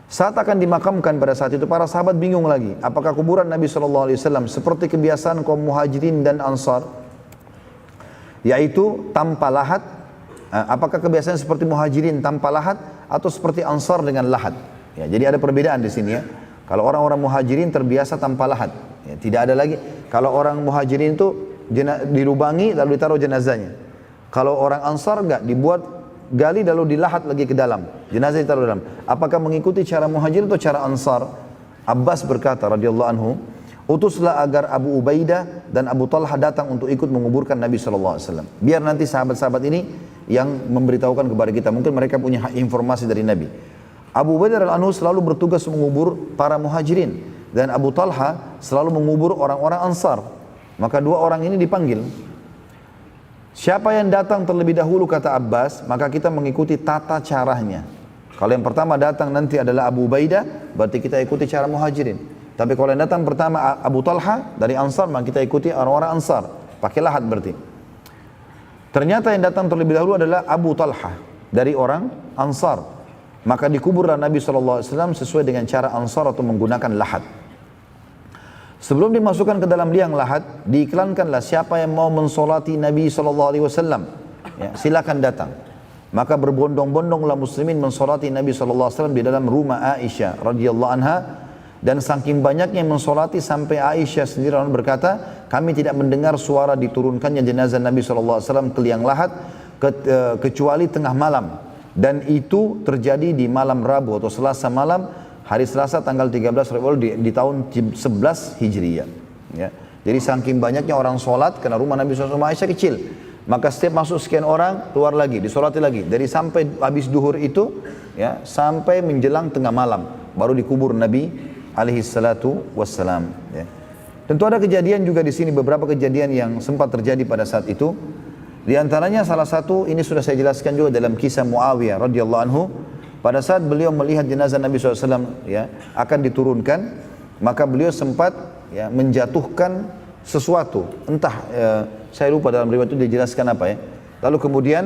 Saat akan dimakamkan pada saat itu para sahabat bingung lagi. Apakah kuburan Nabi SAW seperti kebiasaan kaum muhajirin dan ansar? yaitu tanpa lahat. Apakah kebiasaan seperti muhajirin tanpa lahat atau seperti ansar dengan lahat? Ya, jadi ada perbedaan di sini ya. Kalau orang-orang muhajirin terbiasa tanpa lahat, ya, tidak ada lagi. Kalau orang muhajirin itu dilubangi lalu ditaruh jenazahnya. Kalau orang ansar enggak, dibuat gali lalu dilahat lagi ke dalam, jenazah ditaruh dalam. Apakah mengikuti cara muhajirin atau cara ansar? Abbas berkata radhiyallahu anhu, utuslah agar Abu Ubaidah dan Abu Talha datang untuk ikut menguburkan Nabi SAW. Biar nanti sahabat-sahabat ini yang memberitahukan kepada kita. Mungkin mereka punya informasi dari Nabi. Abu Ubaidah al-Anhu selalu bertugas mengubur para muhajirin. Dan Abu Talha selalu mengubur orang-orang ansar. Maka dua orang ini dipanggil. Siapa yang datang terlebih dahulu kata Abbas, maka kita mengikuti tata caranya. Kalau yang pertama datang nanti adalah Abu Ubaidah, berarti kita ikuti cara muhajirin. Tapi kalau yang datang pertama Abu Talha dari ansar, maka kita ikuti orang-orang ansar. Pakai lahat berarti. Ternyata yang datang terlebih dahulu adalah Abu Talha dari orang Ansar. Maka dikuburlah Nabi SAW sesuai dengan cara Ansar atau menggunakan lahat. Sebelum dimasukkan ke dalam liang lahat, diiklankanlah siapa yang mau mensolati Nabi SAW. Ya, silakan datang. Maka berbondong-bondonglah muslimin mensolati Nabi SAW di dalam rumah Aisyah radhiyallahu anha. Dan saking banyaknya yang mensolati sampai Aisyah sendiri berkata, kami tidak mendengar suara diturunkannya jenazah Nabi SAW ke liang lahat kecuali tengah malam. Dan itu terjadi di malam Rabu atau Selasa malam, hari Selasa tanggal 13 Rabiul di tahun 11 Hijriyah. Ya. Jadi saking banyaknya orang sholat, karena rumah Nabi SAW Aisyah kecil. Maka setiap masuk sekian orang, keluar lagi, disolati lagi. Dari sampai habis duhur itu, ya, sampai menjelang tengah malam, baru dikubur Nabi alaihi salatu wassalam. Ya. Tentu ada kejadian juga di sini, beberapa kejadian yang sempat terjadi pada saat itu. Di antaranya salah satu, ini sudah saya jelaskan juga dalam kisah Muawiyah radhiyallahu anhu. Pada saat beliau melihat jenazah Nabi SAW ya, akan diturunkan, maka beliau sempat ya, menjatuhkan sesuatu. Entah, saya lupa dalam riwayat itu dijelaskan apa ya. Lalu kemudian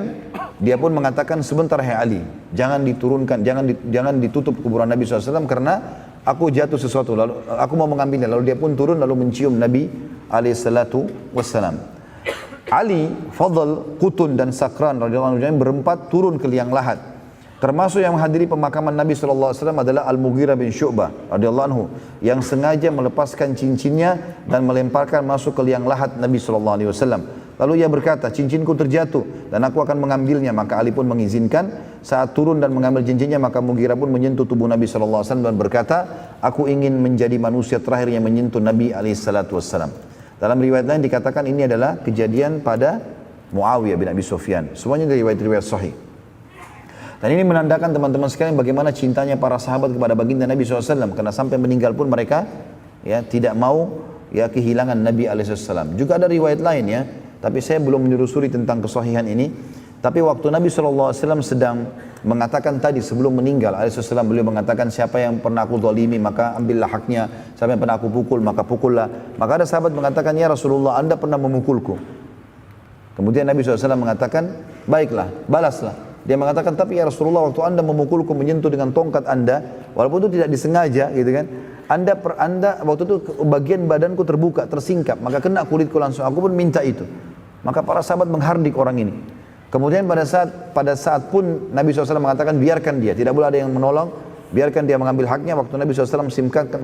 dia pun mengatakan, sebentar hai Ali, jangan diturunkan, jangan ditutup kuburan Nabi SAW karena aku jatuh sesuatu, lalu aku mau mengambilnya. Lalu dia pun turun lalu mencium Nabi SAW. Ali, Fadl, Qutun dan Sakran radhiyallahu anhu berempat turun ke liang lahat. Termasuk yang menghadiri pemakaman Nabi SAW adalah Al-Mughirah bin Syu'bah radhiyallahu anhu yang sengaja melepaskan cincinnya dan melemparkan masuk ke liang lahat Nabi SAW. Lalu ia berkata, cincinku terjatuh dan aku akan mengambilnya. Maka Ali pun mengizinkan. Saat turun dan mengambil cincinnya, maka Mughirah pun menyentuh tubuh Nabi SAW dan berkata, aku ingin menjadi manusia terakhir yang menyentuh Nabi SAW. Dalam riwayat lain dikatakan ini adalah kejadian pada Muawiyah bin Abi Sufyan. Semuanya dari riwayat sahih. Dan ini menandakan teman-teman sekalian bagaimana cintanya para sahabat kepada baginda Nabi SAW. Karena sampai meninggal pun mereka ya tidak mau ya kehilangan Nabi SAW. Juga ada riwayat lain ya, tapi saya belum menyusuri tentang kesahihan ini. Tapi waktu Nabi SAW sedang mengatakan tadi sebelum meninggal SAW, beliau mengatakan siapa yang pernah aku zalimi maka ambillah haknya, siapa yang pernah aku pukul maka pukullah. Maka ada sahabat mengatakan, ya Rasulullah, Anda pernah memukulku. Kemudian Nabi SAW mengatakan, baiklah, balaslah. Dia mengatakan, tapi ya Rasulullah, waktu Anda memukulku menyentuh dengan tongkat Anda, walaupun itu tidak disengaja gitu kan, Anda waktu itu bagian badanku terbuka, tersingkap, maka kena kulitku langsung, aku pun minta itu. Maka para sahabat menghardik orang ini. Kemudian pada saat pun Nabi SAW mengatakan biarkan dia, tidak boleh ada yang menolong, biarkan dia mengambil haknya. Waktu Nabi SAW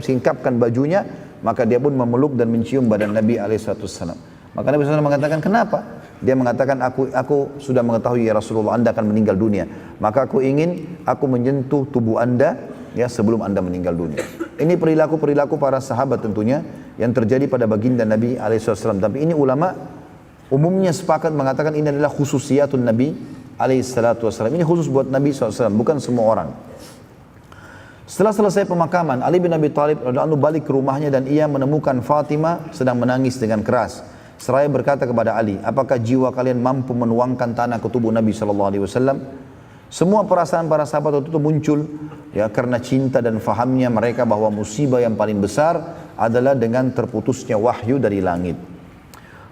singkapkan bajunya, maka dia pun memeluk dan mencium badan Nabi SAW. Maka Nabi SAW mengatakan, kenapa? Dia mengatakan, aku sudah mengetahui ya Rasulullah, Anda akan meninggal dunia. Maka aku ingin aku menyentuh tubuh Anda ya sebelum Anda meninggal dunia. Ini perilaku para sahabat tentunya yang terjadi pada baginda Nabi SAW. Tapi ini ulama umumnya sepakat mengatakan ini adalah khususiyatun Nabi SAW. Ini khusus buat Nabi SAW, bukan semua orang. Setelah selesai pemakaman, Ali bin Abi Thalib balik ke rumahnya dan ia menemukan Fatimah sedang menangis dengan keras. Seraya berkata kepada Ali, apakah jiwa kalian mampu menuangkan tanah ke tubuh Nabi SAW? Semua perasaan para sahabat waktu itu muncul ya karena cinta dan fahamnya mereka bahwa musibah yang paling besar adalah dengan terputusnya wahyu dari langit.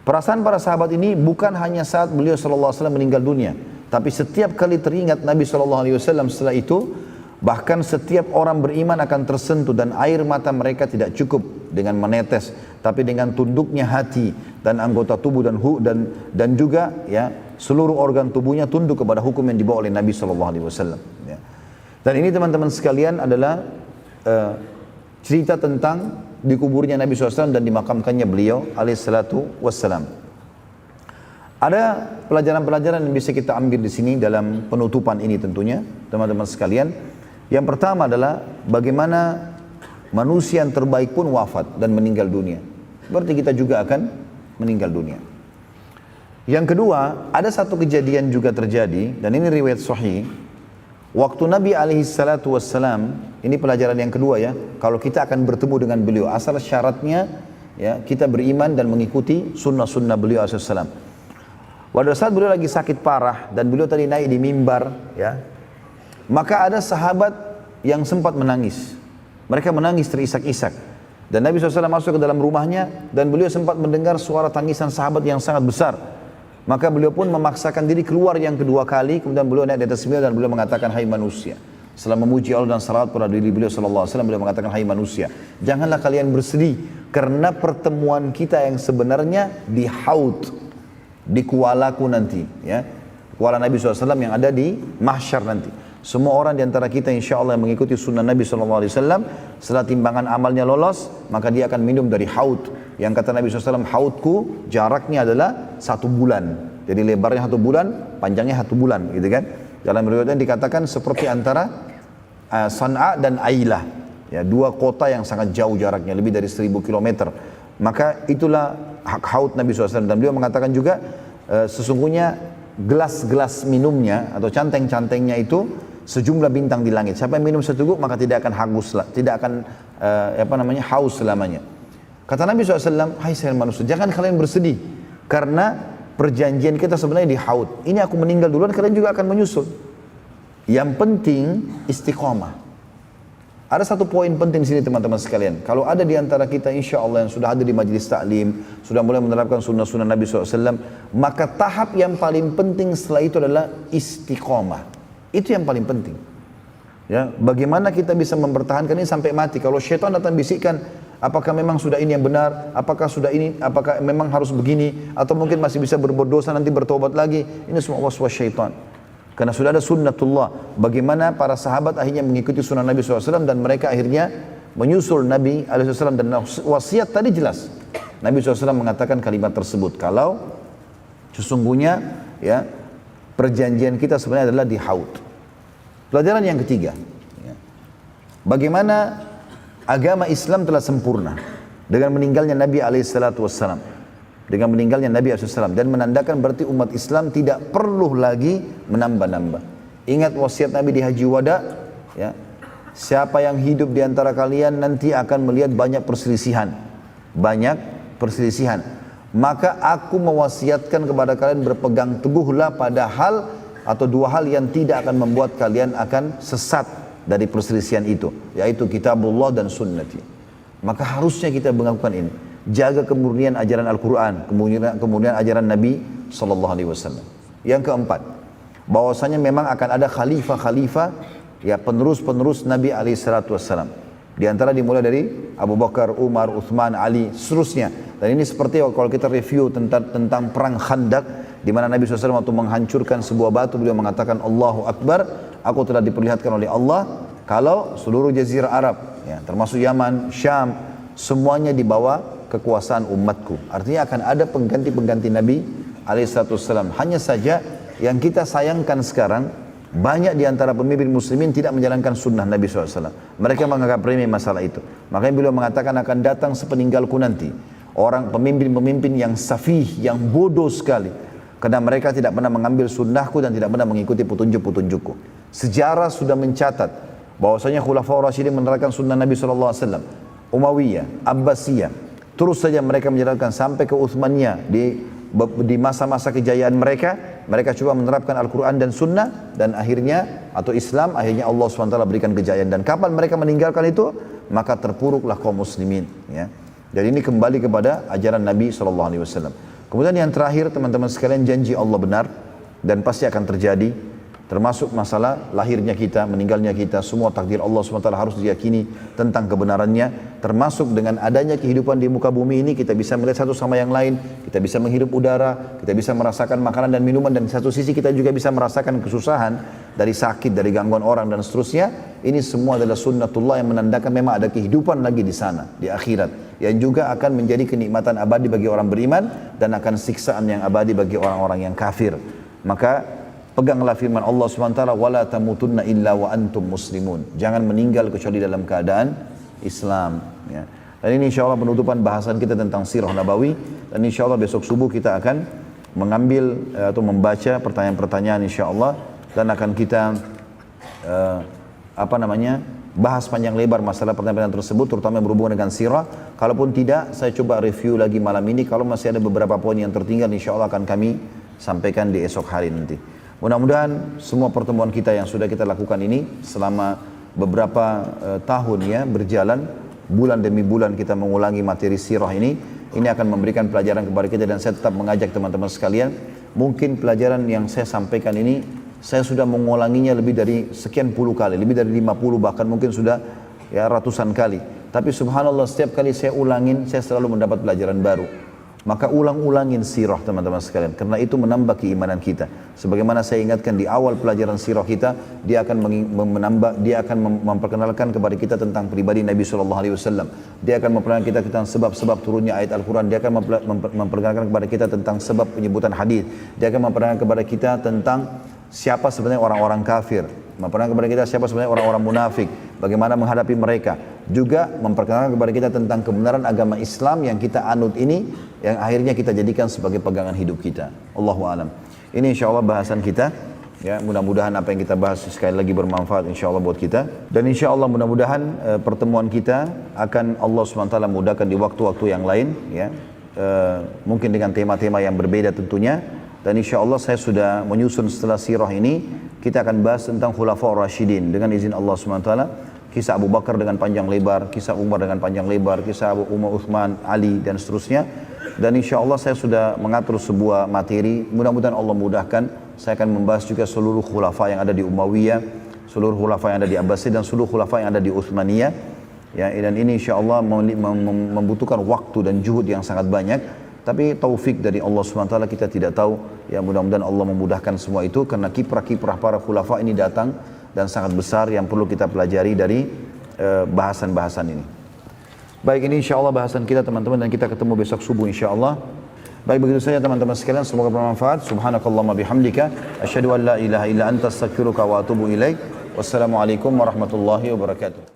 Perasaan para sahabat ini bukan hanya saat beliau SAW meninggal dunia, tapi setiap kali teringat Nabi SAW setelah itu, Bahkan setiap orang beriman akan tersentuh dan air mata mereka tidak cukup dengan menetes, tapi dengan tunduknya hati dan anggota tubuh dan juga ya seluruh organ tubuhnya tunduk kepada hukum yang dibawa oleh Nabi SAW. Ya. Dan ini teman-teman sekalian adalah cerita tentang dikuburnya Nabi SAW dan dimakamkannya beliau alaihissalam. Ada pelajaran-pelajaran yang bisa kita ambil di sini dalam penutupan ini tentunya, teman-teman sekalian. Yang pertama adalah bagaimana manusia yang terbaik pun wafat dan meninggal dunia. Berarti kita juga akan meninggal dunia. Yang kedua, ada satu kejadian juga terjadi, dan ini riwayat sahih. Waktu Nabi SAW, ini pelajaran yang kedua ya, kalau kita akan bertemu dengan beliau, asal syaratnya ya kita beriman dan mengikuti sunnah-sunnah beliau SAW. Pada saat beliau lagi sakit parah dan beliau tadi naik di mimbar ya, maka ada sahabat yang sempat menangis. Mereka menangis terisak-isak. Dan Nabi SAW masuk ke dalam rumahnya dan beliau sempat mendengar suara tangisan sahabat yang sangat besar. Maka beliau pun memaksakan diri keluar yang kedua kali. Kemudian beliau naik di atas mimbar dan beliau mengatakan, hai manusia. Setelah memuji Allah dan salawat pada diri beliau SAW, beliau mengatakan, hai manusia, janganlah kalian bersedih karena pertemuan kita yang sebenarnya di Haud, di kualaku nanti ya. Kuala Nabi SAW yang ada di mahsyar nanti. Semua orang di antara kita insya Allah yang mengikuti sunnah Nabi SAW, setelah timbangan amalnya lolos, maka dia akan minum dari haud. Yang kata Nabi SAW, haudku jaraknya adalah 1 bulan. Jadi lebarnya 1 bulan, panjangnya 1 bulan, gitu kan. Dalam riwayatnya dikatakan seperti antara San'a dan Ailah. Ya, 2 kota yang sangat jauh jaraknya, lebih dari 1000 km. Maka itulah hak haud Nabi SAW. Dan beliau mengatakan juga, sesungguhnya gelas-gelas minumnya atau canteng-cantengnya itu sejumlah bintang di langit. Siapa yang minum seteguk maka tidak akan haus selamanya. Kata Nabi SAW, hai sekalian manusia, jangan kalian bersedih karena perjanjian kita sebenarnya di haud. Ini aku meninggal duluan, kalian juga akan menyusul. Yang penting istiqomah. Ada satu poin penting di sini teman-teman sekalian. Kalau ada di antara kita insya Allah yang sudah hadir di majlis taklim, sudah mulai menerapkan sunnah-sunnah Nabi SAW, maka tahap yang paling penting setelah itu adalah istiqomah. Itu yang paling penting. Ya, bagaimana kita bisa mempertahankan ini sampai mati? Kalau syaitan datang bisikkan, apakah memang sudah ini yang benar? Apakah sudah ini? Apakah memang harus begini? Atau mungkin masih bisa berbuat dosa nanti bertobat lagi? Ini semua waswas syaitan. Karena sudah ada sunnatullah. Bagaimana para sahabat akhirnya mengikuti sunnah Nabi SAW dan mereka akhirnya menyusul Nabi SAW. Dan wasiat tadi jelas. Nabi SAW mengatakan kalimat tersebut. Kalau sesungguhnya ya perjanjian kita sebenarnya adalah di haud. Pelajaran yang ketiga. Ya. Bagaimana agama Islam telah sempurna. Dengan meninggalnya Nabi SAW. Dengan meninggalnya Nabi SAW dan menandakan berarti umat Islam tidak perlu lagi menambah-nambah. Ingat wasiat Nabi di Haji Wada, ya. Siapa yang hidup di antara kalian nanti akan melihat banyak perselisihan. Maka aku mewasiatkan kepada kalian berpegang teguhlah pada hal atau 2 hal yang tidak akan membuat kalian akan sesat dari perselisihan itu, yaitu kitabullah dan sunnati. Maka harusnya kita melakukan ini. Jaga kemurnian ajaran Al-Quran, kemurnian ajaran Nabi SAW. Yang keempat, bahwasanya memang akan ada khalifah-khalifah, ya penerus-penerus Nabi SAW. Di antara dimulai dari Abu Bakar, Umar, Uthman, Ali, seterusnya. Dan ini seperti kalau kita review tentang perang Khandak, di mana Nabi SAW waktu menghancurkan sebuah batu, beliau mengatakan Allahu Akbar, aku telah diperlihatkan oleh Allah kalau seluruh jazirah Arab, ya, termasuk Yaman, Syam, semuanya di bawah kekuasaan umatku. Artinya akan ada pengganti-pengganti Nabi alaihissalam. Hanya saja yang kita sayangkan sekarang, banyak di antara pemimpin muslimin tidak menjalankan sunnah Nabi SAW. Mereka menganggap remeh masalah itu. Makanya beliau mengatakan akan datang sepeninggalku nanti orang pemimpin-pemimpin yang safih, yang bodoh sekali. Karena mereka tidak pernah mengambil sunnahku dan tidak pernah mengikuti petunjuk-petunjukku. Sejarah sudah mencatat bahwasanya Khulafaur Rasyidin menerapkan sunnah Nabi SAW. Umayyah, Abbasiyah, terus saja mereka menjalankan sampai ke Uthmaniyah. Di masa-masa kejayaan mereka coba menerapkan Al-Quran dan Sunnah, dan akhirnya atau Islam, akhirnya Allah SWT berikan kejayaan. Dan kapan mereka meninggalkan itu, maka terpuruklah kaum muslimin, ya. Jadi ini kembali kepada ajaran Nabi SAW. Kemudian yang terakhir teman-teman sekalian, janji Allah benar dan pasti akan terjadi. Termasuk masalah lahirnya kita, meninggalnya kita, semua takdir Allah SWT harus diyakini tentang kebenarannya. Termasuk dengan adanya kehidupan di muka bumi ini, kita bisa melihat satu sama yang lain, kita bisa menghirup udara, kita bisa merasakan makanan dan minuman, dan di satu sisi kita juga bisa merasakan kesusahan dari sakit, dari gangguan orang dan seterusnya. Ini semua adalah sunnatullah yang menandakan memang ada kehidupan lagi di sana, di akhirat, yang juga akan menjadi kenikmatan abadi bagi orang beriman dan akan siksaan yang abadi bagi orang-orang yang kafir. Maka peganglah firman Allah SWT, wala tamutunna illa wa antum muslimun. Jangan meninggal kecuali dalam keadaan Islam. Ya. Dan ini insya Allah penutupan bahasan kita tentang sirah Nabawi. Dan insya Allah besok subuh kita akan mengambil atau membaca pertanyaan-pertanyaan insya Allah. Dan akan kita bahas panjang lebar masalah pertanyaan tersebut, terutama yang berhubungan dengan sirah. Kalaupun tidak, saya coba review lagi malam ini. Kalau masih ada beberapa poin yang tertinggal, insya Allah akan kami sampaikan di esok hari nanti. Mudah-mudahan semua pertemuan kita yang sudah kita lakukan ini selama beberapa tahun ya berjalan, bulan demi bulan kita mengulangi materi sirah ini akan memberikan pelajaran kepada kita. Dan saya tetap mengajak teman-teman sekalian, mungkin pelajaran yang saya sampaikan ini saya sudah mengulanginya lebih dari sekian puluh kali, lebih dari 50 bahkan mungkin sudah ya ratusan kali. Tapi subhanallah setiap kali saya ulangin, saya selalu mendapat pelajaran baru. Maka ulang-ulangin sirah teman-teman sekalian, karena itu menambah keimanan kita. Sebagaimana saya ingatkan di awal pelajaran sirah kita, dia akan memperkenalkan kepada kita tentang pribadi Nabi SAW. Dia akan memperkenalkan kita tentang sebab-sebab turunnya ayat Al-Quran. Dia akan memperkenalkan kepada kita tentang sebab penyebutan hadis. Dia akan memperkenalkan kepada kita tentang siapa sebenarnya orang-orang kafir, memperkenalkan kepada kita siapa sebenarnya orang-orang munafik, bagaimana menghadapi mereka. Juga memperkenalkan kepada kita tentang kebenaran agama Islam yang kita anut ini, yang akhirnya kita jadikan sebagai pegangan hidup kita. Allahu a'lam. Ini insya Allah bahasan kita. Ya, mudah-mudahan apa yang kita bahas sekali lagi bermanfaat insya Allah buat kita. Dan insya Allah mudah-mudahan pertemuan kita akan Allah SWT mudahkan di waktu-waktu yang lain. Ya, mungkin dengan tema-tema yang berbeda tentunya. Dan insya Allah saya sudah menyusun setelah sirah ini, kita akan bahas tentang Khulafaur Rasyidin dengan izin Allah SWT. Kisah Abu Bakar dengan panjang lebar, kisah Umar dengan panjang lebar, kisah Abu Umar, Uthman, Ali dan seterusnya. Dan insya Allah saya sudah mengatur sebuah materi, mudah-mudahan Allah mudahkan. Saya akan membahas juga seluruh khulafa yang ada di Umayyah, seluruh khulafa yang ada di Abbasiyah dan seluruh khulafa yang ada di Uthmaniyah. Ya, dan ini insya Allah membutuhkan waktu dan juhud yang sangat banyak. Tapi taufik dari Allah SWT kita tidak tahu. Ya, mudah-mudahan Allah memudahkan semua itu, karena kiprah-kiprah para khulafa ini datang dan sangat besar yang perlu kita pelajari dari bahasan-bahasan ini. Baik, ini insya Allah bahasan kita teman-teman, dan kita ketemu besok subuh insya Allah. Baik, begitu saja teman-teman sekalian, semoga bermanfaat. Subhanakallahumma bihamdika asyhadu an la ilaha illa anta astaghfiruka wa atubu ilaik. Wassalamualaikum warahmatullahi wabarakatuh.